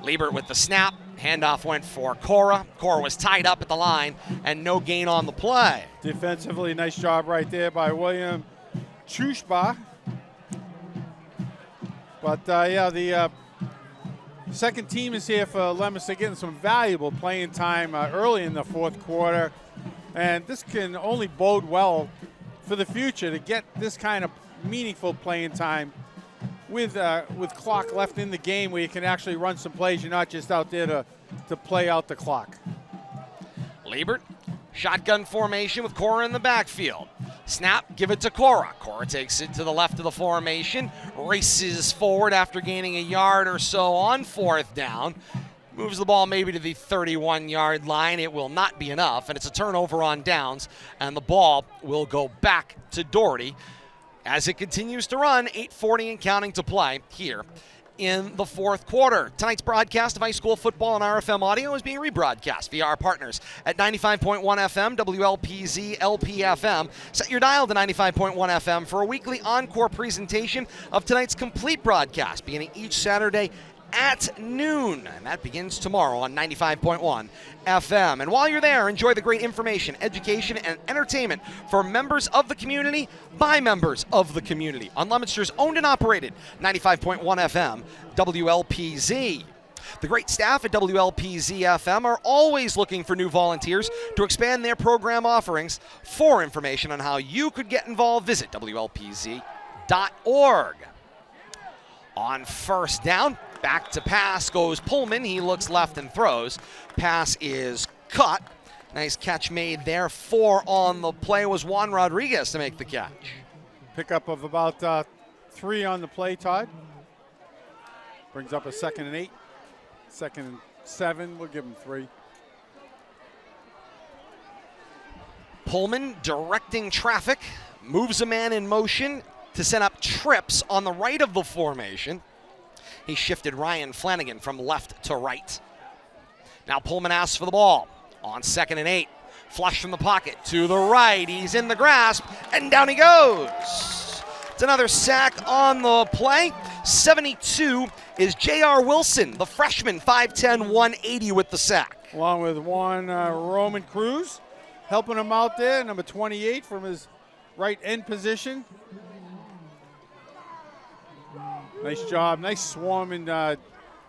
Liebert with the snap. Handoff went for Cora. Cora was tied up at the line and no gain on the play. Defensively, nice job right there by William Chushba. But the second team is here for Leominster, getting some valuable playing time early in the 4th quarter. And this can only bode well for the future to get this kind of meaningful playing time with clock left in the game where you can actually run some plays. You're not just out there to play out the clock. Liebert, shotgun formation with Cora in the backfield. Snap, give it to Cora. Cora takes it to the left of the formation, races forward after gaining a yard or so on 4th down. Moves the ball maybe to the 31-yard line. It will not be enough, and it's a turnover on downs, and the ball will go back to Doherty as it continues to run. 8:40 and counting to play here in the 4th quarter. Tonight's broadcast of high school football on RFM Audio is being rebroadcast via our partners at 95.1 FM, WLPZ, LPFM. Set your dial to 95.1 FM for a weekly encore presentation of tonight's complete broadcast, beginning each Saturday at noon, and that begins tomorrow on 95.1 FM. And while you're there, enjoy the great information, education, and entertainment for members of the community by members of the community on Leominster's owned and operated 95.1 FM WLPZ. The great staff at WLPZ FM are always looking for new volunteers to expand their program offerings. For information on how you could get involved, visit WLPZ.org. On first down, back to pass goes Pullman. He looks left and throws. Pass is caught. Nice catch made there. 4 on the play was Juan Rodriguez to make the catch. Pickup of about 3 on the play, Todd. Brings up a 2nd and 8. 2nd and 7. We'll give him 3. Pullman directing traffic. Moves a man in motion to set up trips on the right of the formation. He shifted Ryan Flanagan from left to right. Now Pullman asks for the ball on 2nd and 8. Flush from the pocket to the right. He's in the grasp, and down he goes. It's another sack on the play. 72 is J.R. Wilson, the freshman, 5'10", 180 with the sack. Along with one Roman Cruz, helping him out there, number 28 from his right end position. Nice job, nice swarming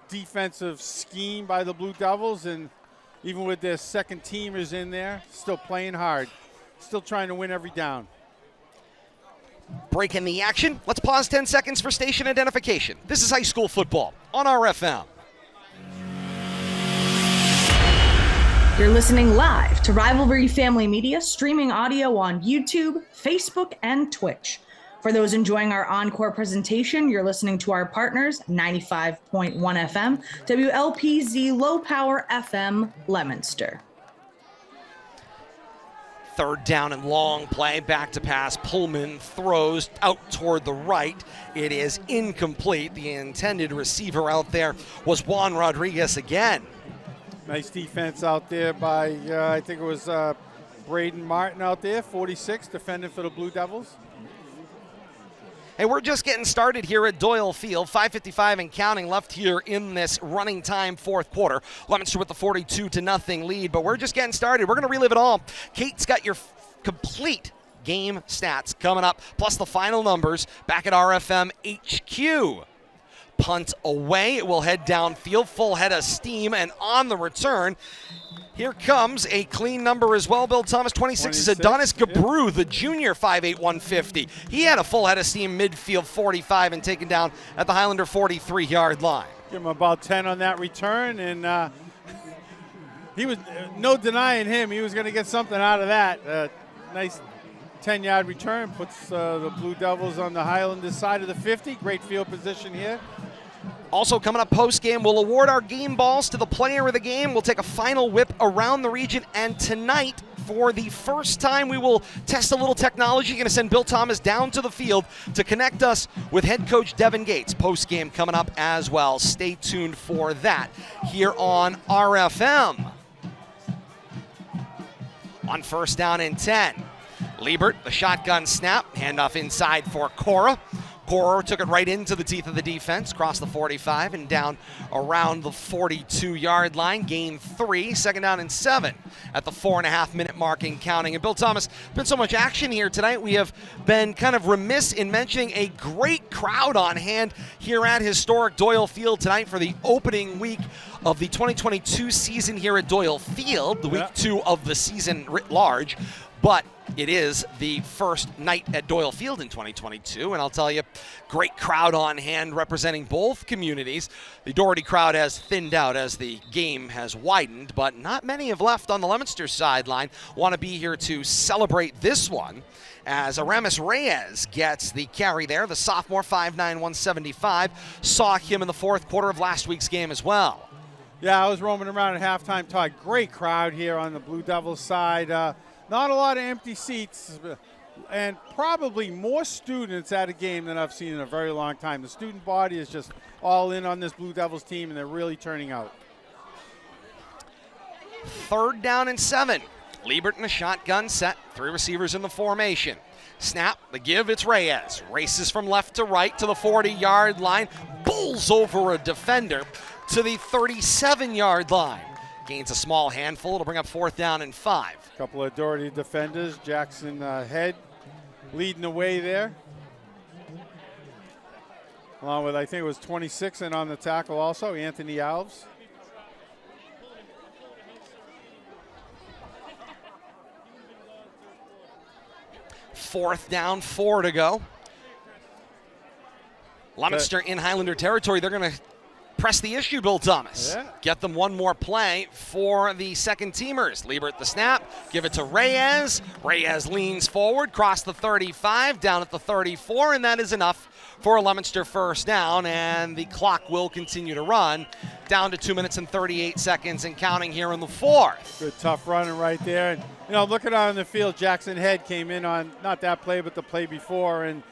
defensive scheme by the Blue Devils, and even with their second teamers in there, still playing hard, still trying to win every down. Break in the action. Let's pause 10 seconds for station identification. This is high school football on RFM. You're listening live to Rivalry Family Media, streaming audio on YouTube, Facebook, and Twitch. For those enjoying our encore presentation, you're listening to our partners, 95.1 FM, WLPZ Low Power FM, Leominster. Third down and long play, back to pass. Pullman throws out toward the right. It is incomplete. The intended receiver out there was Juan Rodriguez again. Nice defense out there by, I think it was Braden Martin out there, 46, defending for the Blue Devils. Hey, we're just getting started here at Doyle Field. 5:55 and counting left here in this running time fourth quarter. Leominster with the 42-0 lead, but we're just getting started. We're going to relive it all. Kate's got your complete game stats coming up, plus the final numbers back at RFM HQ. Punt away. It will head downfield, full head of steam, and on the return, here comes a clean number as well. Bill Thomas, 26 is Adonis Gabru, the junior, 5'8", 150. He had a full head of steam midfield 45 and taken down at the Highlander 43-yard line. Give him about 10 on that return, and he was no denying him. He was going to get something out of that. Nice 10-yard return, puts the Blue Devils on the Highlander side of the 50. Great field position here. Also coming up post-game, we'll award our game balls to the player of the game. We'll take a final whip around the region, and tonight, for the first time, we will test a little technology. Going to send Bill Thomas down to the field to connect us with head coach Devin Gates. Post-game coming up as well. Stay tuned for that here on RFM. On first down and 10, Liebert, the shotgun snap, handoff inside for Cora. Cora took it right into the teeth of the defense, crossed the 45 and down around the 42-yard line. Gain 3, second down and 7 at the 4.5-minute mark and counting. And Bill Thomas, been so much action here tonight. We have been kind of remiss in mentioning a great crowd on hand here at historic Doyle Field tonight for the opening week of the 2022 season here at Doyle Field, the week 2 of the season writ large. But it is the first night at Doyle Field in 2022, and I'll tell you, great crowd on hand representing both communities. The Doherty crowd has thinned out as the game has widened, but not many have left on the Leominster sideline. Want to be here to celebrate this one as Aramis Reyes gets the carry there. The sophomore, 5'9", 175, saw him in the fourth quarter of last week's game as well. Yeah, I was roaming around at halftime, Todd. Great crowd here on the Blue Devils side. Not a lot of empty seats, and probably more students at a game than I've seen in a very long time. The student body is just all in on this Blue Devils team, and they're really turning out. Third down and 7. Liebert in a shotgun set. 3 receivers in the formation. Snap, the give, it's Reyes. Races from left to right to the 40-yard line. Bulls over a defender to the 37-yard line. Gains a small handful. It'll bring up fourth down and 5. A couple of Doherty defenders. Jackson Head leading the way there. Along with, I think it was 26 and on the tackle also, Anthony Alves. Fourth down, 4 to go. Leominster in Highlander territory. They're going to press the issue, Bill Thomas. Yeah. Get them one more play for the second teamers. Liebert the snap, give it to Reyes. Reyes leans forward, cross the 35, down at the 34, and that is enough for a Leominster first down, and the clock will continue to run down to 2 minutes and 38 seconds and counting here in the fourth. Good tough running right there. And, you know, looking out on the field, Jackson Head came in on not that play, but the play before, and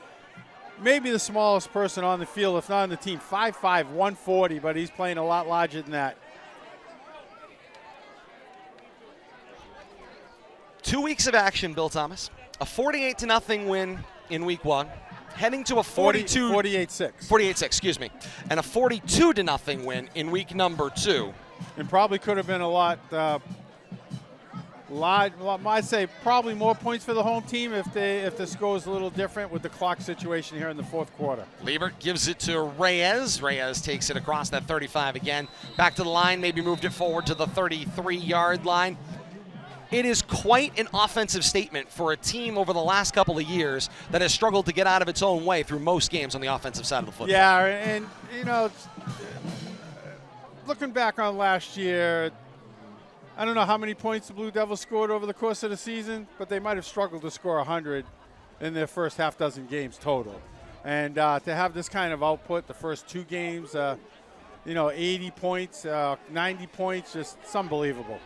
maybe the smallest person on the field, if not on the team, 5'5", 140, but he's playing a lot larger than that. 2 weeks of action, Bill Thomas. A 48-0 win in week 1. Heading to a 48-6. 48-6, excuse me. And a 42-0 win in week number 2. And probably could have been a lot, I'd say probably more points for the home team if the score is a little different with the clock situation here in the fourth quarter. Liebert gives it to Reyes. Reyes takes it across that 35 again. Back to the line, maybe moved it forward to the 33-yard line. It is quite an offensive statement for a team over the last couple of years that has struggled to get out of its own way through most games on the offensive side of the football. Yeah, and, you know, looking back on last year, I don't know how many points the Blue Devils scored over the course of the season, but they might have struggled to score 100. in their first half dozen games total. And to have this kind of output, the first 2 games, 80 points, 90 points, just it's unbelievable.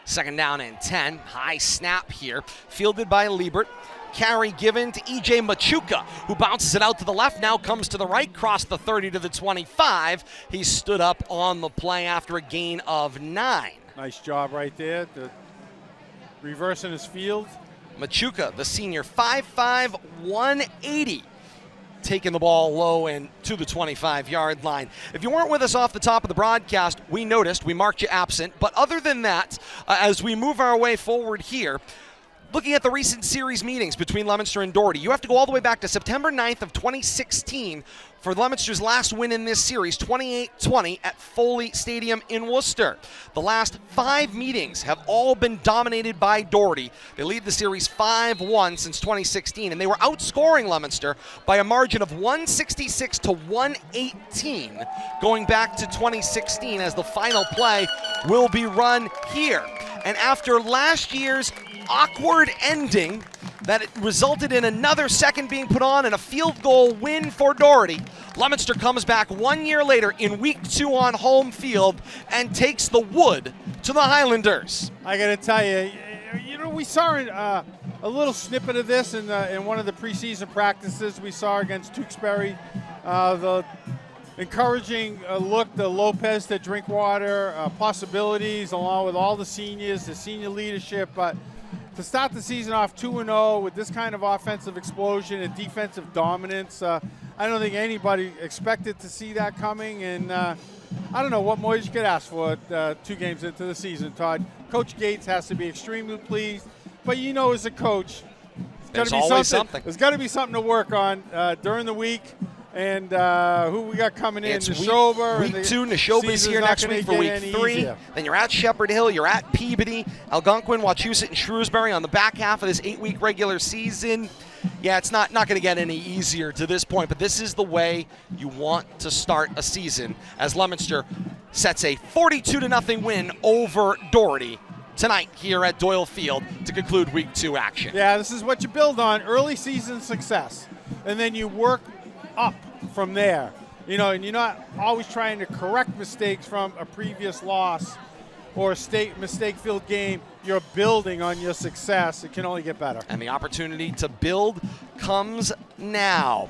2nd down and 10. High snap here, fielded by Liebert. Carry given to E.J. Machuca, who bounces it out to the left, now comes to the right, crossed the 30 to the 25. He stood up on the play after a gain of 9. Nice job right there, reversing his field. Machuca, the senior, 5'5", 180. Taking the ball low and to the 25-yard line. If you weren't with us off the top of the broadcast, we noticed, we marked you absent. But other than that, as we move our way forward here, looking at the recent series meetings between Leominster and Doherty, you have to go all the way back to September 9th of 2016 for Leominster's last win in this series, 28-20 at Foley Stadium in Worcester. The last 5 meetings have all been dominated by Doherty. They lead the series 5-1 since 2016, and they were outscoring Leominster by a margin of 166 to 118 going back to 2016, as the final play will be run here. And after last year's awkward ending that it resulted in another second being put on and a field goal win for Doherty, Leominster comes back 1 year later in week 2 on home field and takes the wood to the Highlanders. I got to tell you, we saw a little snippet of this in one of the preseason practices we saw against Tewksbury. The encouraging look to Lopez to Drinkwater, possibilities along with all the seniors, the senior leadership. But to start the season off 2-0 with this kind of offensive explosion and defensive dominance, I don't think anybody expected to see that coming. And I don't know what more you could ask for 2 games into the season, Todd. Coach Gates has to be extremely pleased. But as a coach, there's always something. There's got to be something to work on during the week. And who we got coming in? It's Neshoba. Week 2, Neshoba's here next week for week 3. Easier. Then you're at Shepherd Hill, you're at Peabody, Algonquin, Wachusett, and Shrewsbury on the back half of this 8-week regular season. Yeah, it's not going to get any easier to this point, but this is the way you want to start a season as Leominster sets a 42-0 win over Doherty tonight here at Doyle Field to conclude week 2 action. Yeah, this is what you build on, early season success, and then you work up from there, and you're not always trying to correct mistakes from a previous loss or a mistake-filled game. You're building on your success. It can only get better. And the opportunity to build comes now.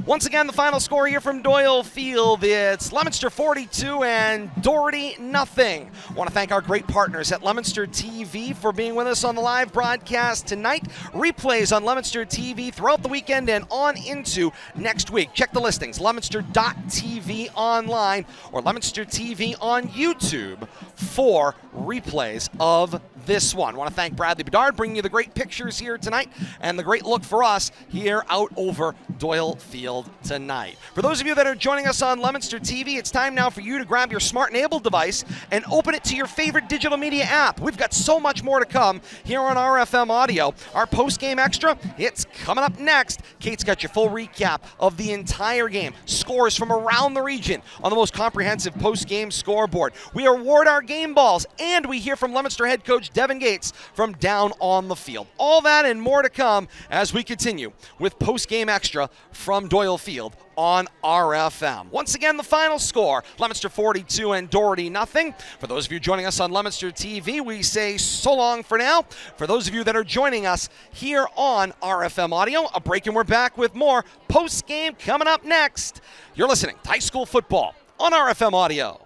Once again, the final score here from Doyle Field, it's Leominster 42 and Doherty nothing. I want to thank our great partners at Leominster TV for being with us on the live broadcast tonight. Replays on Leominster TV throughout the weekend and on into next week. Check the listings, leominster.tv online or Leominster TV on YouTube for replays of this one. I want to thank Bradley Bedard bringing you the great pictures here tonight and the great look for us here out over Doyle Field tonight. For those of you that are joining us on Leominster TV, it's time now for you to grab your smart-enabled device and open it to your favorite digital media app. We've got so much more to come here on RFM Audio. Our post-game extra, it's coming up next. Kate's got your full recap of the entire game, scores from around the region on the most comprehensive post-game scoreboard. We award our game balls, and we hear from Leominster head coach Devin Gates from down on the field. All that and more to come as we continue with post-game extra from Doyle Field on RFM. Once again, the final score, Leominster 42 and Doherty nothing. For those of you joining us on Leominster TV, we say so long for now. For those of you that are joining us here on RFM Audio, a break and we're back with more post-game coming up next. You're listening to high school football on RFM Audio.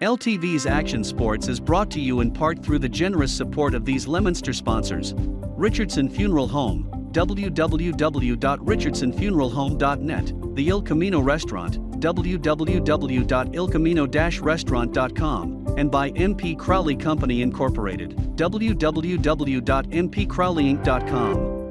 LTV's Action Sports is brought to you in part through the generous support of these Leominster sponsors: Richardson Funeral Home, www.richardsonfuneralhome.net, the Il Camino Restaurant, www.ilcamino-restaurant.com, and by MP Crowley Company Incorporated, www.mpcrowleyinc.com.